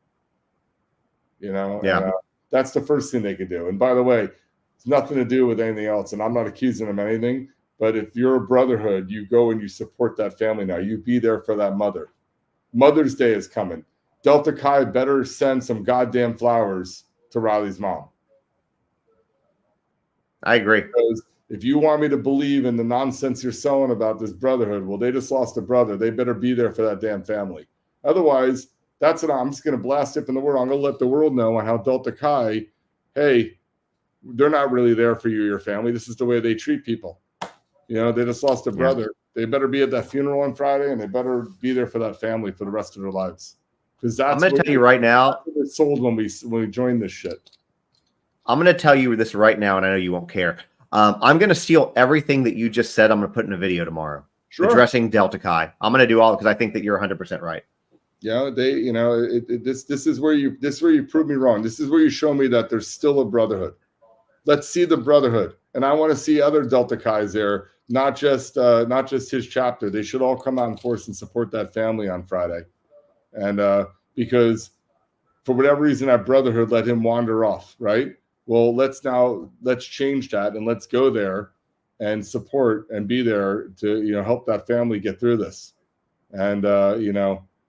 Yeah. And, that's the first thing they could do. And by the way, it's nothing to do with anything else. And I'm not accusing them of anything. But if you're a brotherhood, you go and you support that family now. You be there for that mother. Mother's Day is coming. Delta Chi better send some goddamn flowers to Riley's mom. I agree. Because if you want me to believe in the nonsense you're selling about this brotherhood, well, they just lost a brother. They better be there for that damn family. Otherwise, that's what I'm just going to blast it in the world. I'm going to let the world know on how Delta Chi, hey, they're not really there for you or your family. This is the way they treat people. They just lost a brother. they better be at that funeral on Friday, and they better be there for that family for the rest of their lives. Because that's I'm going to tell you right now. It's sold when we joined this shit. I'm going to tell you this right now, and I know you won't care. I'm going to steal everything that you just said. I'm going to put in a video tomorrow. Sure. Addressing Delta Chi. I'm going to do all because I think that you're 100% right. Yeah, this is where you prove me wrong. This is where you show me that there's still a brotherhood. Let's see the brotherhood, and I want to see other Delta Chi's there, not just his chapter. They should all come out in force and support that family on Friday, and because for whatever reason that brotherhood let him wander off, right? Well, let's change that and let's go there and support and be there to help that family get through this, and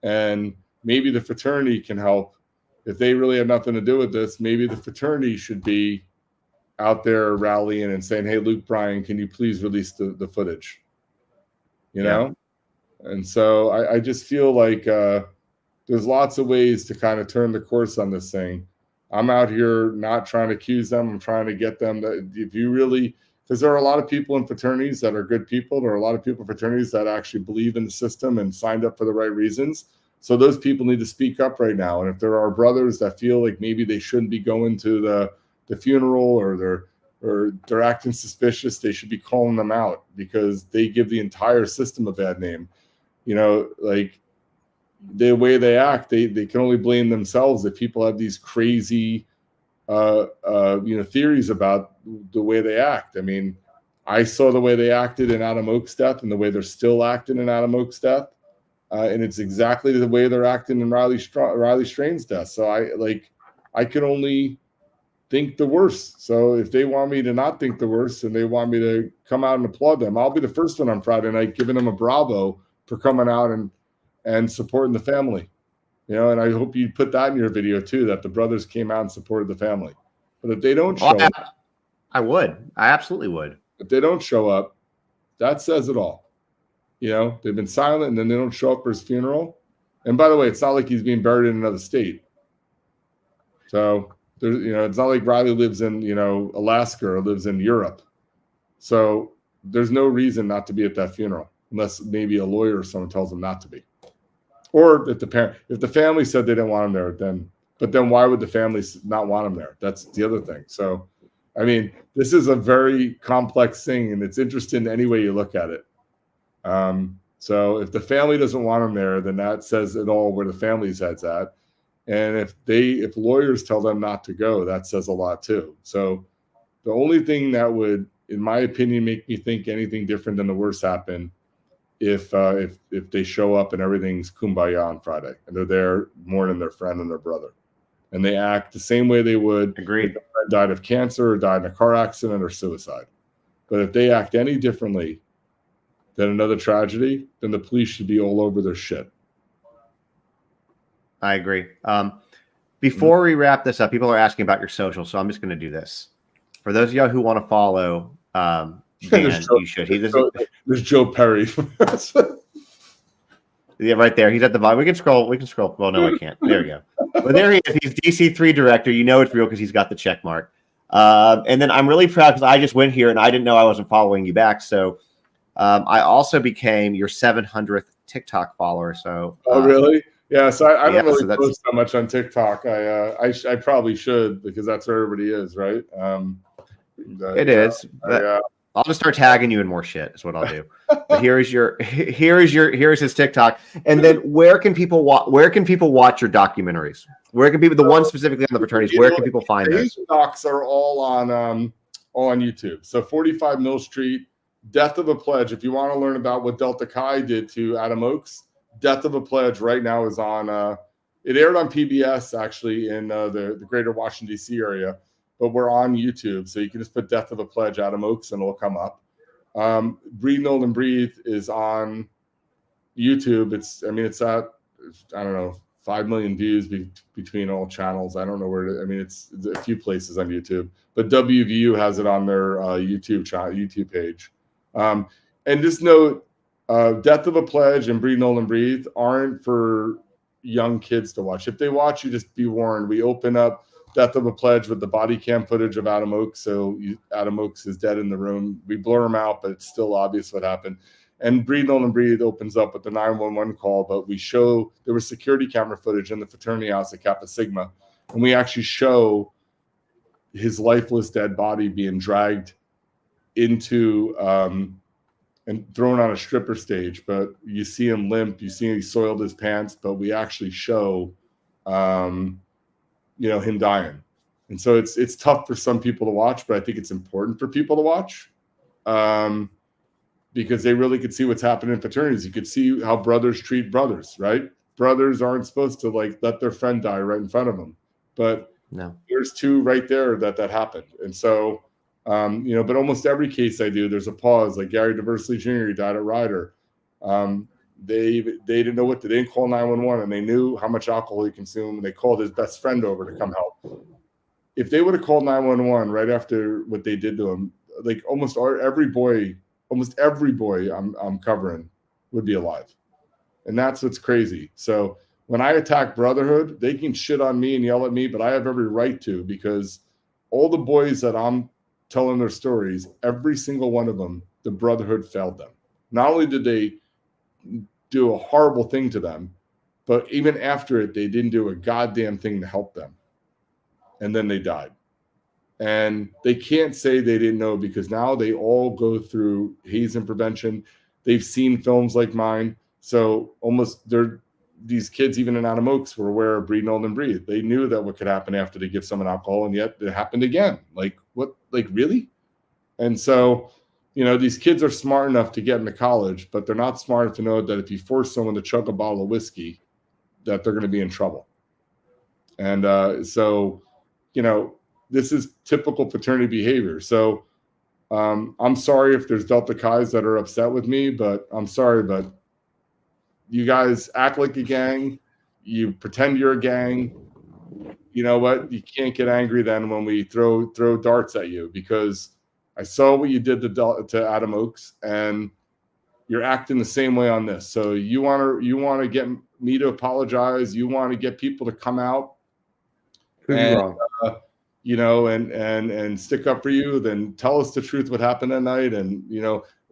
and maybe the fraternity can help. If they really have nothing to do with this, maybe the fraternity should be out there rallying and saying, hey, Luke Bryan, can you please release the footage? And so I just feel like there's lots of ways to kind of turn the course on this thing. I'm out here not trying to accuse them. I'm trying to get them that if you really, because there are a lot of people in fraternities that are good people. There are a lot of people in fraternities that actually believe in the system and signed up for the right reasons. So those people need to speak up right now. And if there are brothers that feel like maybe they shouldn't be going to the funeral or they're acting suspicious, they should be calling them out because they give the entire system a bad name. Like the way they act, they can only blame themselves if people have these crazy theories about the way they act. I mean, I saw the way they acted in Adam Oak's death and the way they're still acting in Adam Oak's death. And it's exactly the way they're acting in Riley Strain's death. So I can only think the worst. So if they want me to not think the worst and they want me to come out and applaud them, I'll be the first one on Friday night giving them a bravo for coming out and supporting the family. And I hope you put that in your video too, that the brothers came out and supported the family. But if they don't show up, I absolutely would. If they don't show up, that says it all. They've been silent and then they don't show up for his funeral. And by the way, it's not like he's being buried in another state. So it's not like Riley lives in, Alaska or lives in Europe. So there's no reason not to be at that funeral unless maybe a lawyer or someone tells him not to be. Or if the family said they didn't want him there, then why would the family not want him there? That's the other thing. So, I mean, this is a very complex thing, and it's interesting any way you look at it. So if the family doesn't want him there, then that says it all where the family's head's at. And if lawyers tell them not to go, that says a lot too. So the only thing that would, in my opinion, make me think anything different than the worst happened if they show up and everything's kumbaya on Friday and they're there mourning their friend and their brother, and they act the same way they would if their friend died of cancer or died in a car accident or suicide. But if they act any differently than another tragedy, then the police should be all over their shit. I agree. Before we wrap this up, people are asking about your social, so I'm just going to do this. For those of y'all who want to follow Dan, you should. There's Joe Perry. Yeah, right there. He's at the bottom. We can scroll. Well, no, I can't. There we go. But there he is. He's DC3 director. You know it's real because he's got the check mark. And then I'm really proud because I just went here and I didn't know I wasn't following you back. So I also became your 700th TikTok follower. So oh, really? Yeah. So I don't really post that much on TikTok. I probably should because that's where everybody is, right? It is. I'll just start tagging you in more shit. Is what I'll do. But here's his TikTok. And then where can people watch your documentaries? Where can people, the ones specifically on the fraternities, where can people find those? These docs are all on YouTube. So 45 Mill Street, Death of a Pledge. If you want to learn about what Delta Chi did to Adam Oakes, Death of a Pledge right now is on. It aired on PBS actually in the greater Washington, D.C. area. But we're on YouTube, so you can just put Death of a Pledge, Adam Oakes, and it'll come up. Breathe, Nolan, Breathe is on YouTube. It's at, I don't know, 5 million views between all channels. I don't know where it's a few places on YouTube. But WVU has it on their YouTube page. And just note, Death of a Pledge and Breathe, Nolan, Breathe aren't for young kids to watch. If they watch, you just be warned. We open up Death of a Pledge with the body cam footage of Adam Oakes. So Adam Oakes is dead in the room. We blur him out, but it's still obvious what happened. And Breathe, Nolan, Breathe opens up with the 911 call, but we show there was security camera footage in the fraternity house at Kappa Sigma, and we actually show his lifeless dead body being dragged into and thrown on a stripper stage. But you see him limp, you see he soiled his pants, but we actually show him dying. And so it's tough for some people to watch, but I think it's important for people to watch because they really could see what's happening in fraternities. You could see how brothers treat brothers, right? Brothers aren't supposed to let their friend die right in front of them, but no, there's two right there that happened. And so, but almost every case I do, there's a pause. Like Gary Diversley Jr., he died at Ryder. They didn't know what to, they didn't call 911, and they knew how much alcohol he consumed, and they called his best friend over to come help. If they would have called 911 right after what they did to him, like almost every boy I'm covering would be alive. And that's what's crazy. So when I attack brotherhood, they can shit on me and yell at me, but I have every right to, because all the boys that I'm telling their stories, every single one of them, the brotherhood failed them. Not only did they do a horrible thing to them, but even after it, they didn't do a goddamn thing to help them. And then they died. And they can't say they didn't know, because now they all go through hazing prevention. They've seen films like mine. So almost these kids, even in Adam Oaks, were aware of Breathe, Nolan, Breathe. They knew that what could happen after they give someone alcohol, and yet it happened again. Like, what? Like, really? And so, these kids are smart enough to get into college, but they're not smart enough to know that if you force someone to chug a bottle of whiskey, that they're going to be in trouble. And so, this is typical fraternity behavior. So I'm sorry if there's Delta Chis that are upset with me, but I'm sorry, but you guys act like a gang. You pretend you're a gang. You know what? You can't get angry then when we throw darts at you, because I saw what you did to Adam Oaks, and you're acting the same way on this. So you want to get me to apologize. You want to get people to come out and and stick up for you. Then tell us the truth, what happened that night. And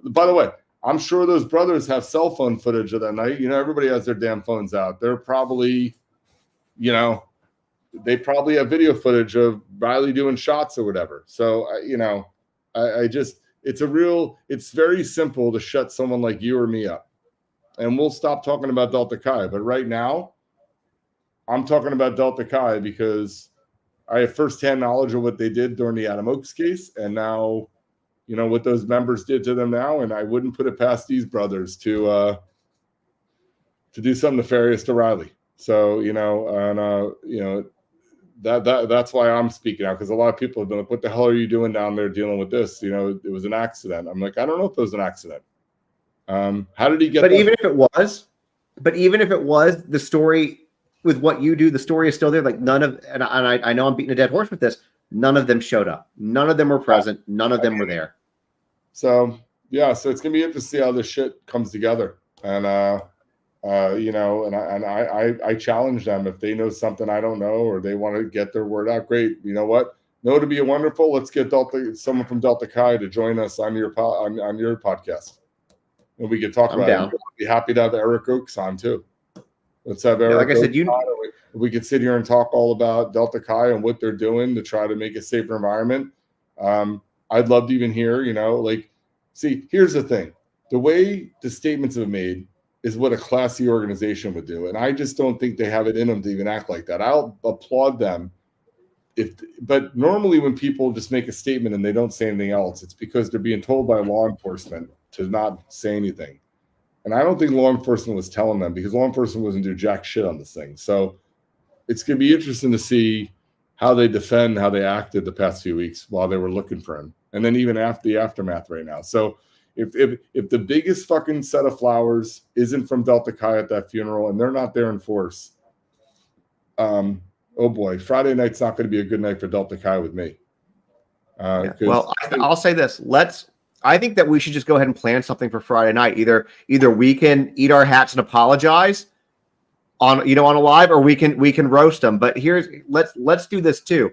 by the way, I'm sure those brothers have cell phone footage of that night. Everybody has their damn phones out. They're probably, they probably have video footage of Riley doing shots or whatever. So, it's very simple to shut someone like you or me up. And we'll stop talking about Delta Chi. But right now, I'm talking about Delta Chi because I have firsthand knowledge of what they did during the Adam Oaks case. And now, what those members did to them now. And I wouldn't put it past these brothers to do something nefarious to Riley. So, that's why I'm speaking out, because a lot of people have been like, what the hell are you doing down there dealing with this? It was an accident. I'm like, I don't know if it was an accident. How did he get But even if it was, the story with what you do, the story is still there. Like none of, and I know I'm beating a dead horse with this. None of them showed up. None of them were present. None of them were there. So yeah, so it's gonna be interesting to see how this shit comes together. And I challenge them, if they know something I don't know, or they want to get their word out, great. You know what? No, to be wonderful. Let's get someone from Delta Chi to join us on your podcast, and we can talk about it. I'd be happy to have Eric Oaks on too. Let's have Eric. Like I said, we could sit here and talk all about Delta Chi and what they're doing to try to make a safer environment. I'd love to even hear, see, here's the thing. The way the statements have been made is what a classy organization would do. And I just don't think they have it in them to even act like that. I'll applaud them. But normally when people just make a statement and they don't say anything else, it's because they're being told by law enforcement to not say anything. And I don't think law enforcement was telling them, because law enforcement wasn't doing jack shit on this thing. So it's going to be interesting to see how they defend, how they acted the past few weeks while they were looking for him. And then even after the aftermath right now. So if the biggest fucking set of flowers isn't from Delta Chi at that funeral, and they're not there in force, oh boy, Friday night's not going to be a good night for Delta Chi with me. Well, I'll say this. I think that we should just go ahead and plan something for Friday night. Either we can eat our hats and apologize on a live, or we can roast them. But let's do this too.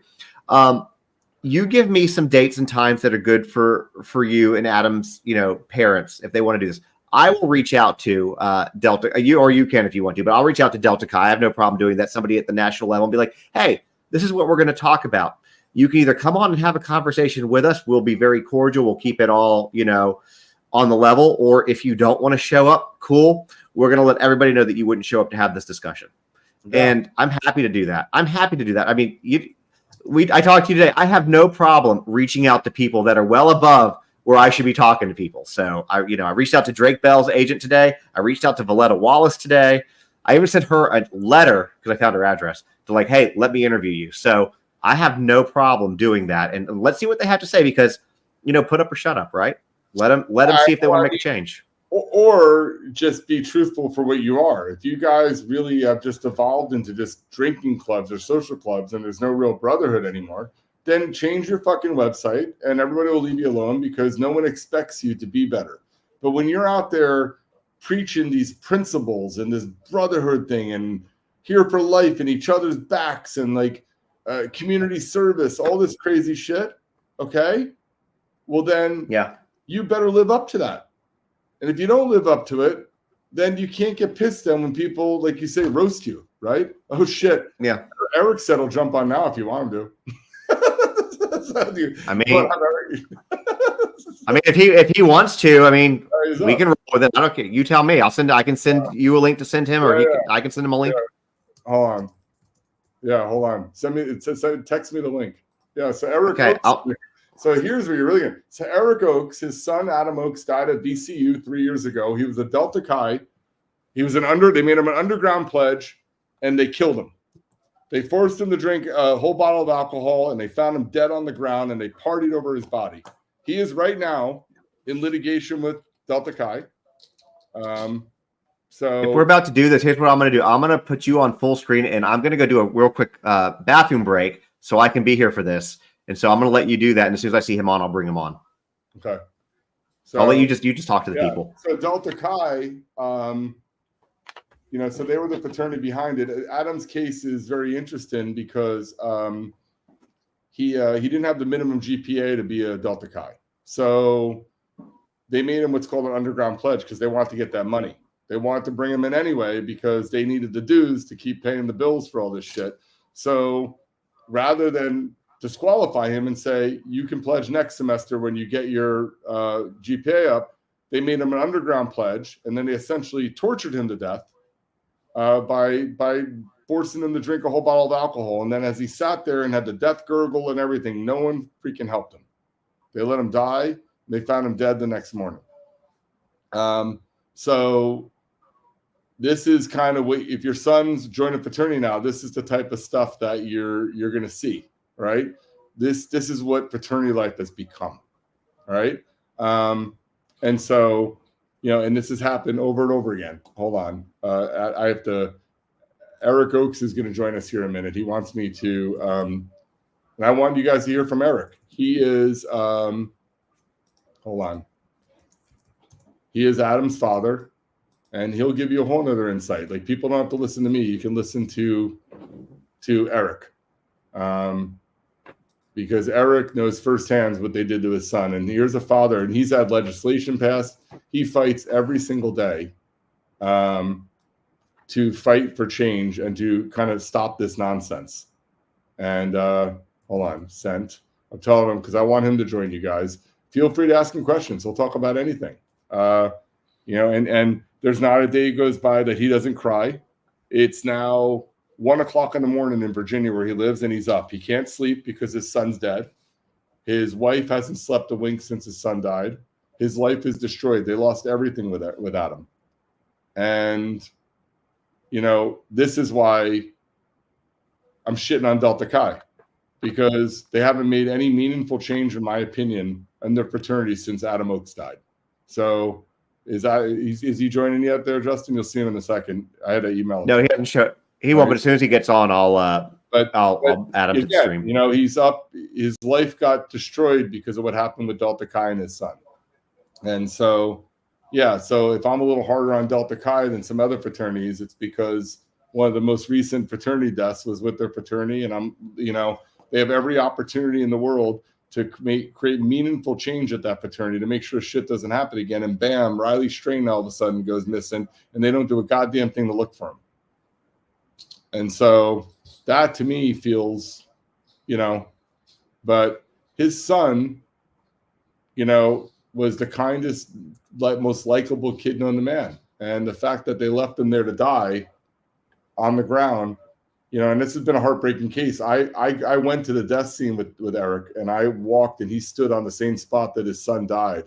You give me some dates and times that are good for you and Adam's, parents, if they want to do this. I will reach out to Delta, you can if you want to, but I'll reach out to Delta Chi. I have no problem doing that. Somebody at the national level and be like, hey, this is what we're going to talk about. You can either come on and have a conversation with us. We'll be very cordial. We'll keep it all, on the level. Or if you don't want to show up, cool. We're going to let everybody know that you wouldn't show up to have this discussion. Yeah. And I'm happy to do that. I mean, I talked to you today. I have no problem reaching out to people that are well above where I should be talking to people. So I reached out to Drake Bell's agent today. I reached out to Valletta Wallace today. I even sent her a letter because I found her address to like, hey, let me interview you. So I have no problem doing that. And let's see what they have to say because, put up or shut up, right? Let them see if they want to make a change. Or just be truthful for what you are. If you guys really have just evolved into just drinking clubs or social clubs and there's no real brotherhood anymore, then change your fucking website and everybody will leave you alone because no one expects you to be better. But when you're out there preaching these principles and this brotherhood thing and here for life and each other's backs and like community service, all this crazy shit, okay? Well, then you better live up to that. And if you don't live up to it, then you can't get pissed then when people, like you say, roast you, right? Oh, shit. Yeah. Eric said he'll jump on now if you want him to. I mean, if he wants to, we can roll with it. I don't care. You tell me. I can send you a link to send him, or I can send him a link. Yeah. Hold on. Text me the link. Yeah. So Eric. Okay. So here's where you're really good. So Eric Oakes, his son Adam Oakes died at VCU 3 years ago. He was a Delta Chi. He was they made him an underground pledge, and they killed him. They forced him to drink a whole bottle of alcohol, and they found him dead on the ground, and they partied over his body. He is right now in litigation with Delta Chi. So if we're about to do this, here's what I'm going to do. I'm going to put you on full screen, and I'm going to go do a real quick bathroom break so I can be here for this. And so I'm going to let you do that. And as soon as I see him on, I'll bring him on. Okay. So I'll let you just talk to the people. So Delta Chi, so they were the fraternity behind it. Adam's case is very interesting because he didn't have the minimum GPA to be a Delta Chi. So they made him what's called an underground pledge because they wanted to get that money. They wanted to bring him in anyway because they needed the dues to keep paying the bills for all this shit. So rather than disqualify him and say, you can pledge next semester when you get your GPA up, they made him an underground pledge, and then they essentially tortured him to death by forcing him to drink a whole bottle of alcohol. And then as he sat there and had the death gurgle and everything, no one freaking helped him. They let him die. And they found him dead the next morning. So this is kind of what, if your son's joining a fraternity now, this is the type of stuff that you're going to see. Right. This is what fraternity life has become. Right. And so, and this has happened over and over again. Hold on. Eric Oakes is going to join us here in a minute. He wants me to, and I want you guys to hear from Eric. He is, hold on. He is Adam's father, and he'll give you a whole nother insight. Like, people don't have to listen to me. You can listen to Eric. Because Eric knows firsthand what they did to his son. And here's a father, and he's had legislation passed. He fights every single day to fight for change and to kind of stop this nonsense. And hold on, sent. I'm telling him because I want him to join you guys. Feel free to ask him questions. He'll talk about anything. And there's not a day goes by that he doesn't cry. It's now 1:00 in the morning in Virginia where he lives, and he's up. He can't sleep because his son's dead. His wife hasn't slept a wink since his son died. His life is destroyed. They lost everything with Adam. And, this is why I'm shitting on Delta Chi, because they haven't made any meaningful change, in my opinion, in their fraternity since Adam Oakes died. So is he joining yet there, Justin? You'll see him in a second. I had an email. No, he hasn't shown. He won't, but as soon as he gets on, I'll add him to the stream. He's up. His life got destroyed because of what happened with Delta Chi and his son. And so, so if I'm a little harder on Delta Chi than some other fraternities, it's because one of the most recent fraternity deaths was with their fraternity. And they have every opportunity in the world to create meaningful change at that fraternity to make sure shit doesn't happen again. And bam, Riley Strain all of a sudden goes missing, and they don't do a goddamn thing to look for him. And so that to me feels, but his son, was the kindest, most likable kid known to man. And the fact that they left him there to die on the ground, and this has been a heartbreaking case. I went to the death scene with Eric, and I walked, and he stood on the same spot that his son died.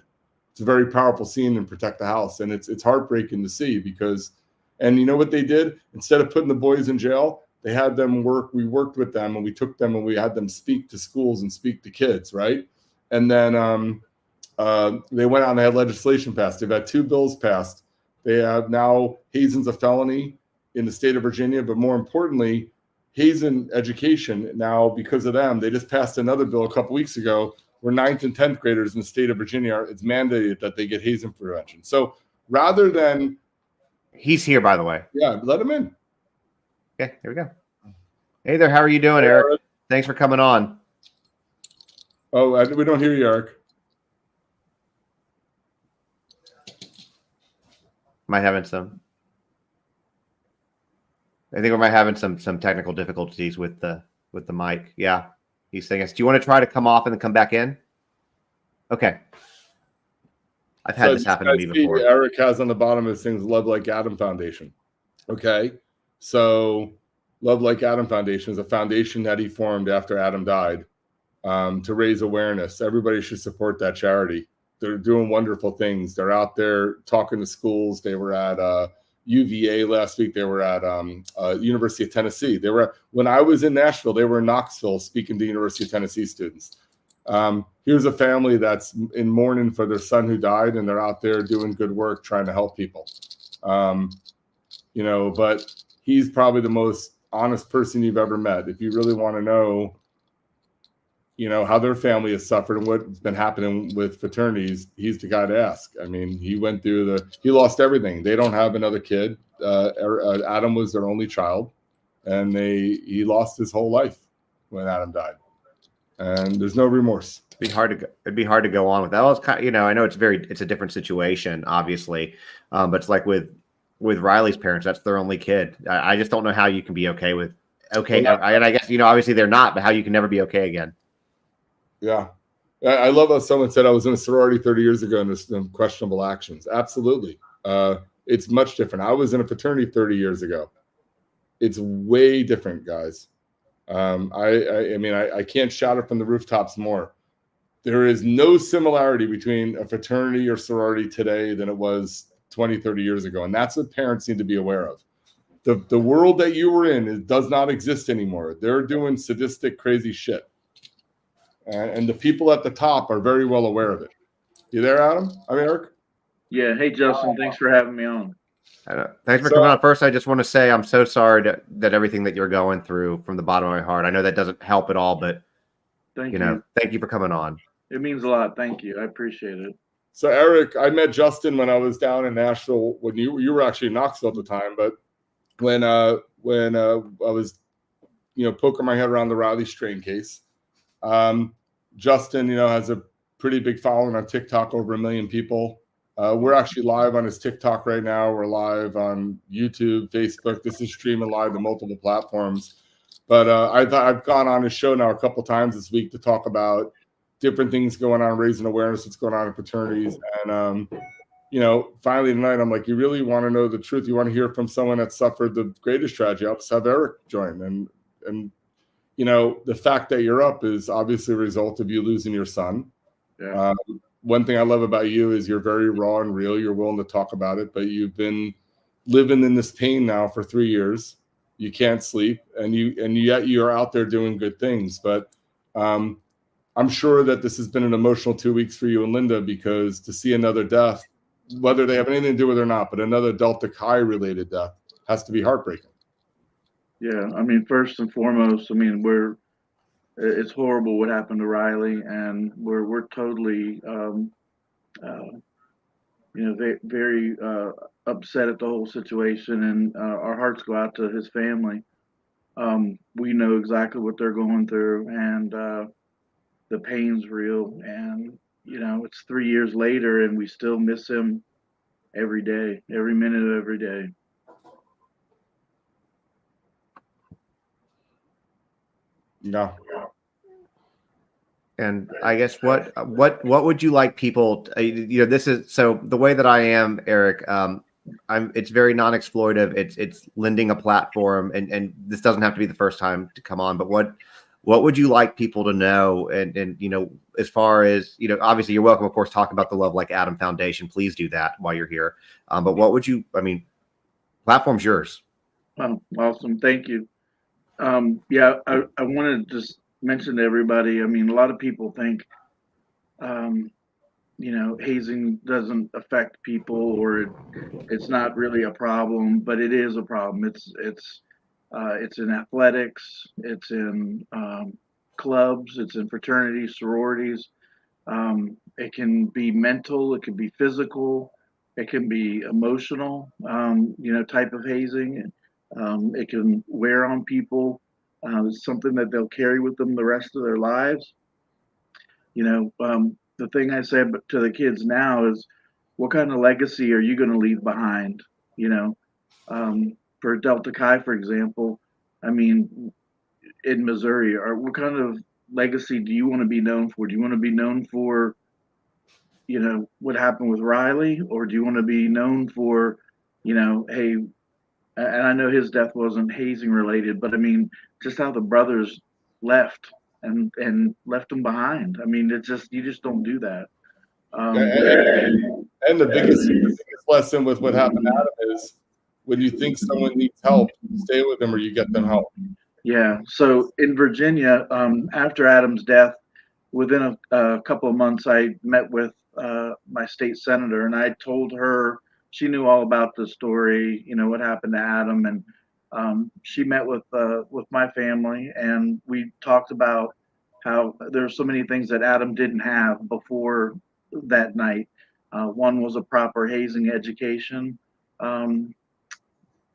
It's a very powerful scene in Protect the House, and it's heartbreaking to see because, and you know what they did? Instead of putting the boys in jail, they had them work. We worked with them, and we took them, and we had them speak to schools and speak to kids, right? And then they went out and they had legislation passed. They've had 2 bills passed. They have now hazing's a felony in the state of Virginia, but more importantly, hazing education now, because of them, they just passed another bill a couple weeks ago where 9th and 10th graders in the state of Virginia, it's mandated that they get hazing prevention. So rather than... He's here, by the way. Yeah, let him in. Okay, here we go. Hey there, how are you doing, Eric? Thanks for coming on. Oh, we don't hear you, Eric. I think we might having some technical difficulties with the mic. Yeah, he's saying us. Do you want to try to come off and then come back in? Okay. I've had this happen to me before. Eric has on the bottom of his things Love Like Adam Foundation. Okay, so Love Like Adam Foundation is a foundation that he formed after Adam died to raise awareness. Everybody should support that charity. They're doing wonderful things. They're out there talking to schools. They were at UVA last week. They were at University of Tennessee. When I was in Nashville, they were in Knoxville speaking to University of Tennessee students. Here's a family that's in mourning for their son who died, and they're out there doing good work trying to help people. But he's probably the most honest person you've ever met. If you really want to know, how their family has suffered and what's been happening with fraternities, he's the guy to ask. I mean, he went through he lost everything. They don't have another kid. Adam was their only child, and he lost his whole life when Adam died. And there's no remorse. It'd be hard to go on with that. Well, it's kind of, I know it's a different situation, obviously. But it's like with Riley's parents, that's their only kid. I just don't know how you can be okay with, and I guess, obviously they're not, but how you can never be okay again. Yeah. I love how someone said I was in a sorority 30 years ago and there's some questionable actions. Absolutely. It's much different. I was in a fraternity 30 years ago. It's way different, guys. I can't shout it from the rooftops more. There is no similarity between a fraternity or sorority today than it was 20, 30 years ago. And that's what parents need to be aware of. The world that you were in does not exist anymore. They're doing sadistic, crazy shit. And the people at the top are very well aware of it. You there, Adam? Eric? Yeah. Hey, Justin. Thanks for having me on. Thanks for coming on. First, I just want to say I'm so sorry that everything that you're going through from the bottom of my heart. I know that doesn't help at all, but thank you for coming on. It means a lot. Thank you. I appreciate it. So, Eric, I met Justin when I was down in Nashville when you were actually in Knoxville at the time, but when I was poking my head around the Riley Strain case. Justin, has a pretty big following on TikTok, over 1 million people. We're actually live on his TikTok right now. We're live on YouTube, Facebook. This is streaming live to multiple platforms. But I've gone on his show now a couple times this week to talk about different things going on, raising awareness, what's going on in fraternities. And, finally tonight, I'm like, you really want to know the truth? You want to hear from someone that suffered the greatest tragedy? I'll just have Eric join. And the fact that you're up is obviously a result of you losing your son. Yeah. One thing I love about you is you're very raw and real. You're willing to talk about it, but you've been living in this pain now for 3 years. You can't sleep, and yet you're out there doing good things. But I'm sure that this has been an emotional 2 weeks for you and Linda, because to see another death, whether they have anything to do with it or not, but another Delta Chi related death has to be heartbreaking. Yeah. First and foremost, it's horrible what happened to Riley, and we're totally, very upset at the whole situation, and our hearts go out to his family. We know exactly what they're going through, and the pain's real. And, it's 3 years later and we still miss him every day, every minute of every day. Yeah. And I guess what would you like people this is, so the way that I am, Eric, it's very non-exploitive. It's lending a platform, and this doesn't have to be the first time to come on, but what would you like people to know? And as far as, obviously you're welcome, of course, talk about the Love Like Adam Foundation. Please do that while you're here. But what would you, platform's yours. Oh, awesome. Thank you. Yeah, I wanted to just mention to everybody, a lot of people think, hazing doesn't affect people, or it's not really a problem, but it is a problem. It's in athletics, it's in clubs, it's in fraternities, sororities. It can be mental, it can be physical, it can be emotional, type of hazing. It can wear on people. It's something that they'll carry with them the rest of their lives. The thing I say to the kids now is, what kind of legacy are you going to leave behind? For Delta Chi, for example, in Missouri, what kind of legacy do you want to be known for? Do you want to be known for, what happened with Riley, or do you want to be known for, hey, and I know his death wasn't hazing related, but just how the brothers left and left them behind. It's just, you just don't do that. And the biggest lesson with what happened to Adam is, when you think someone needs help, you stay with them or you get them help. Yeah. So in Virginia, after Adam's death, within a couple of months, I met with my state senator, and I told her, she knew all about the story, what happened to Adam, and she met with my family, and we talked about how there's so many things that Adam didn't have before that night. One was a proper hazing education.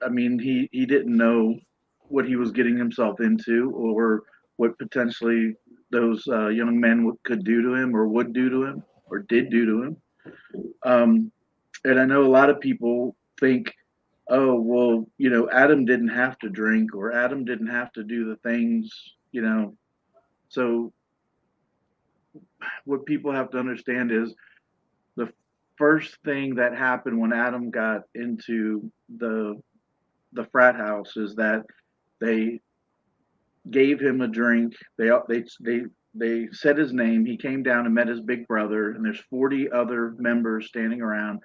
He didn't know what he was getting himself into, or what potentially those young men could do to him, or would do to him, or did do to him. And I know a lot of people think, oh, well, Adam didn't have to drink, or Adam didn't have to do the things, So what people have to understand is, the first thing that happened when Adam got into the frat house is that they gave him a drink. They said his name. He came down and met his big brother, and there's 40 other members standing around,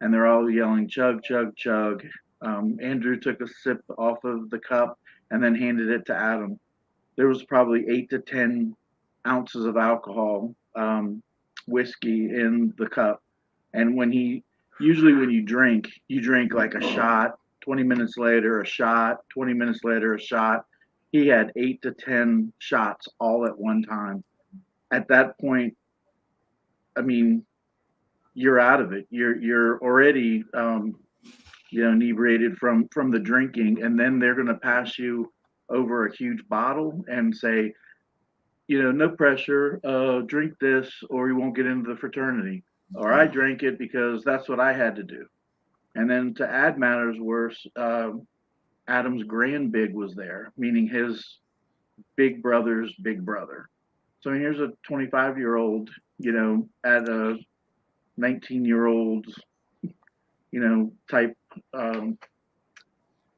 and they're all yelling, "Chug, chug, chug." Andrew took a sip off of the cup and then handed it to Adam. There was probably 8 to 10 ounces of alcohol, whiskey in the cup. And usually when you drink like a shot. 20 minutes later, a shot. 20 minutes later, a shot. He had 8 to 10 shots all at one time. At that point, you're out of it. You're already inebriated from the drinking, and then they're going to pass you over a huge bottle and say, no pressure, drink this or you won't get into the fraternity. Or I drank it because that's what I had to do. And then to add matters worse, Adam's grand-big was there, meaning his big brother's big brother. So here's a 25-year-old, at a 19-year-old, type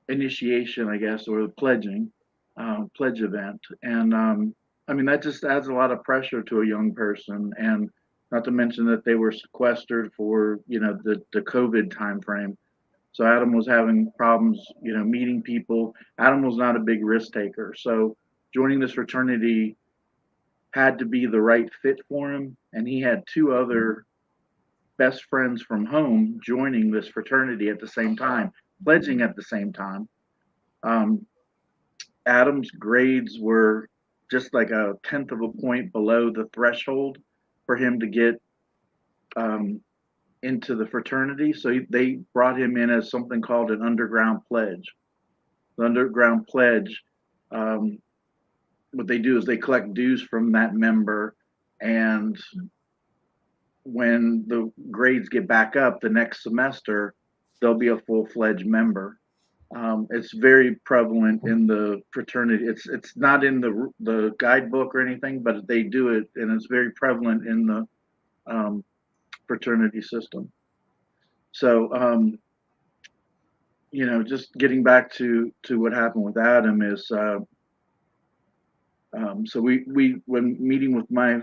initiation, I guess, or pledge event. And that just adds a lot of pressure to a young person. And not to mention that they were sequestered for, the COVID timeframe. So Adam was having problems, meeting people. Adam was not a big risk taker. So joining this fraternity had to be the right fit for him. And he had 2 other best friends from home joining this fraternity at the same time, pledging at the same time. Adam's grades were just like a 1/10 of a point below the threshold for him to get into the fraternity. So they brought him in as something called an underground pledge. The underground pledge, what they do is they collect dues from that member, And when the grades get back up the next semester, they'll be a full-fledged member. It's very prevalent in the fraternity. It's not in the guidebook or anything, but they do it, and it's very prevalent in the fraternity system. So, just getting back to what happened with Adam is, so we when meeting with my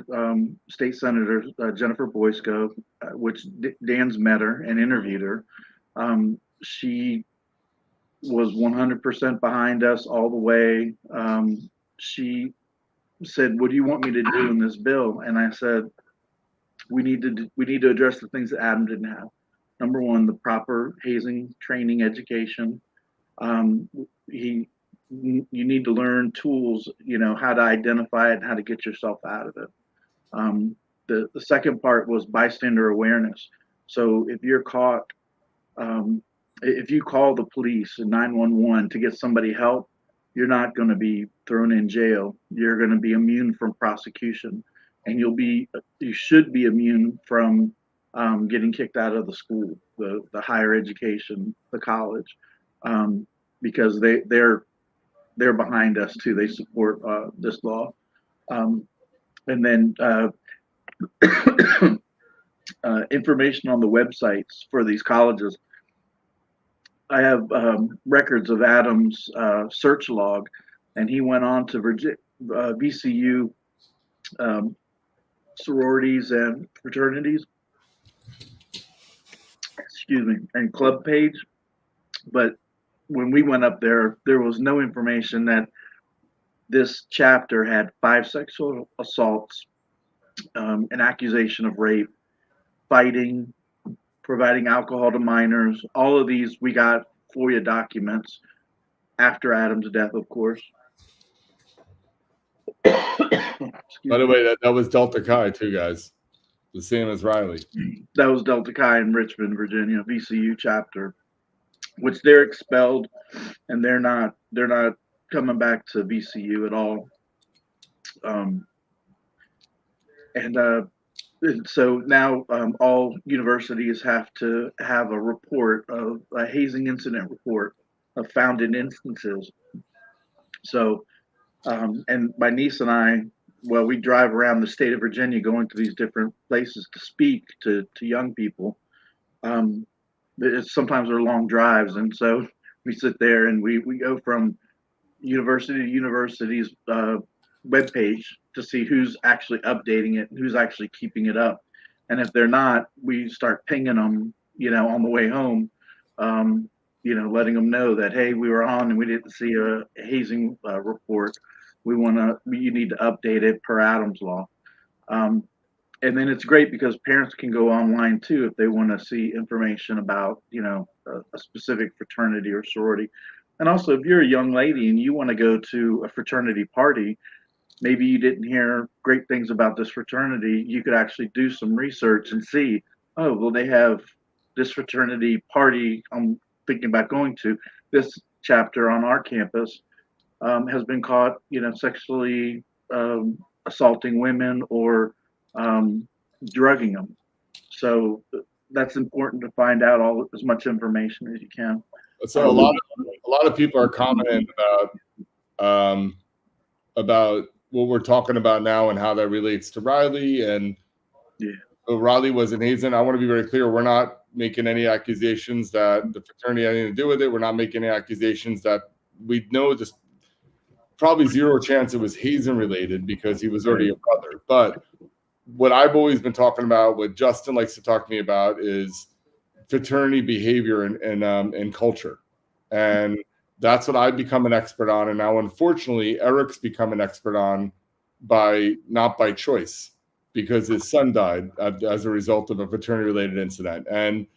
state senator Jennifer Boysko, which Dan's met her and interviewed her, she was 100% behind us all the way. She said, "What do you want me to do in this bill?" And I said, "We need to address the things that Adam didn't have. Number one, the proper hazing training education. You need to learn tools, how to identify it and how to get yourself out of it. The second part was bystander awareness. So if you're caught, if you call the police and 911 to get somebody help, you're not going to be thrown in jail. You're going to be immune from prosecution, and you should be immune from getting kicked out of the school, the higher education, the college, because they're behind us too. They support this law, and then information on the websites for these colleges. I have records of Adam's search log, and he went on to VCU sororities and fraternities, and club page. But when we went up there, there was no information that this chapter had 5 sexual assaults, an accusation of rape, fighting, providing alcohol to minors. All of these we got FOIA documents after Adam's death, of course. By the way, that was Delta Chi too, guys. The same as Riley. That was Delta Chi in Richmond, Virginia, VCU chapter, which they're expelled, and they're not coming back to VCU at all. And so now all universities have to have a report of a hazing incident report of found in instances. So, and my niece and I, well, we drive around the state of Virginia going to these different places to speak to young people. Sometimes they're long drives, and so we sit there and we go from university to university's webpage to see who's actually updating it and who's actually keeping it up. And if they're not, we start pinging them, on the way home, letting them know that, hey, we were on and we didn't see a hazing report. You need to update it per Adam's law. And then it's great because parents can go online too if they want to see information about, a specific fraternity or sorority. And also, if you're a young lady and you want to go to a fraternity party, maybe you didn't hear great things about this fraternity, you could actually do some research and see, oh, well, they have this fraternity party I'm thinking about going to. This chapter on our campus has been caught, sexually assaulting women or drugging them. So that's important to find out as much information as you can. So a lot of people are commenting about what we're talking about now and how that relates to Riley. And Riley was in hazing. I want to be very clear. We're not making any accusations that the fraternity had anything to do with it. We're not making any accusations that we know. Just probably zero chance it was hazing related because he was already a brother. But what I've always been talking about, what Justin likes to talk to me about, is fraternity behavior and culture. And that's what I've become an expert on. And now, unfortunately, Eric's become an expert on not by choice, because his son died as a result of a fraternity-related incident. And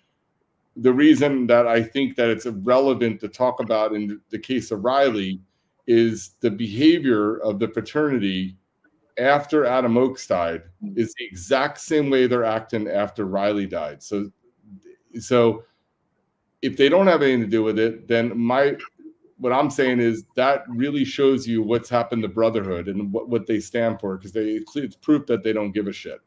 the reason that I think that it's relevant to talk about in the case of Riley is the behavior of the fraternity after Adam Oakes died is the exact same way they're acting after Riley died. So if they don't have anything to do with it, then what I'm saying is that really shows you what's happened to Brotherhood and what they stand for, because it's proof that they don't give a shit.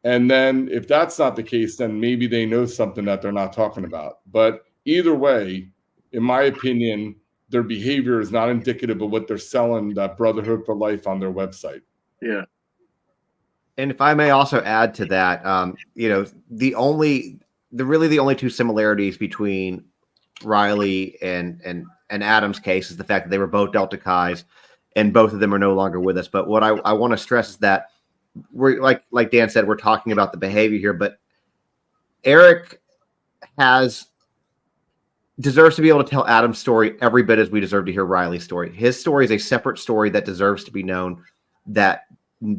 And then if that's not the case, then maybe they know something that they're not talking about. But either way, in my opinion, their behavior is not indicative of what they're selling that Brotherhood for Life on their website. Yeah. And if I may also add to that, the only two similarities between Riley and Adam's case is the fact that they were both Delta Chi's, and both of them are no longer with us. But what I want to stress is that we're like Dan said, we're talking about the behavior here, but Eric deserves to be able to tell Adam's story every bit as we deserve to hear Riley's story. His story is a separate story that deserves to be known, that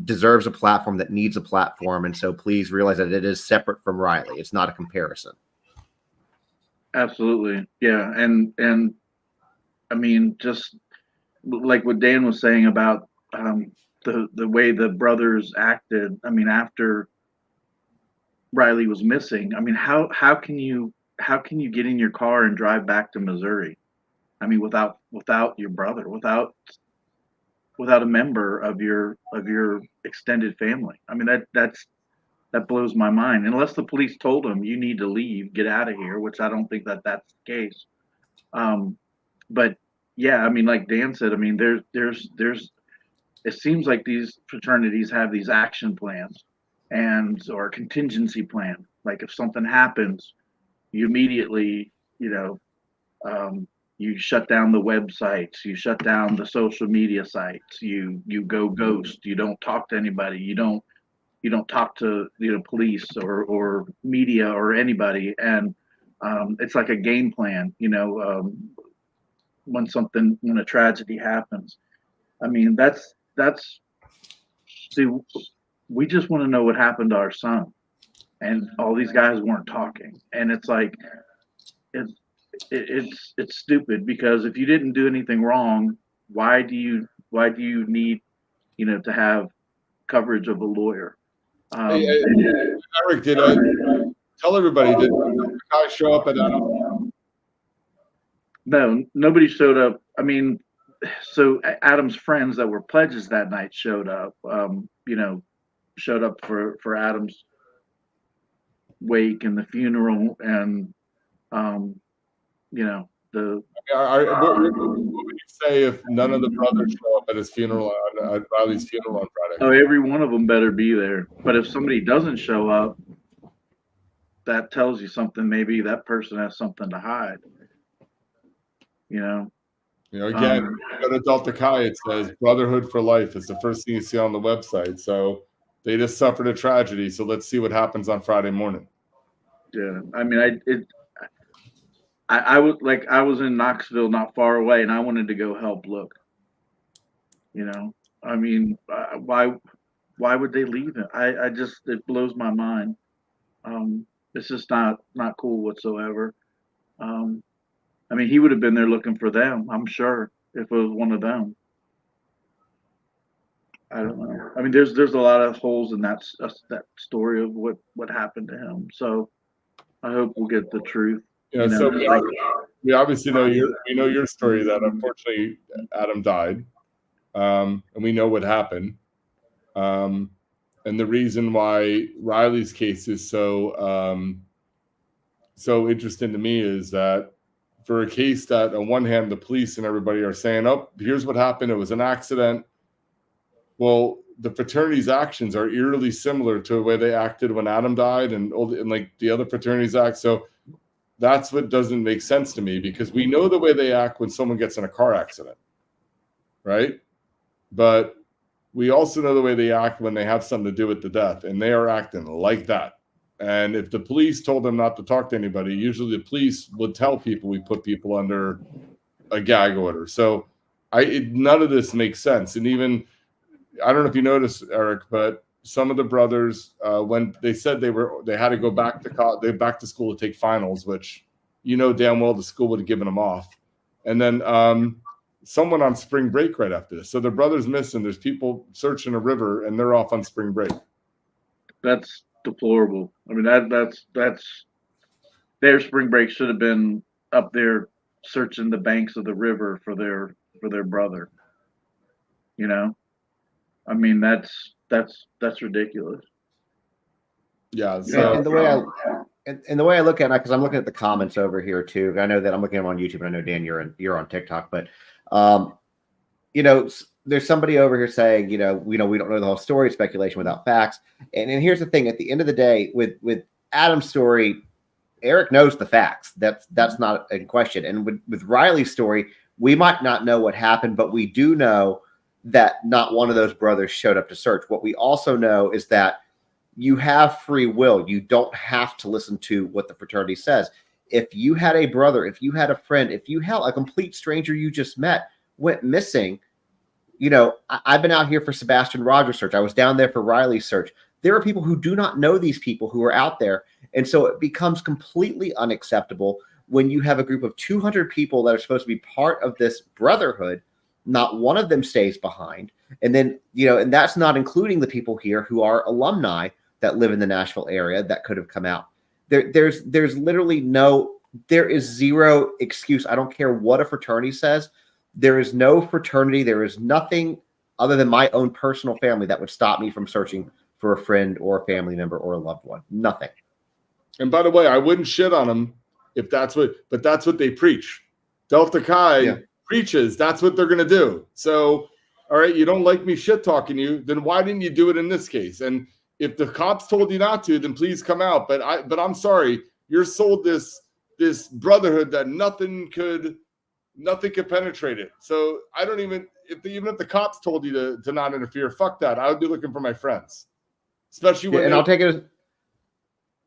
deserves a platform, that needs a platform. And so please realize that it is separate from Riley. It's not a comparison. Absolutely. Yeah. And I mean, just like what Dan was saying about the way the brothers acted. I mean, after Riley was missing, I mean, how can you get in your car and drive back to Missouri? I mean, without your brother, without a member of your extended family. I mean, that blows my mind. Unless the police told him, you need to leave, get out of here, which I don't think that's the case. But yeah, I mean, like Dan said, I mean, there's it seems like these fraternities have these action plans or a contingency plan. Like if something happens, you immediately, you shut down the websites, you shut down the social media sites, you go ghost, you don't talk to anybody, you don't talk to police or media or anybody, and it's like a game plan, when a tragedy happens. I mean, that's see, we just want to know what happened to our son, and all these guys weren't talking, and it's like it's stupid, because if you didn't do anything wrong, why do you need to have coverage of a lawyer? Eric, tell everybody, did the guy show up at Adam? No, nobody showed up. I mean, so Adam's friends that were pledges that night showed up. Showed up for Adam's wake and the funeral, and what would you say if none of the brothers show up at his funeral, at Riley's funeral on Friday? Oh, every one of them better be there. But if somebody doesn't show up, that tells you something. Maybe that person has something to hide. Again, go to Delta Chi, it says Brotherhood for Life. It's the first thing you see on the website. So they just suffered a tragedy. So let's see what happens on Friday morning. Yeah, I mean, I was in Knoxville, not far away, and I wanted to go help look. I mean, why would they leave it? It blows my mind. It's just not cool whatsoever. I mean, he would have been there looking for them, I'm sure, if it was one of them. I don't know. I mean, there's a lot of holes in that story of what happened to him. So I hope we'll get the truth. So we obviously know your story, that unfortunately Adam died, and we know what happened. And the reason why Riley's case is so interesting to me is that for a case that on one hand the police and everybody are saying, oh, here's what happened, it was an accident. Well, the fraternity's actions are eerily similar to the way they acted when Adam died, and like the other fraternities act. So that's what doesn't make sense to me, because we know the way they act when someone gets in a car accident, right? But we also know the way they act when they have something to do with the death, and they are acting like that. And if the police told them not to talk to anybody, usually the police would tell people we put people under a gag order. So none of this makes sense. And even, I don't know if you noticed, Eric, but some of the brothers, when they said they had to go back to college, back to school to take finals, which damn well the school would have given them off. And then someone on spring break right after this. So the brother's missing. There's people searching a river, and they're off on spring break. That's deplorable. I mean, that's their spring break should have been up there searching the banks of the river for their brother. You know, I mean, that's ridiculous. Yeah. And, So and the way I and the way I look at it, because I'm looking at the comments over here too. I know that I'm looking at them on YouTube, and I know Dan, you're on TikTok, but there's somebody over here saying, we don't know the whole story, speculation without facts. And here's the thing: at the end of the day, with Adam's story, Eric knows the facts. That's not in question. And with Riley's story, we might not know what happened, but we do know that not one of those brothers showed up to search. What we also know is that you have free will. You don't have to listen to what the fraternity says. If you had a brother, if you had a friend, if you held a complete stranger you just met went missing, I've been out here for Sebastian Rogers' search. I was down there for Riley's search. There are people who do not know these people who are out there. And so it becomes completely unacceptable when you have a group of 200 people that are supposed to be part of this brotherhood. Not one of them stays behind. And then, and that's not including the people here who are alumni that live in the Nashville area that could have come out. There's literally there is zero excuse. I don't care what a fraternity says. There is no fraternity. There is nothing other than my own personal family that would stop me from searching for a friend or a family member or a loved one. Nothing. And by the way, I wouldn't shit on them but that's what they preach. Delta Chi preaches that's what they're going to do. So, all right, you don't like me shit talking you, then why didn't you do it in this case? And if the cops told you not to, then please come out. But I'm sorry, you're sold this brotherhood that nothing could penetrate it. So I don't even if the cops told you to not interfere, fuck that. I would be looking for my friends, especially when. And I'll take it.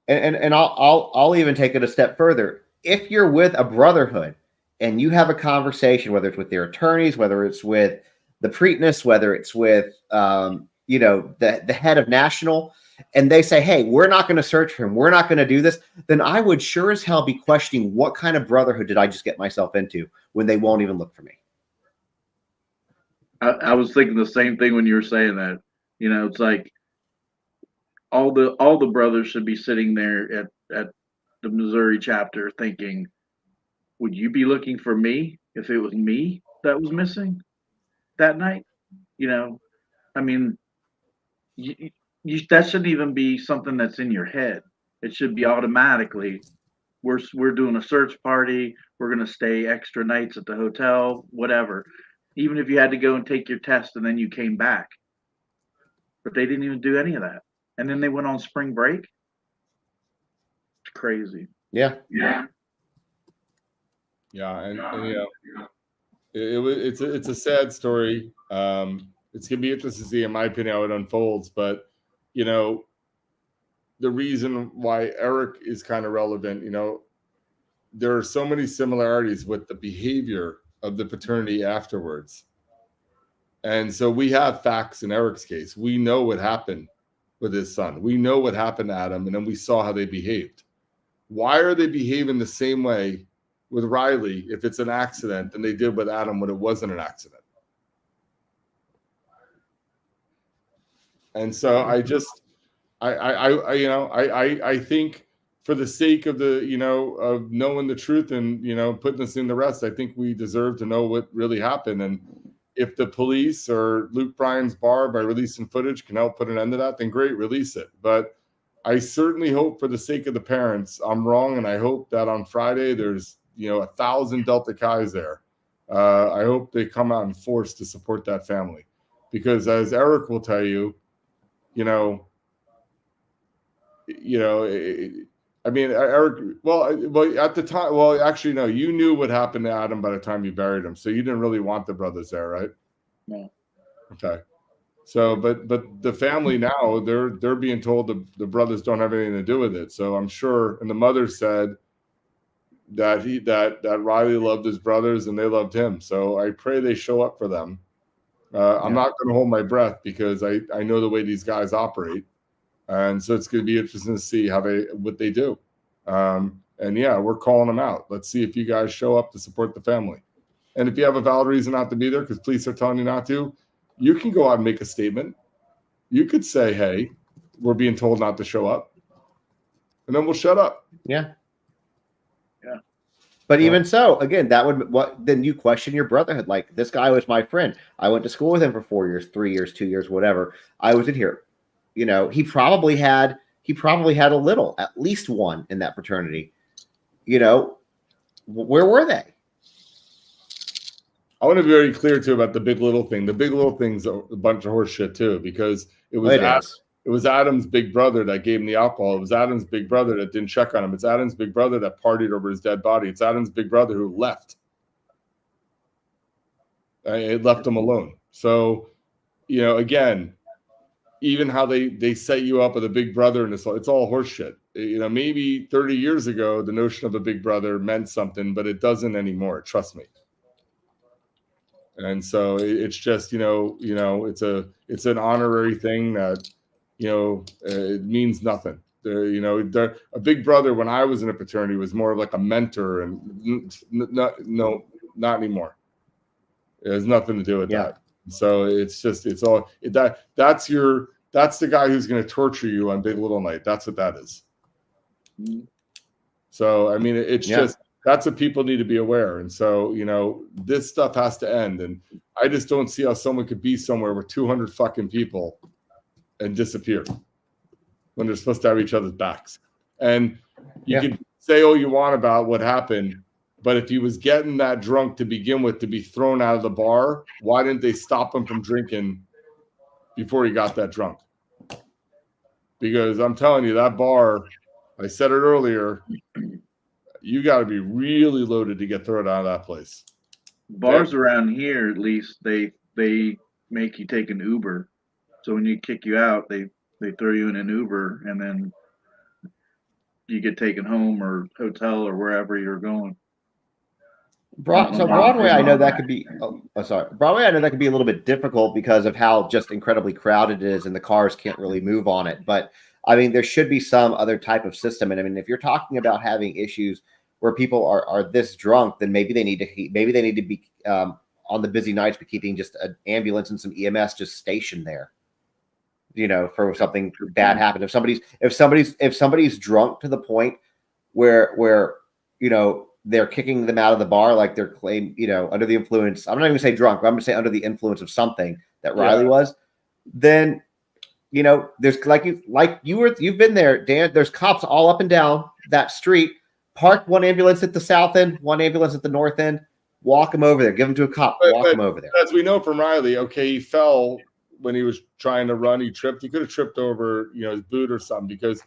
And I'll even take it a step further. If you're with a brotherhood and you have a conversation, whether it's with their attorneys, whether it's with the Preakness, whether it's with the head of national, and they say, hey, we're not going to search for him, we're not going to do this, then I would sure as hell be questioning what kind of brotherhood did I just get myself into when they won't even look for me. I was thinking the same thing when you were saying that. It's like all the brothers should be sitting there at the Missouri chapter thinking, would you be looking for me if it was me that was missing that night? I mean, that shouldn't even be something that's in your head. It should be automatically, we're doing a search party. We're going to stay extra nights at the hotel, whatever. Even if you had to go and take your test and then you came back. But they didn't even do any of that. And then they went on spring break. It's crazy. Yeah. And it's a sad story. It's gonna be interesting to see, in my opinion, how it unfolds. But the reason why Eric is kind of relevant, there are so many similarities with the behavior of the fraternity afterwards. And so we have facts in Eric's case. We know what happened with his son. We know what happened to Adam, and then we saw how they behaved. Why are they behaving the same way with Riley if it's an accident than they did with Adam when it wasn't an accident? And so I think for the sake of of knowing the truth and putting this in the rest, I think we deserve to know what really happened. And if the police or Luke Bryan's bar, by releasing footage, can help put an end to that, then great, release it. But I certainly hope, for the sake of the parents, I'm wrong, and I hope that on Friday there's 1,000 Delta Chi's there. I hope they come out in force to support that family, because as Eric will tell you, Eric, well, at the time, well, actually, no, you knew what happened to Adam by the time you buried him, so you didn't really want the brothers there, right? No. Okay. So, but the family now, they're being told the brothers don't have anything to do with it. So I'm sure, and the mother said that Riley loved his brothers and they loved him. So I pray they show up for them. I'm not going to hold my breath, because I know the way these guys operate. And so it's going to be interesting to see what they do. And yeah, we're calling them out. Let's see if you guys show up to support the family. And if you have a valid reason not to be there because police are telling you not to, you can go out and make a statement. You could say, hey, we're being told not to show up. And then we'll shut up. Yeah. Yeah. But even so, again, that would then you question your brotherhood. Like, this guy was my friend. I went to school with him for 4 years, 3 years, 2 years, whatever. I was in here. You know, he probably had a little, at least one in that fraternity. You know, where were they? I want to be very clear too about the Big Little thing. The Big Little thing's a bunch of horse shit too, because it was Adam's big brother that gave him the alcohol. It was Adam's big brother that didn't check on him. It's Adam's big brother that partied over his dead body. It's Adam's big brother who left. It left him alone. So, you know, again, even how they set you up with a big brother and it's all horse shit. You know, maybe 30 years ago, the notion of a big brother meant something, but it doesn't anymore. Trust me. And so it's just, it's an honorary thing that, it means nothing. A big brother, when I was in a fraternity, was more of like a mentor, and not anymore. It has nothing to do with that. So it's just, that's the guy who's going to torture you on Big Little Night. That's what that is. So, I mean, it's just, that's what people need to be aware. And so, this stuff has to end. And I just don't see how someone could be somewhere with 200 fucking people and disappear when they're supposed to have each other's backs. And you could say all you want about what happened, but if he was getting that drunk to begin with to be thrown out of the bar, why didn't they stop him from drinking before he got that drunk? Because I'm telling you, that bar, I said it earlier, you got to be really loaded to get thrown out of that place. Bars around here, at least, they make you take an Uber. So when you kick you out, they throw you in an Uber, and then you get taken home or hotel or wherever you're going. So Broadway, I know that could be. Broadway, I know that could be a little bit difficult because of how just incredibly crowded it is, and the cars can't really move on it. But I mean, there should be some other type of system. And I mean, if you're talking about having issues where people are this drunk, then maybe they need to be on the busy nights, but keeping just an ambulance and some EMS just stationed there. For something bad happened. If somebody's drunk to the point where they're kicking them out of the bar, like they're under the influence. I'm not even gonna say drunk, but I'm gonna say under the influence of something that Riley was. Then there's you've been there, Dan. There's cops all up and down that street. Park one ambulance at the south end, one ambulance at the north end. Walk him over there. Give him to a cop. Walk him over there. As we know from Riley, he fell when he was trying to run. He tripped. He could have tripped over his boot or something, because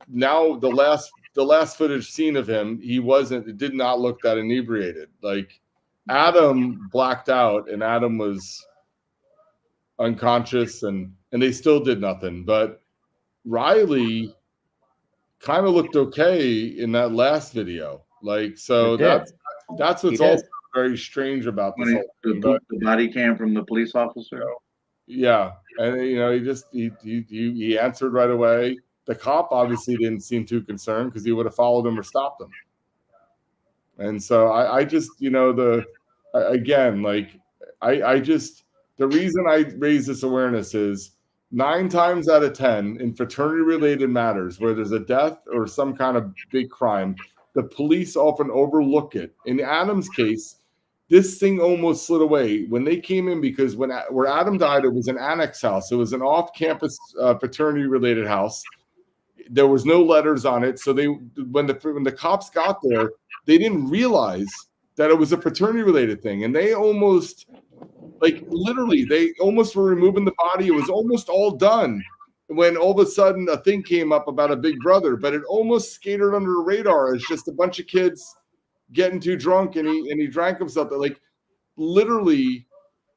now the last footage seen of him, it did not look that inebriated. Like, Adam blacked out, and Adam was unconscious, and they still did nothing. But Riley kind of looked okay in that last video. Like, so that's what's also very strange about this whole thing. The body cam from the police officer. Yeah, and he answered right away. The cop obviously didn't seem too concerned, because he would have followed him or stopped him. And so I just, the reason I raise this awareness is 9 times out of 10 in fraternity related matters where there's a death or some kind of big crime, the police often overlook it. In Adam's case, this thing almost slid away when they came in, because where Adam died, it was an annex house. It was an off-campus fraternity related house. There was no letters on it. So when the cops got there, they didn't realize that it was a fraternity related thing. And they almost, they almost were removing the body. It was almost all done when all of a sudden a thing came up about a big brother, but it almost skated under the radar as just a bunch of kids getting too drunk, and he drank himself. Like, literally,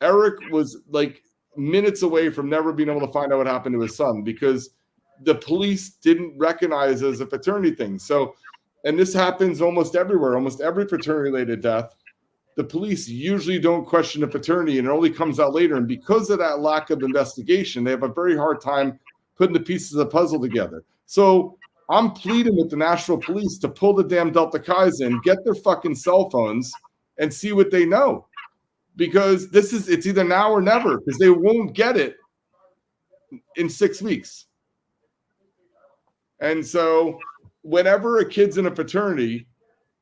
Eric was like minutes away from never being able to find out what happened to his son, because the police didn't recognize it as a fraternity thing. So, and this happens almost everywhere, almost every fraternity related death. The police usually don't question the fraternity, and it only comes out later. And because of that lack of investigation, they have a very hard time putting the pieces of the puzzle together. So I'm pleading with the National Police to pull the damn Delta Chi's in, get their fucking cell phones, and see what they know. Because it's either now or never, because they won't get it in 6 weeks. And so whenever a kid's in a fraternity,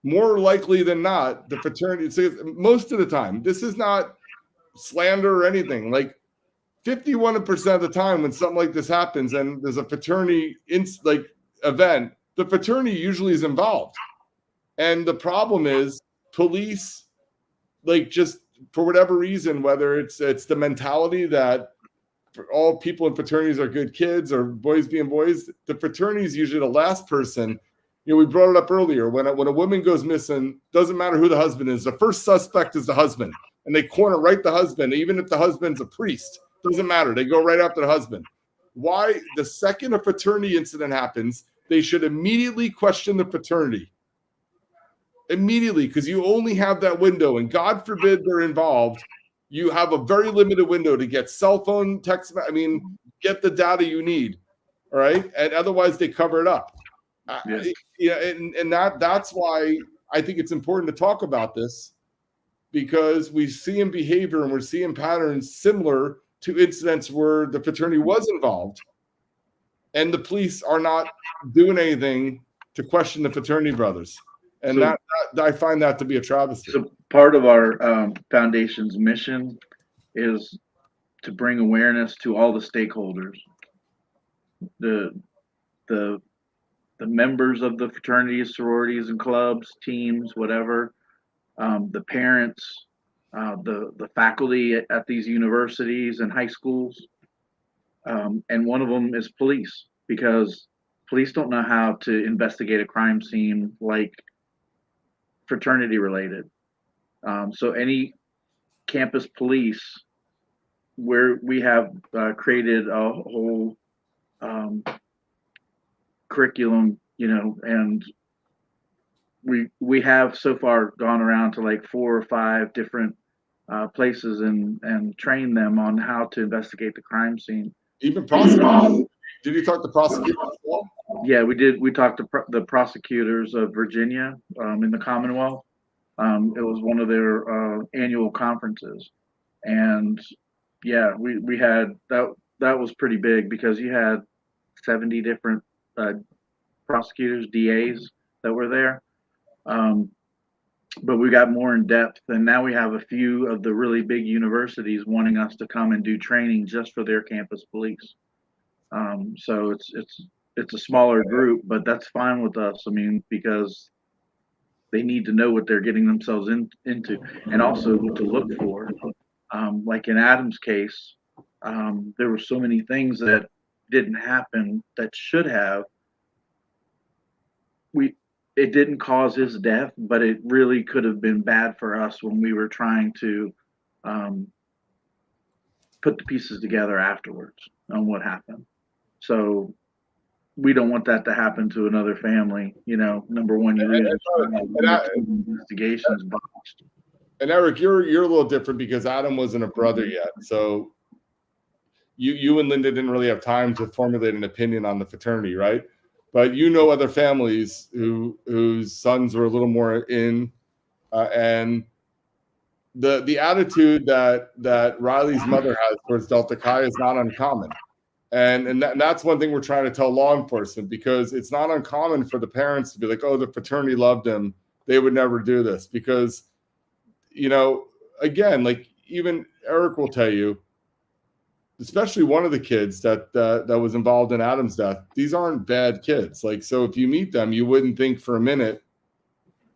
more likely than not, the fraternity, most of the time, this is not slander or anything. Like 51% of the time when something like this happens and there's a fraternity event, the fraternity usually is involved. And the problem is police, like, just for whatever reason, whether it's the mentality that all people in fraternities are good kids or boys being boys, the fraternity is usually the last person. We brought it up earlier. When a woman goes missing, doesn't matter who the husband is, the first suspect is the husband. And they corner right the husband, even if the husband's a priest. Doesn't matter. They go right after the husband. Why? The second a fraternity incident happens, they should immediately question the fraternity. Immediately, because you only have that window, and God forbid they're involved. You have a very limited window to get cell phone, text. Get the data you need. All right. And otherwise they cover it up. That's why I think it's important to talk about this, because we see in behavior and we're seeing patterns similar to incidents where the fraternity was involved and the police are not doing anything to question the fraternity brothers. And so, I find that to be a travesty. So part of our foundation's mission is to bring awareness to all the stakeholders, the members of the fraternities, sororities, and clubs, teams, whatever, the parents, the faculty at these universities and high schools, and one of them is police, because police don't know how to investigate a crime scene like fraternity related. So any campus police, where we have created a whole curriculum, and we have so far gone around to like 4 or 5 different places and trained them on how to investigate the crime scene. Even prosecutors. Did you talk to prosecutors as well? Yeah, we did. We talked to the prosecutors of Virginia in the Commonwealth. It was one of their annual conferences, and yeah, we had that. That was pretty big, because you had 70 different prosecutors, DAs that were there. But we got more in depth, and now we have a few of the really big universities wanting us to come and do training just for their campus police. So it's a smaller group, but that's fine with us. Because they need to know what they're getting themselves into, and also what to look for. Like in Adam's case, there were so many things that didn't happen that should have. It didn't cause his death, but it really could have been bad for us when we were trying to put the pieces together afterwards on what happened. So we don't want that to happen to another family. Number one, investigations botched. And Eric, you're a little different, because Adam wasn't a brother yet. So you and Linda didn't really have time to formulate an opinion on the fraternity, right? But other families whose sons were a little more in, and the attitude that Riley's mother has towards Delta Chi is not uncommon. And that's one thing we're trying to tell law enforcement, because it's not uncommon for the parents to be like, oh, the fraternity loved him, they would never do this. Because, again, like even Eric will tell you, especially one of the kids that was involved in Adam's death, these aren't bad kids. Like, so if you meet them, you wouldn't think for a minute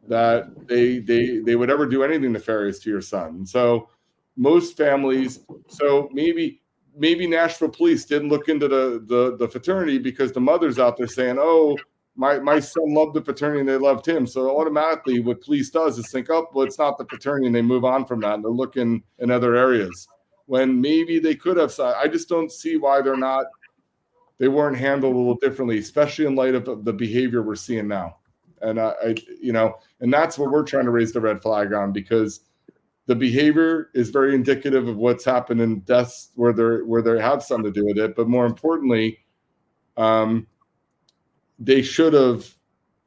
that they would ever do anything nefarious to your son. And so most families, so maybe Nashville police didn't look into the fraternity because the mother's out there saying, oh, my son loved the fraternity and they loved him. So automatically what police does is think, oh, well, it's not the fraternity, and they move on from that and they're looking in other areas, when maybe they could have. I just don't see why they weren't handled a little differently, especially in light of the behavior we're seeing now. And and that's what we're trying to raise the red flag on, because the behavior is very indicative of what's happened in deaths where they have something to do with it. But more importantly, they should have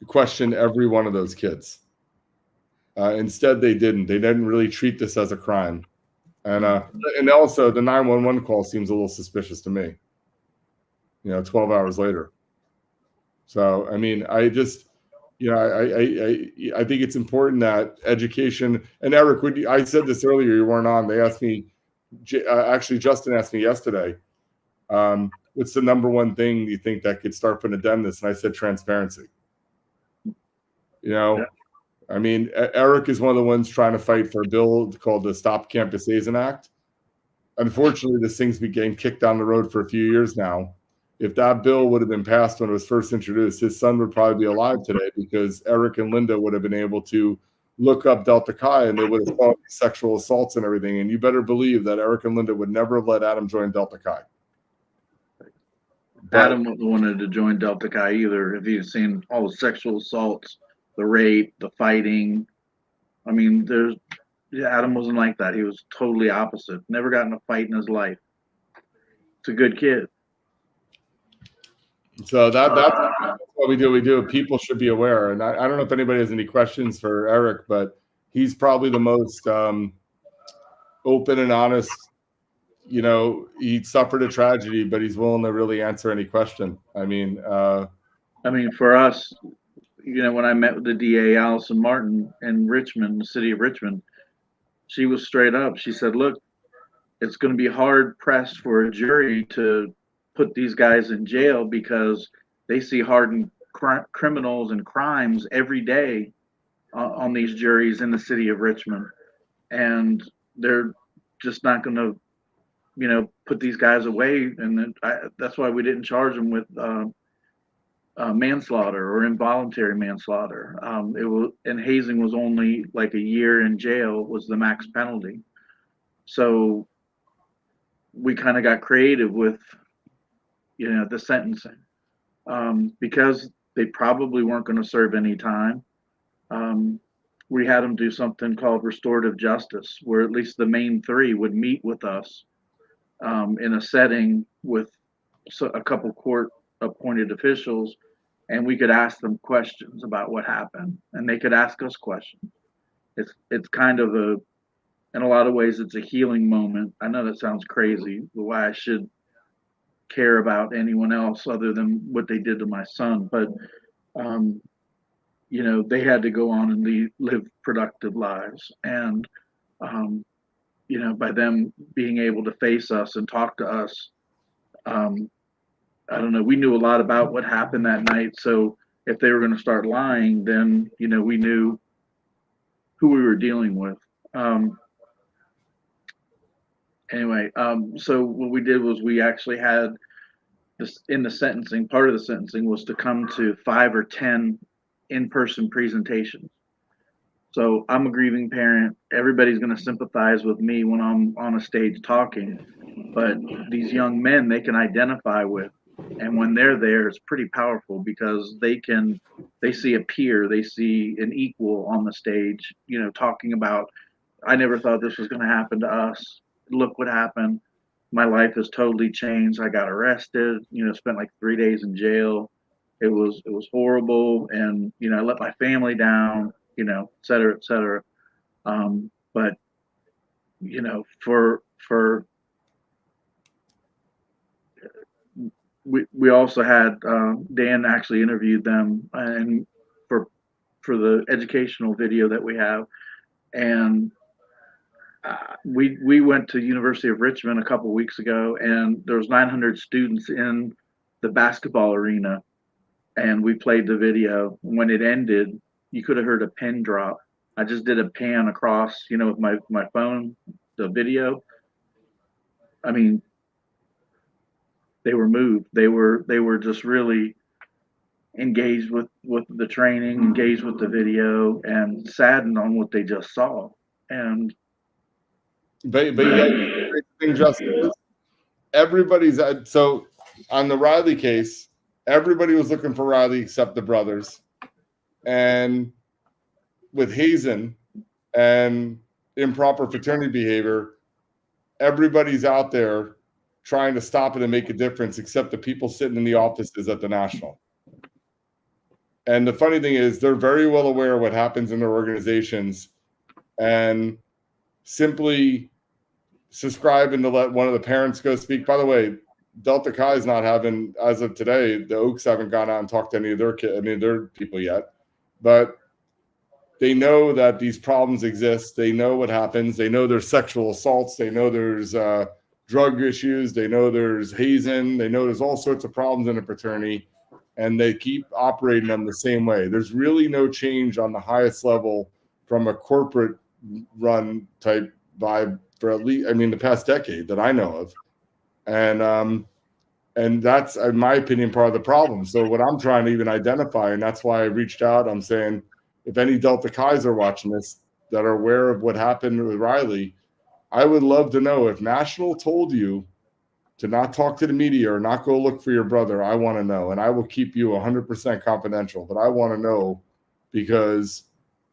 questioned every one of those kids. Instead, they didn't. They didn't really treat this as a crime. And also the 911 call seems a little suspicious to me. 12 hours later. So, I think it's important that education, and Eric, I said this earlier, you weren't on. They asked me, actually, Justin asked me yesterday, what's the number one thing you think that could start putting a dent in this? And I said transparency. Yeah. I mean, Eric is one of the ones trying to fight for a bill called the Stop Campus Hazing Act. Unfortunately, this thing's been getting kicked down the road for a few years now. If that bill would have been passed when it was first introduced, his son would probably be alive today, because Eric and Linda would have been able to look up Delta Chi and they would have thought sexual assaults and everything. And you better believe that Eric and Linda would never have let Adam join Delta Chi. Adam wouldn't have wanted to join Delta Chi either if he'd seen all the sexual assaults, the rape, the fighting. I mean, Adam wasn't like that. He was totally opposite. Never got in a fight in his life. It's a good kid. So that's what we do. People should be aware. And I don't know if anybody has any questions for Eric, but he's probably the most open and honest. He suffered a tragedy, but he's willing to really answer any question. I mean, for us, when I met with the DA, Allison Martin, in Richmond, the city of Richmond, she was straight up. She said, look, it's going to be hard pressed for a jury to put these guys in jail because they see hardened criminals and crimes every day on these juries in the city of Richmond. And they're just not going to, put these guys away. And that's why we didn't charge them with manslaughter or involuntary manslaughter. And hazing was only like a year in jail was the max penalty. So we kind of got creative with, the sentencing, because they probably weren't going to serve any time. We had them do something called restorative justice, where at least the main three would meet with us in a setting with a couple court appointed officials, and we could ask them questions about what happened, and they could ask us questions. It's kind of in a lot of ways, it's a healing moment. I know that sounds crazy, but why I should care about anyone else other than what they did to my son. But, they had to go on and live productive lives. And, by them being able to face us and talk to us, I don't know, we knew a lot about what happened that night. So if they were going to start lying, then, we knew who we were dealing with. Anyway, so what we did was we actually had this in the sentencing. Part of the sentencing was to come to 5 or 10 in-person presentations. So I'm a grieving parent. Everybody's going to sympathize with me when I'm on a stage talking, but these young men they can identify with, and when they're there, it's pretty powerful because they see a peer, they see an equal on the stage, talking about, I never thought this was going to happen to us. Look what happened. My life has totally changed. I got arrested, spent like 3 days in jail. It was horrible. And, I let my family down, et cetera, et cetera. But, we also had, Dan actually interviewed them and for the educational video that we have. And, we went to University of Richmond a couple weeks ago, and there was 900 students in the basketball arena, and we played the video. When it ended, you could have heard a pin drop. I just did a pan across, with my phone, the video. I mean, they were moved. They were just really engaged with the training, engaged with the video, and saddened on what they just saw. And But Justin, everybody's so on the Riley case, everybody was looking for Riley except the brothers. And with hazing and improper fraternity behavior, everybody's out there trying to stop it and make a difference except the people sitting in the offices at the National. And the funny thing is they're very well aware of what happens in their organizations, and simply subscribing to let one of the parents go speak. By the way, Delta Chi is not having, as of today, the Oaks haven't gone out and talked to any of their people yet. but they know that these problems exist. They know what happens. They know there's sexual assaults. They know there's drug issues. They know there's hazing. They know there's all sorts of problems in a fraternity, and they keep operating them the same way. There's really no change on the highest level from a corporate run type vibe for at least, I mean, the past decade that I know of. And that's, in my opinion, part of the problem. So what I'm trying to even identify, and that's why I reached out, I'm saying, if any Delta Chi's are watching this that are aware of what happened with Riley, I would love to know if National told you to not talk to the media or not go look for your brother. I want to know, and I will keep you 100% confidential, but I want to know, because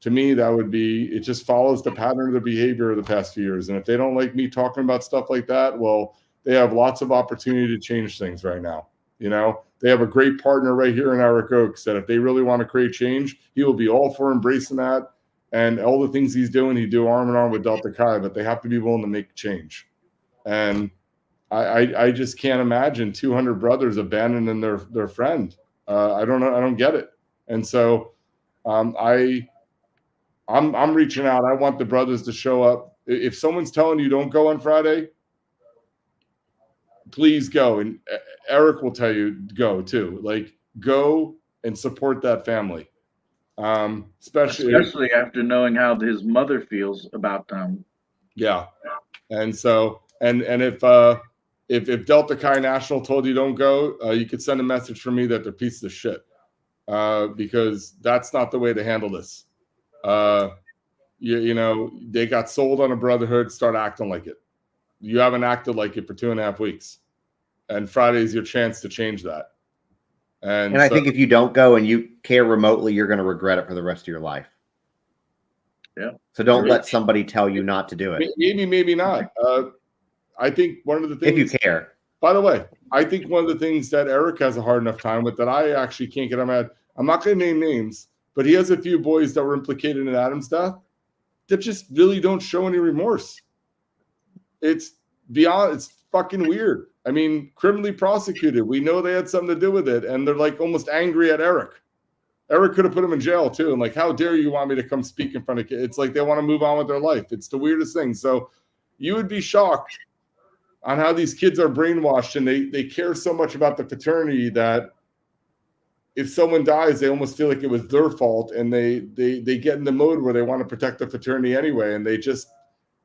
to me, that would be, it just follows the pattern of the behavior of the past few years. And if they don't like me talking about stuff like that, well, they have lots of opportunity to change things right now. You know, they have a great partner right here in Eric Oakes that if they really want to create change, he will be all for embracing that. And all the things he's doing, he'd do arm in arm with Delta Chi, but they have to be willing to make change. And I just can't imagine 200 brothers abandoning their friend. I don't know. I don't get it. And so I'm reaching out. I want the brothers to show up. If someone's telling you don't go on Friday, please go. And Eric will tell you go too. Like, go and support that family. Especially after knowing how his mother feels about them. Yeah. And so, and if Delta Chi National told you don't go, you could send a message from me that they're pieces of shit. Because that's not the way to handle this. You know, they got sold on a brotherhood, start acting like it. You haven't acted like it for 2.5 weeks. And Friday's your chance to change that. And I think if you don't go and you care remotely, you're going to regret it for the rest of your life. Yeah. So don't let somebody tell you not to do it. Maybe not. I think one of the things, if you care. By the way, I think one of the things that Eric has a hard enough time with that I actually can't get him at, I'm not going to name names, but he has a few boys that were implicated in Adam's death that just really don't show any remorse. It's fucking weird. I mean, criminally prosecuted. We know they had something to do with it, and they're like almost angry at Eric. Eric could have put him in jail too. And like, how dare you want me to come speak in front of kids? It's like they want to move on with their life. It's the weirdest thing. So you would be shocked on how these kids are brainwashed, and they care so much about the fraternity that if someone dies, they almost feel like it was their fault, and they get in the mode where they want to protect the fraternity anyway, and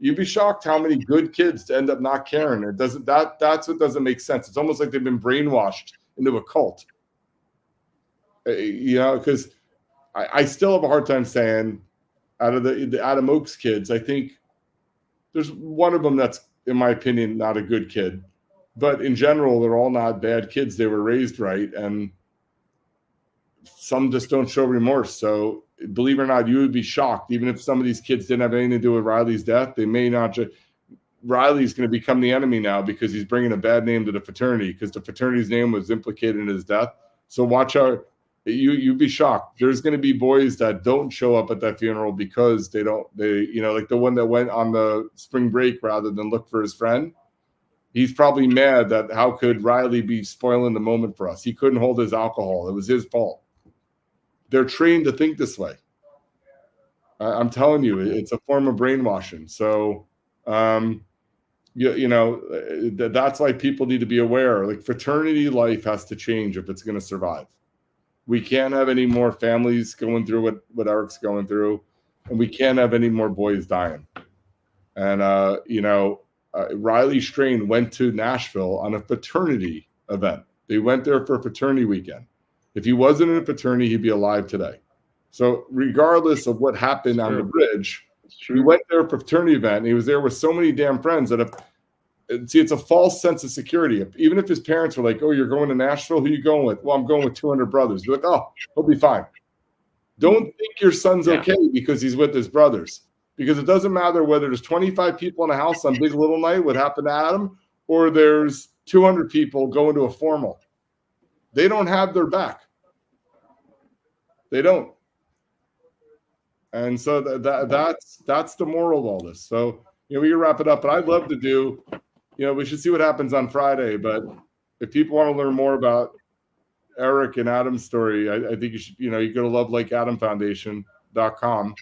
you'd be shocked how many good kids end up not caring. That's what doesn't make sense. It's almost like they've been brainwashed into a cult. You know, because I still have a hard time saying out of the Adam Oakes kids, I think there's one of them that's, in my opinion, not a good kid. But in general, they're all not bad kids. They were raised right, and some just don't show remorse. So believe it or not, you would be shocked. Even if some of these kids didn't have anything to do with Riley's death, they may not just. Riley's going to become the enemy now because he's bringing a bad name to the fraternity, because the fraternity's name was implicated in his death. So watch out. You'd be shocked. There's going to be boys that don't show up at that funeral because they like the one that went on the spring break rather than look for his friend. He's probably mad that how could Riley be spoiling the moment for us? He couldn't hold his alcohol. It was his fault. They're trained to think this way. I'm telling you, it's a form of brainwashing. So, that's why people need to be aware. Like, fraternity life has to change if it's going to survive. We can't have any more families going through what Eric's going through, and we can't have any more boys dying. And, Riley Strain went to Nashville on a fraternity event. They went there for a fraternity weekend. If he wasn't in a fraternity, he'd be alive today. So regardless of what happened on the bridge, he went there for a fraternity event, and he was there with so many damn friends it's a false sense of security. Even if his parents were like, oh, you're going to Nashville? Who are you going with? Well, I'm going with 200 brothers. You're like, oh, he'll be fine. Don't think your son's okay because he's with his brothers. Because it doesn't matter whether there's 25 people in a house on Big Little Night, what happened to Adam, or there's 200 people going to a formal. They don't have their back. They don't. And so that's the moral of all this. So, we can wrap it up, but I'd love to do, we should see what happens on Friday. But if people want to learn more about Eric and Adam's story, I think you should, you go to lovelikeadamfoundation.com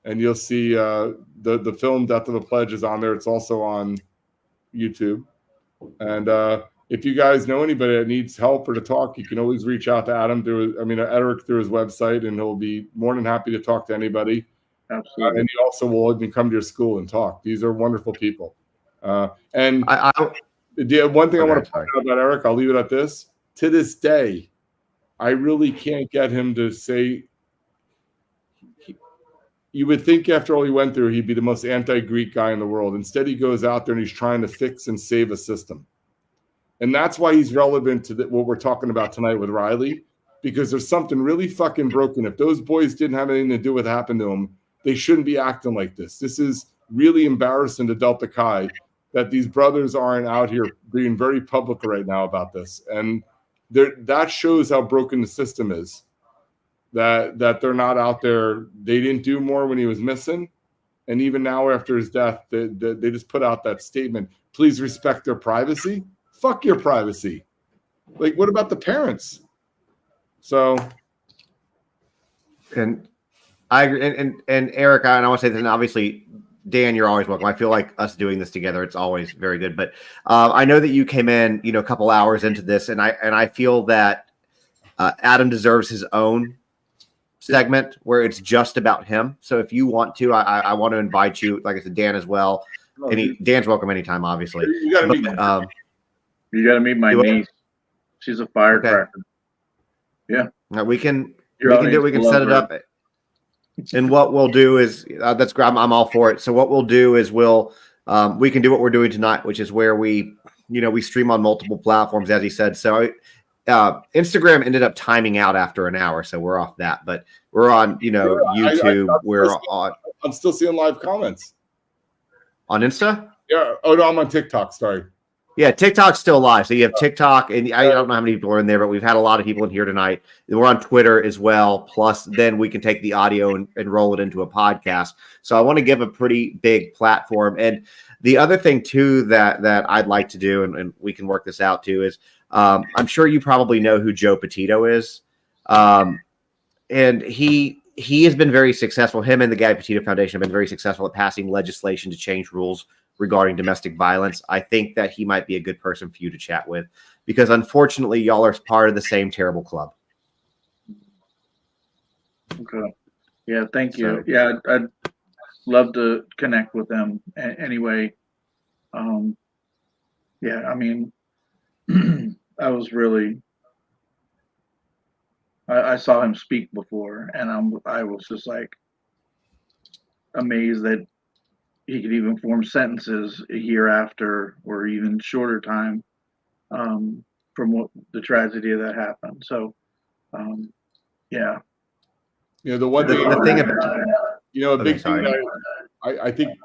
and you'll see the film Death of the Pledge is on there. It's also on YouTube. And if you guys know anybody that needs help or to talk, you can always reach out to Eric through his website, and he'll be more than happy to talk to anybody. Absolutely. And he also will even come to your school and talk. These are wonderful people. And the one thing I want to point out about Eric, I'll leave it at this. To this day, I really can't get him to say. You would think after all he went through, he'd be the most anti-Greek guy in the world. Instead, he goes out there and he's trying to fix and save a system. And that's why he's relevant to what we're talking about tonight with Riley, because there's something really fucking broken. If those boys didn't have anything to do with what happened to them, they shouldn't be acting like this. This is really embarrassing to Delta Chi that these brothers aren't out here being very public right now about this. And that shows how broken the system is, that they're not out there. They didn't do more when he was missing. And even now after his death, they just put out that statement, please respect their privacy. Fuck your privacy. Like, what about the parents? So. And I agree. And Eric, I want to say that, and obviously, Dan, you're always welcome. I feel like us doing this together, it's always very good. But I know that you came in, a couple hours into this, and I feel that Adam deserves his own segment where it's just about him. So if you want to, I want to invite you, like I said, Dan as well. Dan's welcome anytime, obviously. You got to meet my niece. She's a firecracker. Okay. Yeah. Now we can set it up. And what we'll do is that's great. I'm all for it. So what we'll do is we can do what we're doing tonight, which is where we stream on multiple platforms, as he said. So Instagram ended up timing out after an hour, so we're off that. But we're on, YouTube. I'm still seeing live comments on Insta. Yeah. Oh no, I'm on TikTok. Sorry. Yeah, TikTok's still live. So you have TikTok, and I don't know how many people are in there, but we've had a lot of people in here tonight. We're on Twitter as well. Plus, then we can take the audio and roll it into a podcast. So I want to give a pretty big platform. And the other thing, too, that I'd like to do, and we can work this out, too, is I'm sure you probably know who Joe Petito is. And he has been very successful. Him and the Gabby Petito Foundation have been very successful at passing legislation to change rules regarding domestic violence. I think that he might be a good person for you to chat with, because unfortunately y'all are part of the same terrible club. Okay. Yeah. Thank you. Yeah. I'd love to connect with them anyway. Yeah. I mean, I was really, I saw him speak before, and I was just like amazed that he could even form sentences a year after, or even shorter time, from what the tragedy that happened. So, yeah. The one thing, a big thing that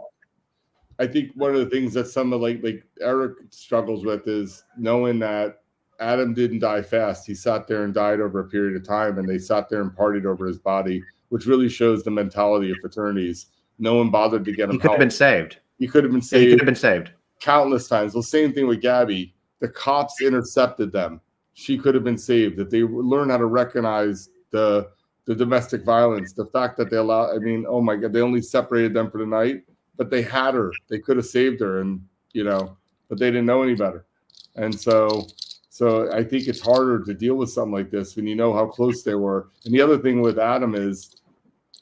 I think one of the things that some of like Eric struggles with is knowing that Adam didn't die fast. He sat there and died over a period of time, and they sat there and partied over his body, which really shows the mentality of fraternities. No one bothered to get him. He could have been saved. He could have been saved. He could have been saved countless times. The same thing with Gabby. The cops intercepted them. She could have been saved. If they learn how to recognize the domestic violence, the fact that they allow. I mean, oh my God, they only separated them for the night, but they had her. They could have saved her, and but they didn't know any better. And so I think it's harder to deal with something like this when you know how close they were. And the other thing with Adam is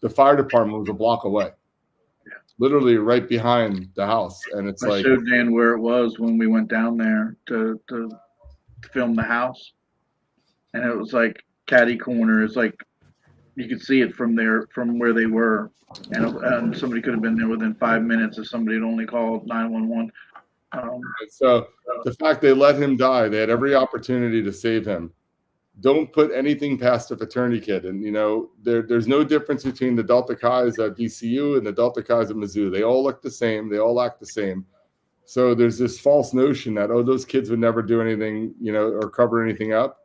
the fire department was a block away. Literally right behind the house, and it's I showed Dan where it was when we went down there to film the house, and it was like catty corner. It's like you could see it from where they were, and somebody could have been there within 5 minutes if somebody had only called 911. So the fact they let him die, they had every opportunity to save him. Don't put anything past a fraternity kid. And, there's no difference between the Delta Chi's at VCU and the Delta Chi's at Mizzou. They all look the same. They all act the same. So there's this false notion that, those kids would never do anything, or cover anything up.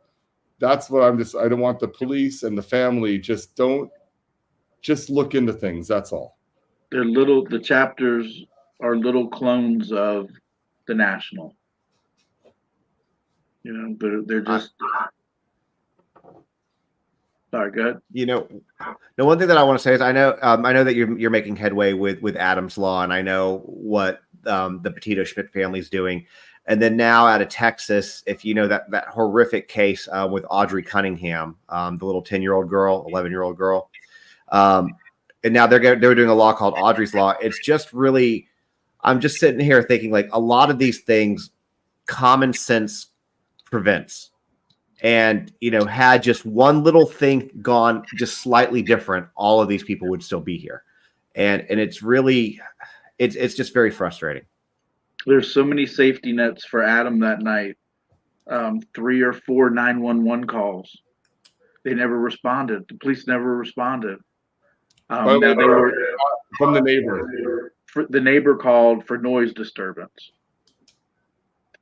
That's what I don't want the police and the family just look into things. That's all. The chapters are little clones of the national. They're just Sorry, good. The one thing that I want to say is I know that you're making headway with Adam's Law, and I know what the Petito Schmidt family is doing. And then now out of Texas, if you know that horrific case with Audrey Cunningham, the little 10-year-old girl, 11-year-old girl, and now they're doing a law called Audrey's Law. It's just really, I'm just sitting here thinking like a lot of these things, common sense prevents. And had just one little thing gone just slightly different, all of these people would still be here. And it's really, it's just very frustrating. There's so many safety nets for Adam that night. 3 or 4 911 calls. They never responded. The police never responded. Now they were from the neighbor. The neighbor called for noise disturbance.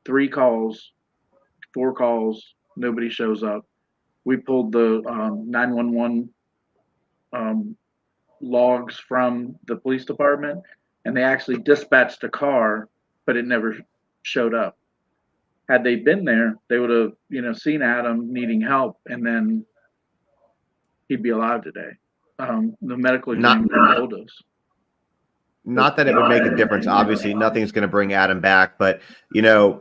3 calls, 4 calls. Nobody shows up. We pulled the 911 logs from the police department, and they actually dispatched a car, but it never showed up. Had they been there, they would have, seen Adam needing help, and then he'd be alive today. The medical examiner told us. Not that it would make a difference. Obviously, nothing's going to bring Adam back, but the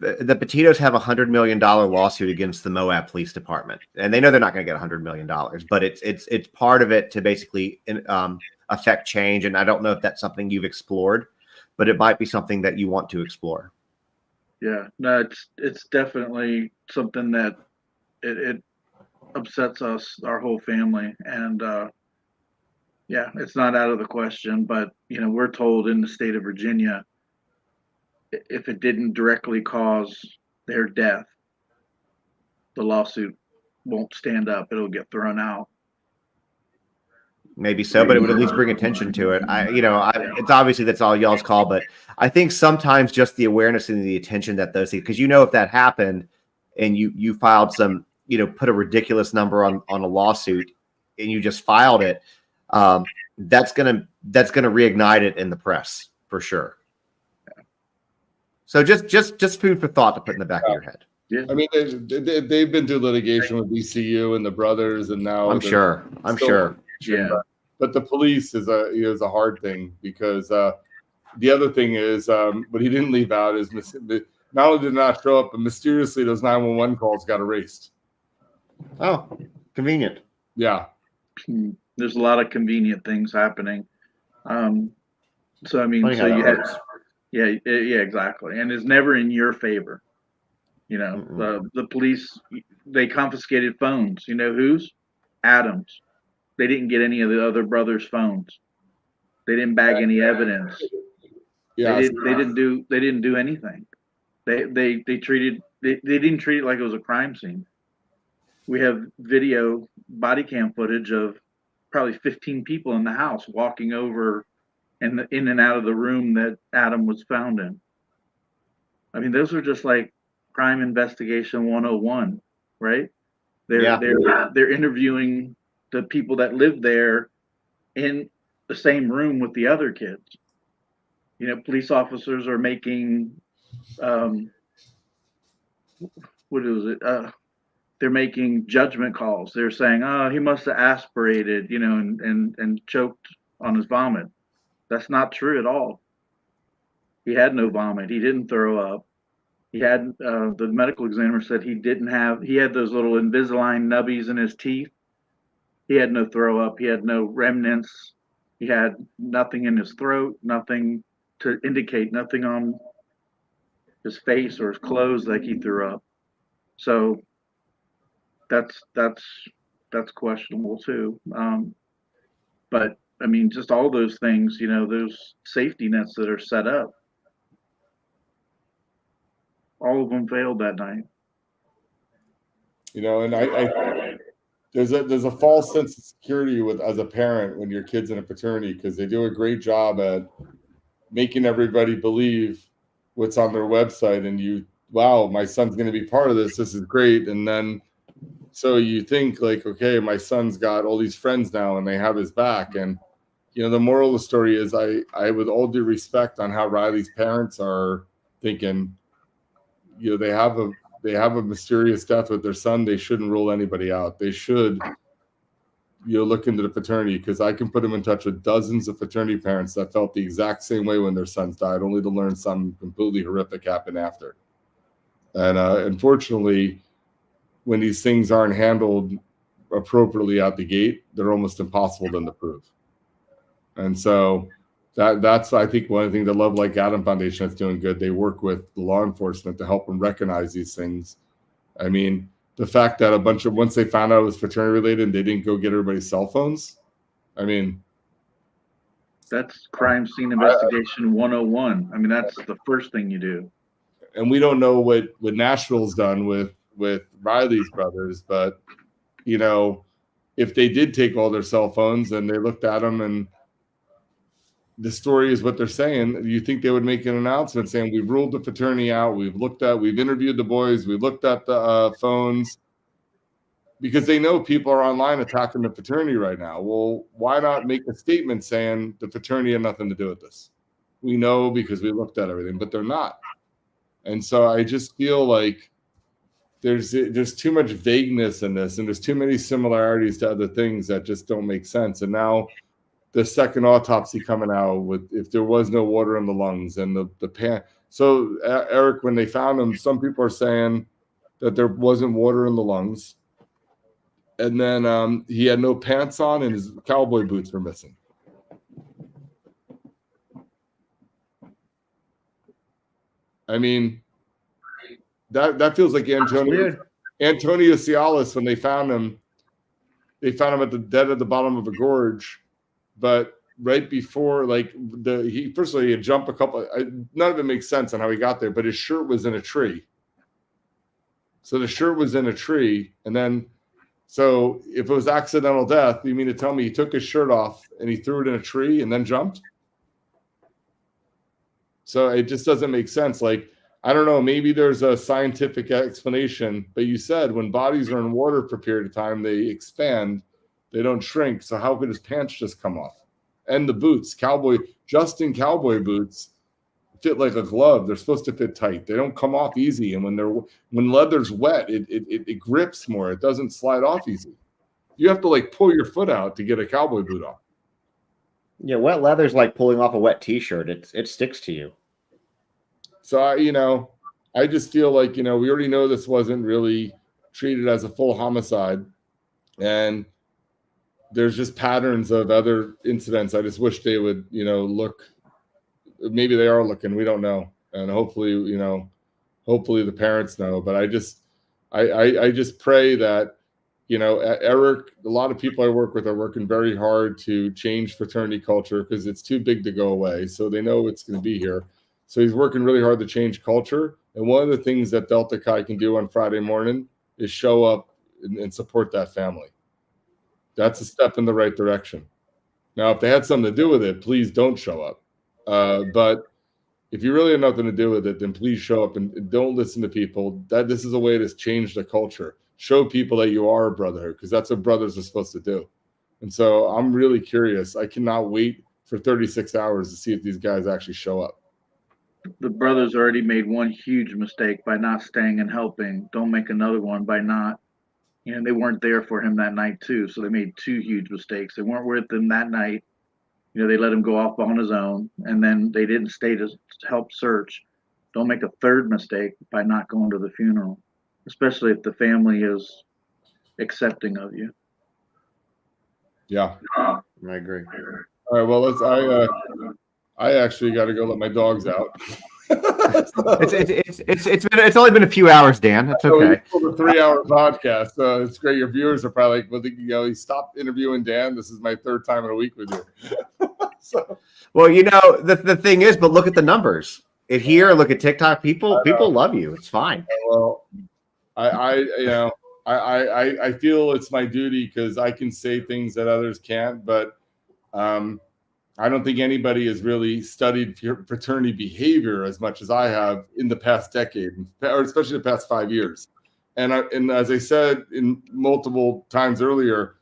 Petitos have $100 million lawsuit against the Moab Police Department, and they know they're not going to get $100 million, but it's part of it to basically affect change. And I don't know if that's something you've explored, but it might be something that you want to explore. Yeah, no, it's definitely something that it upsets us, our whole family, and yeah, it's not out of the question. But we're told in the state of Virginia, if it didn't directly cause their death, the lawsuit won't stand up. It'll get thrown out. Maybe so, but it would at least bring attention to it. It's obviously that's all y'all's call, but I think sometimes just the awareness and the attention that those things, because if that happened and you filed some, put a ridiculous number on a lawsuit and you just filed it, that's gonna reignite it in the press for sure. So just food for thought to put in the back of your head. Yeah. I mean, they've been through litigation with ECU and the brothers, and now I'm sure. Yeah. But the police is a hard thing, because the other thing is what he didn't leave out is not only did not show up, but mysteriously those 911 calls got erased. Oh, convenient. Yeah. There's a lot of convenient things happening. So I mean, so you have. Yeah, exactly. And it's never in your favor. The police, they confiscated phones. Whose? Adam's. They didn't get any of the other brothers' phones. They didn't bag any evidence. Yeah. They didn't do anything. They didn't treat it like it was a crime scene. We have video body cam footage of probably 15 people in the house walking over and in and out of the room that Adam was found in. I mean, those are just like crime investigation 101, right? They're interviewing the people that live there in the same room with the other kids. Police officers are making what is it? They're making judgment calls. They're saying, "Oh, he must have aspirated, and choked on his vomit." That's not true at all. He had no vomit. He didn't throw up. He had the medical examiner said he had those little Invisalign nubbies in his teeth. He had no throw up. He had no remnants. He had nothing in his throat, nothing to indicate, nothing on his face or his clothes like he threw up. So that's questionable too. But I mean, just all those things, those safety nets that are set up, all of them failed that night. And I there's a false sense of security as a parent when your kid's in a fraternity, because they do a great job at making everybody believe what's on their website, and wow, my son's going to be part of this. This is great. And then, so you think like, okay, my son's got all these friends now and they have his back. And, the moral of the story is I with all due respect on how Riley's parents are thinking, they have they have a mysterious death with their son, they shouldn't rule anybody out. They should, look into the fraternity, because I can put them in touch with dozens of fraternity parents that felt the exact same way when their sons died, only to learn something completely horrific happened after. And unfortunately, when these things aren't handled appropriately out the gate, they're almost impossible then to prove. And so that's, I think, one of the things the Love Like Adam Foundation is doing good. They work with law enforcement to help them recognize these things. I mean, the fact that once they found out it was fraternity related, they didn't go get everybody's cell phones. I mean, that's crime scene investigation 101. I mean, that's the first thing you do. And we don't know what Nashville's done with Riley's brothers, but if they did take all their cell phones and they looked at them and the story is what they're saying, you think they would make an announcement saying, we've ruled the fraternity out, we've interviewed the boys, we looked at the phones, because they know people are online attacking the fraternity right now. Well, why not make a statement saying the fraternity had nothing to do with this? We know because we looked at everything, but they're not. And so I just feel like there's too much vagueness in this, and there's too many similarities to other things that just don't make sense. And now the second autopsy coming out with, if there was no water in the lungs and the pan. So Eric, when they found him, some people are saying that there wasn't water in the lungs. And then he had no pants on and his cowboy boots were missing. I mean, that feels like Antonio Cialis when they found him. They found him at the dead at the bottom of a gorge, but right before, he had jumped a couple. None of it makes sense on how he got there, but his shirt was in a tree. So the shirt was in a tree, and then, so if it was accidental death, you mean to tell me he took his shirt off and he threw it in a tree and then jumped? So it just doesn't make sense. Like, I don't know, maybe there's a scientific explanation, but you said when bodies are in water for a period of time, they expand, they don't shrink. So how could his pants just come off? And the boots, cowboy boots fit like a glove. They're supposed to fit tight. They don't come off easy. And when leather's wet, it grips more. It doesn't slide off easy. You have to pull your foot out to get a cowboy boot off. Yeah, wet leather's like pulling off a wet T-shirt. It sticks to you. So I just feel like, we already know this wasn't really treated as a full homicide, and there's just patterns of other incidents. I just wish they would, look. Maybe they are looking. We don't know, and hopefully the parents know. But I just pray that, Eric. A lot of people I work with are working very hard to change fraternity culture because it's too big to go away. So they know it's going to be here. So he's working really hard to change culture. And one of the things that Delta Chi can do on Friday morning is show up and support that family. That's a step in the right direction. Now, if they had something to do with it, please don't show up. But if you really have nothing to do with it, then please show up and don't listen to people. This is a way to change the culture. Show people that you are a brotherhood, because that's what brothers are supposed to do. And so I'm really curious. I cannot wait for 36 hours to see if these guys actually show up. The brothers already made one huge mistake by not staying and helping. Don't make another one by not. They weren't there for him that night too, so they made two huge mistakes. They weren't with him that night. They let him go off on his own, and then they didn't stay to help search. Don't make a third mistake by not going to the funeral, especially if the family is accepting of you. Yeah, I agree. All right, well, I actually got to go let my dogs out. It's only been a few hours, Dan. That's okay. It's a 3-hour podcast. So it's great. Your viewers are probably like, well, you stopped interviewing Dan. This is my third time in a week with you. Well, the thing is, but look at the numbers. Here, look at TikTok. People love you. It's fine. Well, I feel it's my duty because I can say things that others can't, but I don't think anybody has really studied fraternity behavior as much as I have in the past decade, or especially the past 5 years. And as I said in multiple times earlier,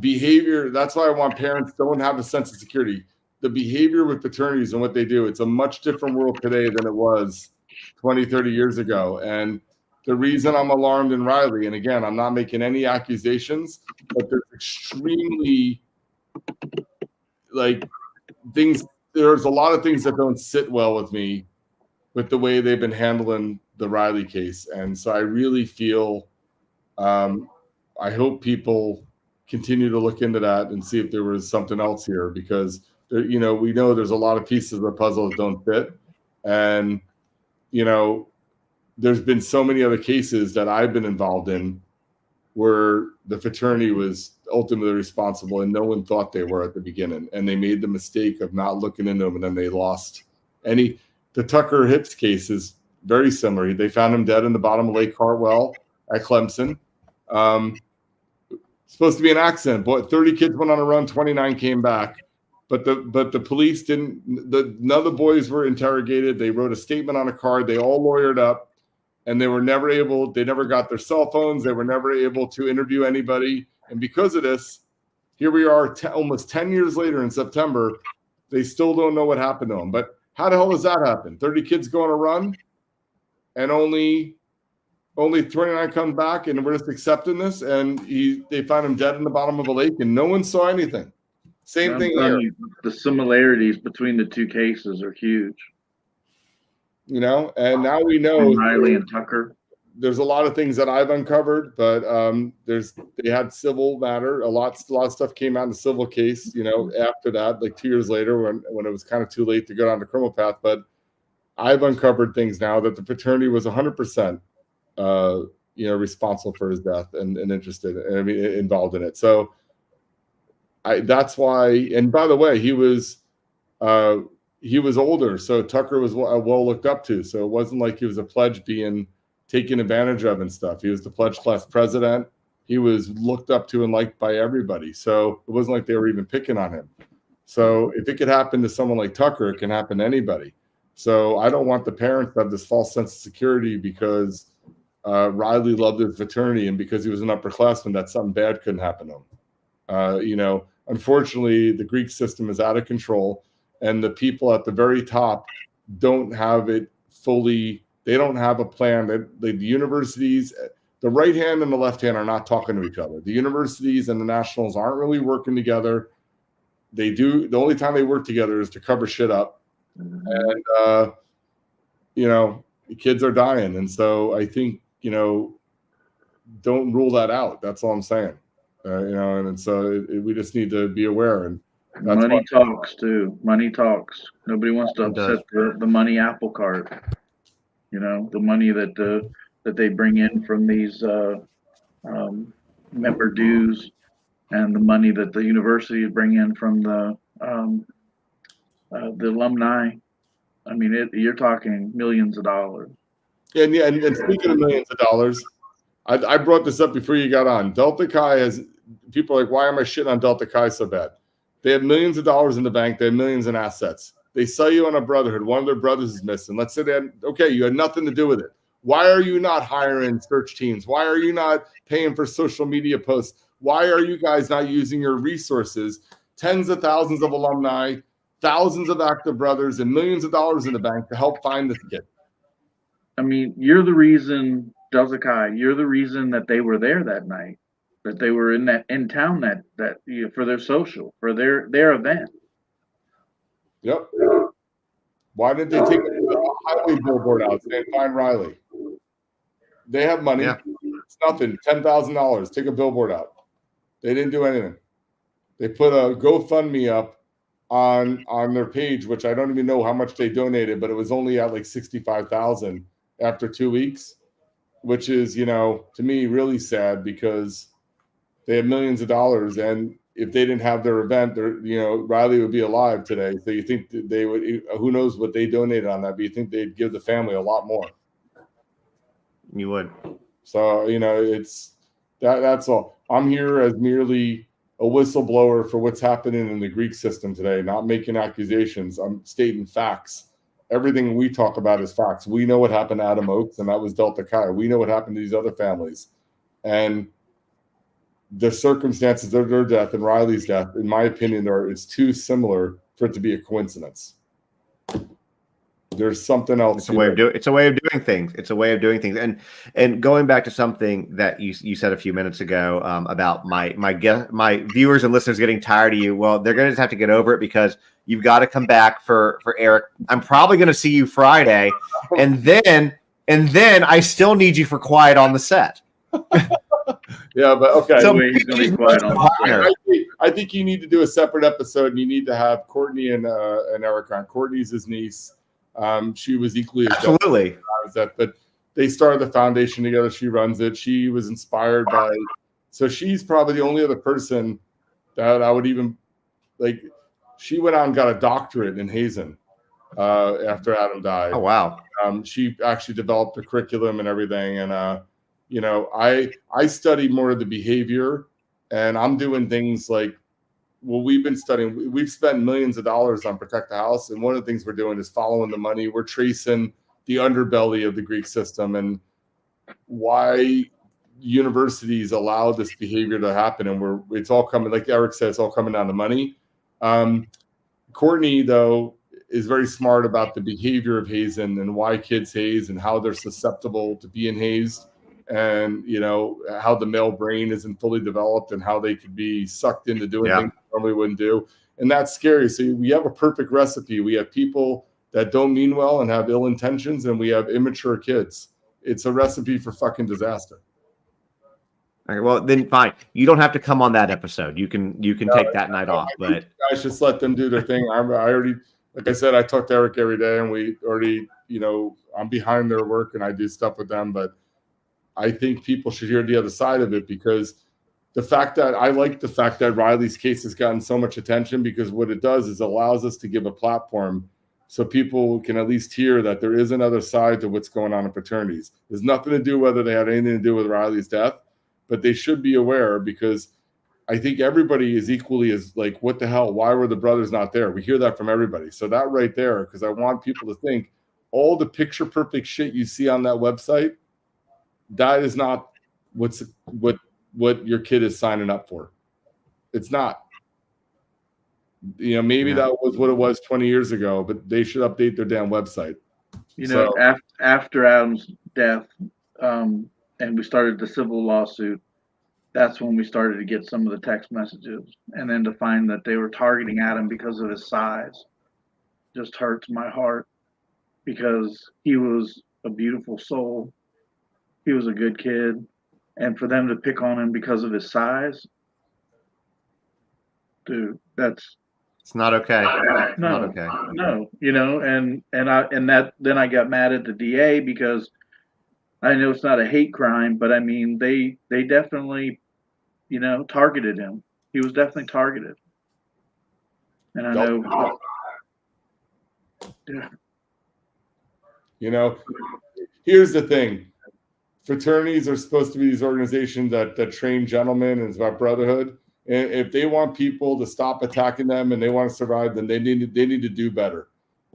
behavior, that's why I want parents don't have a sense of security. The behavior with fraternities and what they do, it's a much different world today than it was 20, 30 years ago. And the reason I'm alarmed in Riley, and again, I'm not making any accusations, but there's extremely things. There's a lot of things that don't sit well with me with the way they've been handling the Riley case. And so I really feel, I hope people continue to look into that and see if there was something else here, because we know there's a lot of pieces of the puzzle that don't fit. And, there's been so many other cases that I've been involved in where the fraternity was ultimately responsible and no one thought they were at the beginning. And they made the mistake of not looking into them, and then they lost the Tucker Hicks case is very similar. They found him dead in the bottom of Lake Hartwell at Clemson. Supposed to be an accident. 30 kids went on a run, 29 came back. But the police didn't, none of the boys were interrogated. They wrote a statement on a card. They all lawyered up, and they never got their cell phones. They were never able to interview anybody. And because of this, here we are almost 10 years later in September, they still don't know what happened to them. But how the hell does that happen? 30 kids go on a run, and only 29 come back, and we're just accepting this. And they found him dead in the bottom of a lake, and no one saw anything. Same thing here. The similarities between the two cases are huge. And now we know Riley and Tucker. There's a lot of things that I've uncovered, but they had civil matter. A lot of stuff came out in the civil case, after that, like 2 years later when it was kind of too late to go down the criminal path. But I've uncovered things now that the fraternity was 100%, responsible for his death and involved in it. So that's why. And by the way, he was older, so Tucker was well looked up to. So it wasn't like he was a pledge being taken advantage of and stuff. He was the pledge class president. He was looked up to and liked by everybody. So it wasn't like they were even picking on him. So if it could happen to someone like Tucker, it can happen to anybody. So I don't want the parents to have this false sense of security because Riley loved his fraternity and because he was an upperclassman that something bad couldn't happen to him. Unfortunately, the Greek system is out of control, and the people at the very top don't have it fully. They don't have a plan. The universities, the right hand and the left hand are not talking to each other. The universities and the nationals aren't really working together. They do. The only time they work together is to cover shit up. And, the kids are dying. And so I think, don't rule that out. That's all I'm saying. And so we just need to be aware. And money talks too. Money talks. Nobody wants to upset the money apple cart. The money that they bring in from these member dues, and the money that the universities bring in from the alumni. I mean, you're talking millions of dollars. And speaking of millions of dollars, I brought this up before you got on. Delta Chi has people are like, why am I shitting on Delta Chi so bad? They have millions of dollars in the bank. They have millions in assets. They sell you on a brotherhood. One of their brothers is missing. Let's say you had nothing to do with it. Why are you not hiring search teams? Why are you not paying for social media posts? Why are you guys not using your resources? Tens of thousands of alumni, thousands of active brothers, and millions of dollars in the bank to help find this kid. I mean, you're the reason, Delta Chi, you're the reason that they were there that night, that they were in town that for their social, for their event. Yep. Why did they take a highway billboard out saying find Riley? They have money. Yeah. It's nothing. $10,000. Take a billboard out. They didn't do anything. They put a GoFundMe up on their page, which I don't even know how much they donated, but it was only at like $65,000 after 2 weeks, which is, to me really sad because they have millions of dollars, and if they didn't have their event, Riley would be alive today. So you think that they would? Who knows what they donated on that? But you think they'd give the family a lot more? You would. So it's that's all. I'm here as merely a whistleblower for what's happening in the Greek system today. Not making accusations. I'm stating facts. Everything we talk about is facts. We know what happened to Adam Oakes, and that was Delta Chi. We know what happened to these other families, and the circumstances of their death and Riley's death, in my opinion, it's too similar for it to be a coincidence. There's something else. It's a way of doing. It's a way of doing things. It's a way of doing things. And going back to something that you said a few minutes ago about my viewers and listeners getting tired of you. Well, they're going to just have to get over it because you've got to come back for Eric. I'm probably going to see you Friday, and then I still need you for Quiet on the Set. Yeah, but okay. So he's going to be quiet on the set. I think you need to do a separate episode, and you need to have Courtney and Eric on. Courtney's his niece. She was equally as absolutely as that, but they started the foundation together. She runs it. She was inspired by, so she's probably the only other person that I would even like. She went out and got a doctorate in hazing after Adam died. Oh wow! She actually developed the curriculum and everything, and you know, I study more of the behavior, and I'm doing things like, well, we've been studying. We've spent millions of dollars on Protect the House, and one of the things we're doing is following the money. We're tracing the underbelly of the Greek system and why universities allow this behavior to happen. And it's all coming, like Eric said, it's all coming down to money. Courtney, though, is very smart about the behavior of hazing and why kids haze and how they're susceptible to being hazed. And, you know, how the male brain isn't fully developed and how they could be sucked into doing things they normally wouldn't do. And that's scary. So we have a perfect recipe. We have people that don't mean well and have ill intentions, and we have immature kids. It's a recipe for fucking disaster. All right, well, then fine. You don't have to come on that episode. You can take that night off. But I just let them do their thing. I already, like I said, I talk to Eric every day, and we already, you know, I'm behind their work and I do stuff with them, but I think people should hear the other side of it, because I like the fact that Riley's case has gotten so much attention, because what it does is allows us to give a platform so people can at least hear that there is another side to what's going on in fraternities. There's nothing to do whether they had anything to do with Riley's death, but they should be aware, because I think everybody is equally as like, what the hell? Why were the brothers not there? We hear that from everybody. So that right there, because I want people to think all the picture perfect shit you see on that website, that is not what your kid is signing up for. It's not. You know, maybe that was what it was 20 years ago, but they should update their damn website. You know, after Adam's death, and we started the civil lawsuit, that's when we started to get some of the text messages. And then to find that they were targeting Adam because of his size just hurts my heart, because he was a beautiful soul. He was a good kid, and for them to pick on him because of his size, dude, it's not okay. No, not okay. No, you know, and then I got mad at the DA, because I know it's not a hate crime, but I mean they definitely, you know, targeted him. He was definitely targeted, and I know. Yeah. You know, here's the thing. Fraternities are supposed to be these organizations that train gentlemen, and it's about brotherhood. And if they want people to stop attacking them and they want to survive, then they need to do better.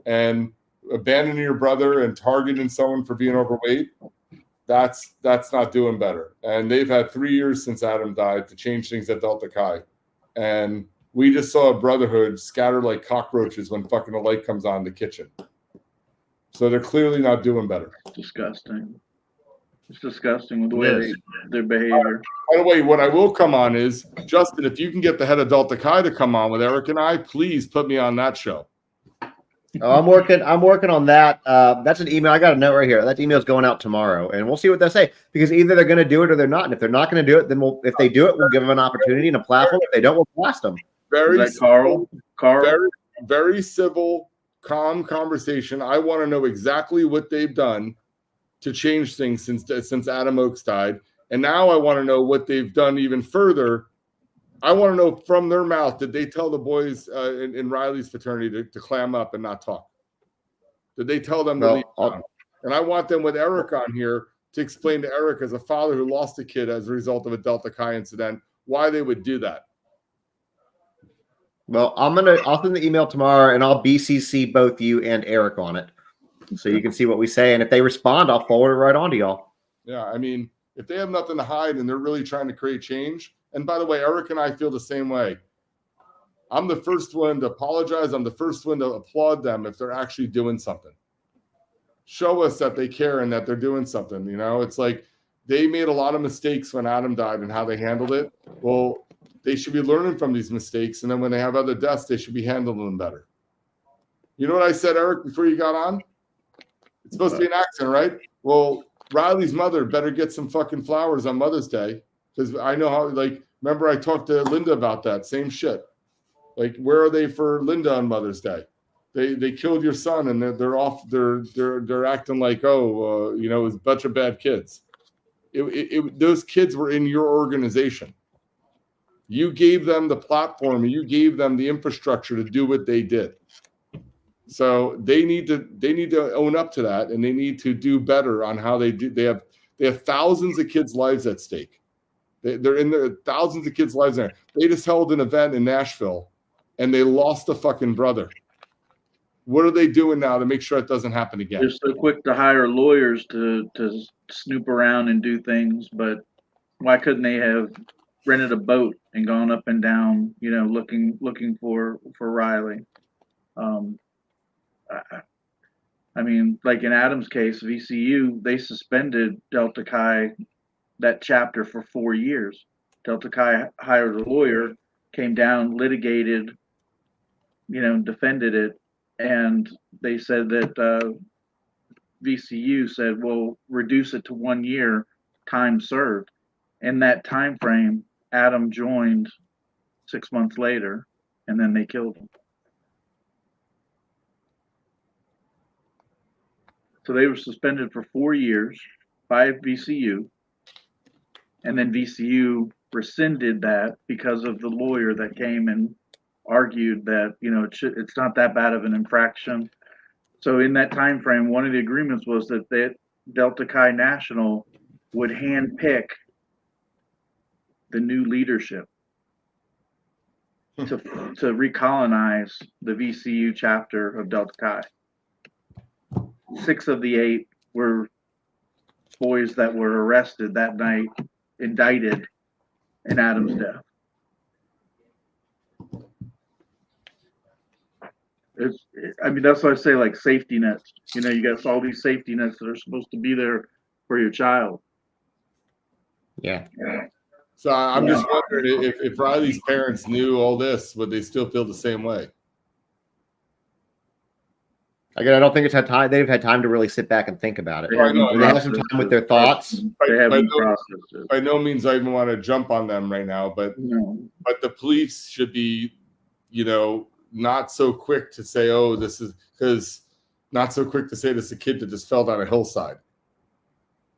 And abandoning your brother and targeting someone for being overweight, that's not doing better. And they've had 3 years since Adam died to change things at Delta Chi. And we just saw a brotherhood scatter like cockroaches when fucking the light comes on in the kitchen. So they're clearly not doing better. Disgusting. It's disgusting with the way their behavior. By the way, what I will come on is, Justin, if you can get the head of Delta Chi to come on with Eric and I, please put me on that show. Oh, I'm working on that. That's an email. I got a note right here. That email is going out tomorrow, and we'll see what they say, because either they're going to do it or they're not. And if they're not going to do it, then if they do it, we'll give them an opportunity and a platform. If they don't, we'll blast them. Carl? Very, very civil, calm conversation. I want to know exactly what they've done to change things since Adam Oakes died. And now I want to know what they've done even further. I want to know from their mouth, did they tell the boys in Riley's fraternity to clam up and not talk? Did they tell them to leave? And I want them with Eric on here to explain to Eric, as a father who lost a kid as a result of a Delta Chi incident, why they would do that. Well, I'll send the email tomorrow, and I'll BCC both you and Eric on it, so you can see what we say. And if they respond, I'll forward it right on to y'all. Yeah, I mean, if they have nothing to hide and they're really trying to create change. And by the way, Eric and I feel the same way. I'm the first one to apologize. I'm the first one to applaud them if they're actually doing something. show us that they care and that they're doing something. You know, it's like they made a lot of mistakes when Adam died and how they handled it. Well, they should be learning from these mistakes, and then when they have other deaths, they should be handling them better. You know what I said, Eric, before you got on? It's supposed to be an accident, right? Well, Riley's mother better get some fucking flowers on Mother's Day, because I know how, like, remember I talked to Linda about that same shit. Like, where are they for Linda on Mother's Day? They killed your son, and they're off. They're acting like, you know, it was a bunch of bad kids. Those kids were in your organization. You gave them the platform, and you gave them the infrastructure to do what they did. So they need to own up to that, and they need to do better on how they do. They have thousands of kids' lives at stake. They're in there, thousands of kids' lives there. They just held an event in Nashville, and they lost a fucking brother. What are they doing now to make sure it doesn't happen again? They're so quick to hire lawyers to snoop around and do things, but why couldn't they have rented a boat and gone up and down, you know, looking for Riley? I mean, like in Adam's case, VCU, they suspended Delta Chi, that chapter, for 4 years. Delta Chi hired a lawyer, came down, litigated, you know, defended it, and they said that VCU said, well, reduce it to 1 year, time served. In that time frame, Adam joined 6 months later, and then they killed him. So they were suspended for 4 years by VCU, and then VCU rescinded that because of the lawyer that came and argued that, you know, it's not that bad of an infraction. So in that time frame, one of the agreements was that Delta Chi National would handpick the new leadership to recolonize the VCU chapter of Delta Chi. 6 of the 8 were boys that were arrested that night, indicted in Adam's death. I mean, that's why I say, like, safety nets. You know, you got all these safety nets that are supposed to be there for your child. Yeah. So I'm just wondering if Riley's parents knew all this, would they still feel the same way? Again, I don't think it's had time. They've had time to really sit back and think about it. I know. They have some time with their thoughts. By no means I even want to jump on them right now, but the police should be, you know, not so quick to say, oh, this is, because not so quick to say this is a kid that just fell down a hillside.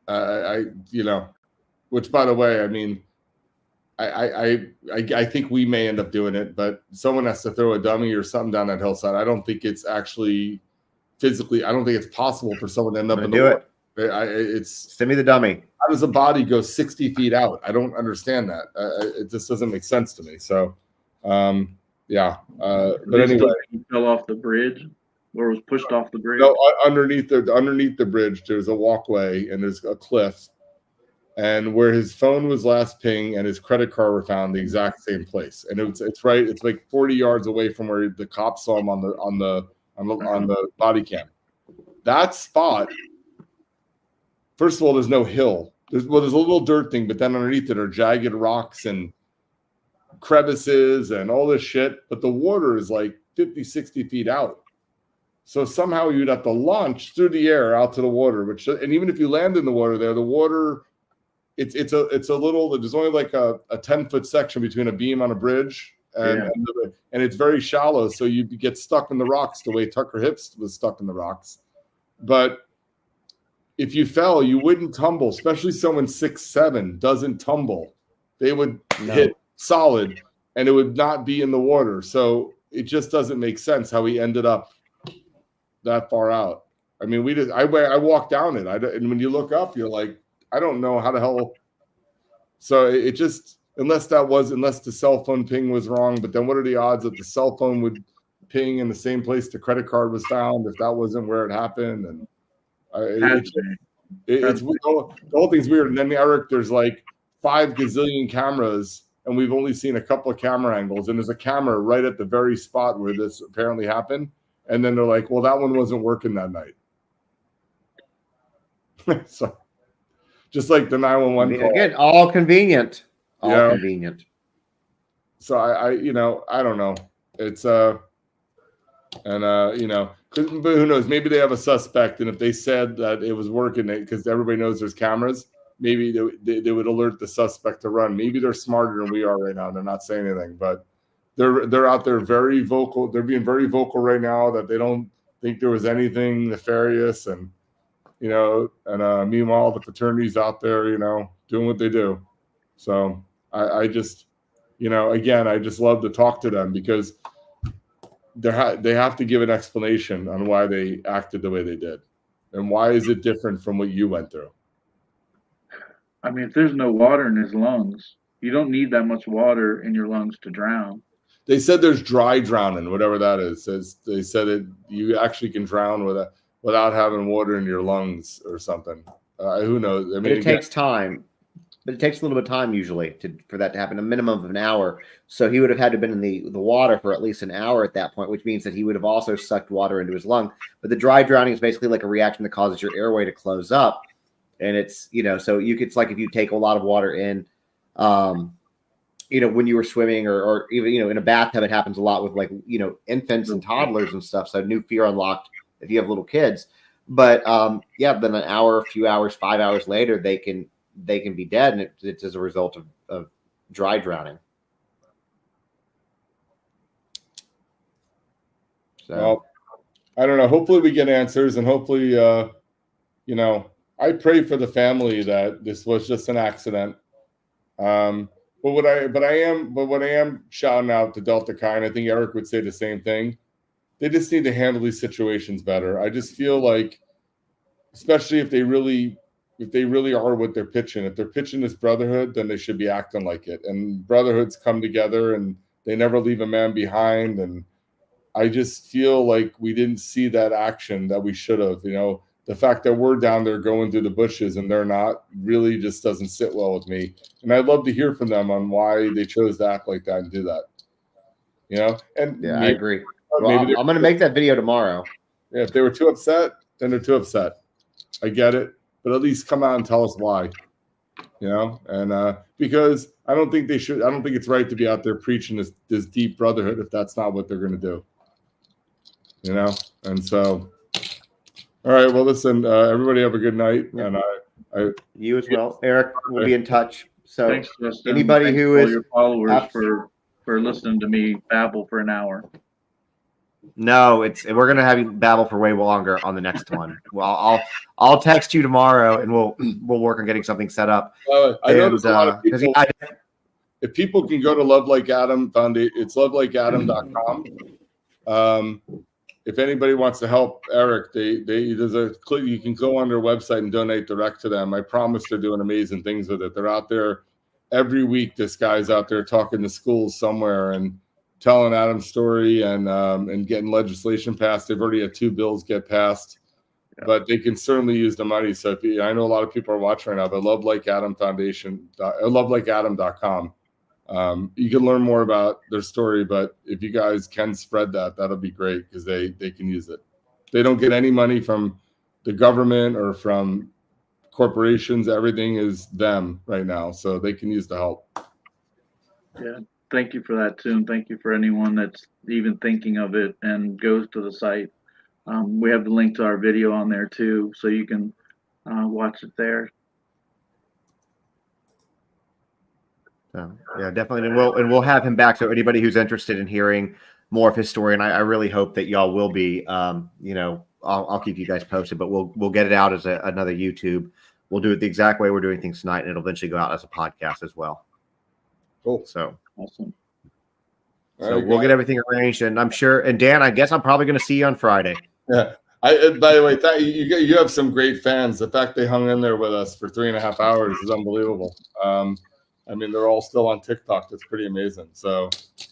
You know, which, by the way, I mean, I think we may end up doing it, but someone has to throw a dummy or something down that hillside. I don't think it's actually physically, I don't think it's possible for someone to end up in the water. It's send me the dummy. How does a body go 60 feet out? I don't understand that. It just doesn't make sense to me. So, yeah. But anyway, he fell off the bridge, or was pushed off the bridge. No, underneath the bridge, there's a walkway and there's a cliff, and where his phone was last pinged and his credit card were found, the exact same place. And it's right. It's like 40 yards away from where the cops saw him on the body cam. That spot. First of all, there's no hill. There's a little dirt thing, but then underneath it are jagged rocks and crevices and all this shit. But the water is like 50, 60 feet out. So somehow you'd have to launch through the air out to the water. And even if you land in the water there, the water, it's a little. There's only like a 10-foot section between a beam on a bridge, and it's very shallow. So you get stuck in the rocks the way Tucker Hips was stuck in the rocks. But if you fell, you wouldn't tumble, especially someone 6'7" doesn't tumble. They would hit solid, and it would not be in the water. So it just doesn't make sense how he ended up that far out. I mean, I walked down it. And when you look up, you're like, I don't know how the hell. So it just, unless the cell phone ping was wrong, but then what are the odds that the cell phone would ping in the same place the credit card was found if that wasn't where it happened? And the whole thing's weird. And then, Eric, there's like 5 gazillion cameras, and we've only seen a couple of camera angles, and there's a camera right at the very spot where this apparently happened. And then they're like, well, that one wasn't working that night. So just like the 911 call. Again, all convenient. All Yeah. convenient. So I don't know. It's but who knows? Maybe they have a suspect, and if they said that it was working, because everybody knows there's cameras, maybe they would alert the suspect to run. Maybe they're smarter than we are right now. They're not saying anything, but they're out there very vocal. They're being very vocal right now that they don't think there was anything nefarious, and meanwhile the fraternity's out there, doing what they do. So I just, again, I just love to talk to them because they have to give an explanation on why they acted the way they did, and why is it different from what you went through. I mean, if there's no water in his lungs, you don't need that much water in your lungs to drown. They said there's dry drowning, whatever that is. They said you actually can drown without having water in your lungs or something. Who knows? I mean, it takes time, but it takes a little bit of time usually for that to happen, a minimum of an hour. So he would have had to have been in the water for at least an hour at that point, which means that he would have also sucked water into his lung. But the dry drowning is basically like a reaction that causes your airway to close up. And it's, so it's like if you take a lot of water in, when you were swimming or even, in a bathtub, it happens a lot with like, infants and toddlers and stuff. So new fear unlocked if you have little kids. But then an hour, a few hours, 5 hours later, they can be dead. And it's as a result of dry drowning. So well, I don't know. Hopefully we get answers, and hopefully, I pray for the family that this was just an accident. But what I am shouting out to Delta Chi, and I think Eric would say the same thing. They just need to handle these situations better. I just feel like, especially if they really are what they're pitching. If they're pitching this brotherhood, then they should be acting like it. And brotherhoods come together, and they never leave a man behind. And I just feel like we didn't see that action that we should have. The fact that we're down there going through the bushes and they're not really just doesn't sit well with me. And I'd love to hear from them on why they chose to act like that and do that. And yeah, I agree. Well, I'm going to make that video tomorrow. Yeah, if they were too upset, then they're too upset. I get it, but at least come out and tell us why. And because I don't think they should. I don't think it's right to be out there preaching this deep brotherhood if that's not what they're going to do. And so. All right. Well, listen, everybody have a good night. Yeah. And you as well. Eric will be in touch. So thanks, Justin. Anybody thanks who all is your followers for listening to me babble for an hour. No, we're gonna have you babble for way longer on the next one. Well, I'll text you tomorrow and we'll work on getting something set up. I know there's a lot of people. If people can go to Love Like Adam Foundation, it's lovelikeadam.com. If anybody wants to help Eric, there's a click. You can go on their website and donate direct to them. I promise they're doing amazing things with it. They're out there every week. This guy's out there talking to schools somewhere and telling Adam's story and getting legislation passed. They've already had 2 bills get passed, but they can certainly use the money. So I know a lot of people are watching right now, but Love Like Adam Foundation, lovelikeadam.com. You can learn more about their story, but if you guys can spread that'll be great because they can use it. They don't get any money from the government or from corporations. Everything is them right now, so they can use the help. Yeah, thank you for that too, and thank you for anyone that's even thinking of it and goes to the site. We have the link to our video on there too, so you can watch it there. So, yeah, definitely, and we'll have him back. So anybody who's interested in hearing more of his story, and I really hope that y'all will be. I'll keep you guys posted, but we'll get it out as another YouTube. We'll do it the exact way we're doing things tonight, and it'll eventually go out as a podcast as well. Cool. So awesome. So we'll get everything arranged, and I'm sure. And Dan, I guess I'm probably going to see you on Friday. Yeah. By the way, you have some great fans. The fact they hung in there with us for 3.5 hours is unbelievable. I mean, they're all still on TikTok. That's pretty amazing. So,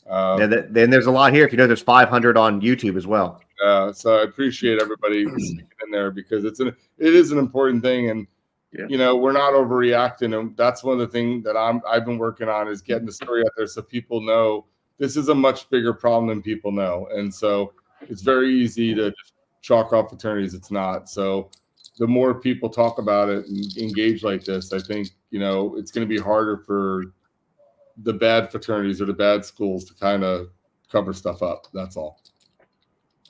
then there's a lot here. If you know, there's 500 on YouTube as well. So I appreciate everybody sticking in there because it is an important thing, and we're not overreacting. And that's one of the things that I've been working on is getting the story out there so people know this is a much bigger problem than people know. And so it's very easy to just chalk off fraternities. It's not. So the more people talk about it and engage like this, I think, it's going to be harder for the bad fraternities or the bad schools to kind of cover stuff up. That's all.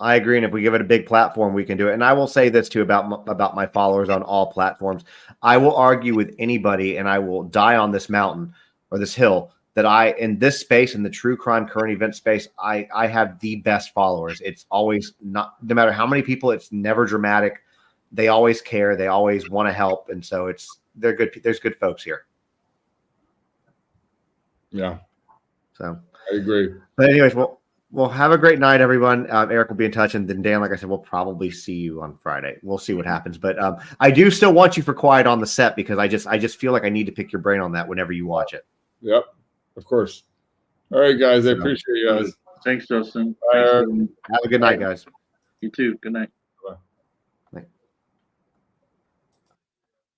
I agree, and if we give it a big platform, we can do it. And I will say this too about my followers on all platforms. I will argue with anybody, and I will die on this mountain or this hill that in this space, in the true crime current event space, I have the best followers. It's always no matter how many people, it's never dramatic. They always care. They always want to help, and so they're good. There's good folks here. Yeah, so I agree. But anyways, Well, have a great night, everyone. Eric will be in touch, and then Dan, like I said, we'll probably see you on Friday. We'll see what happens, but I do still want you for quiet on the set because I just feel like I need to pick your brain on that whenever you watch it. Yep, of course. All right, guys, I appreciate you guys. Thanks, Justin. Bye. Thanks, have a good night, guys. You too. Good night.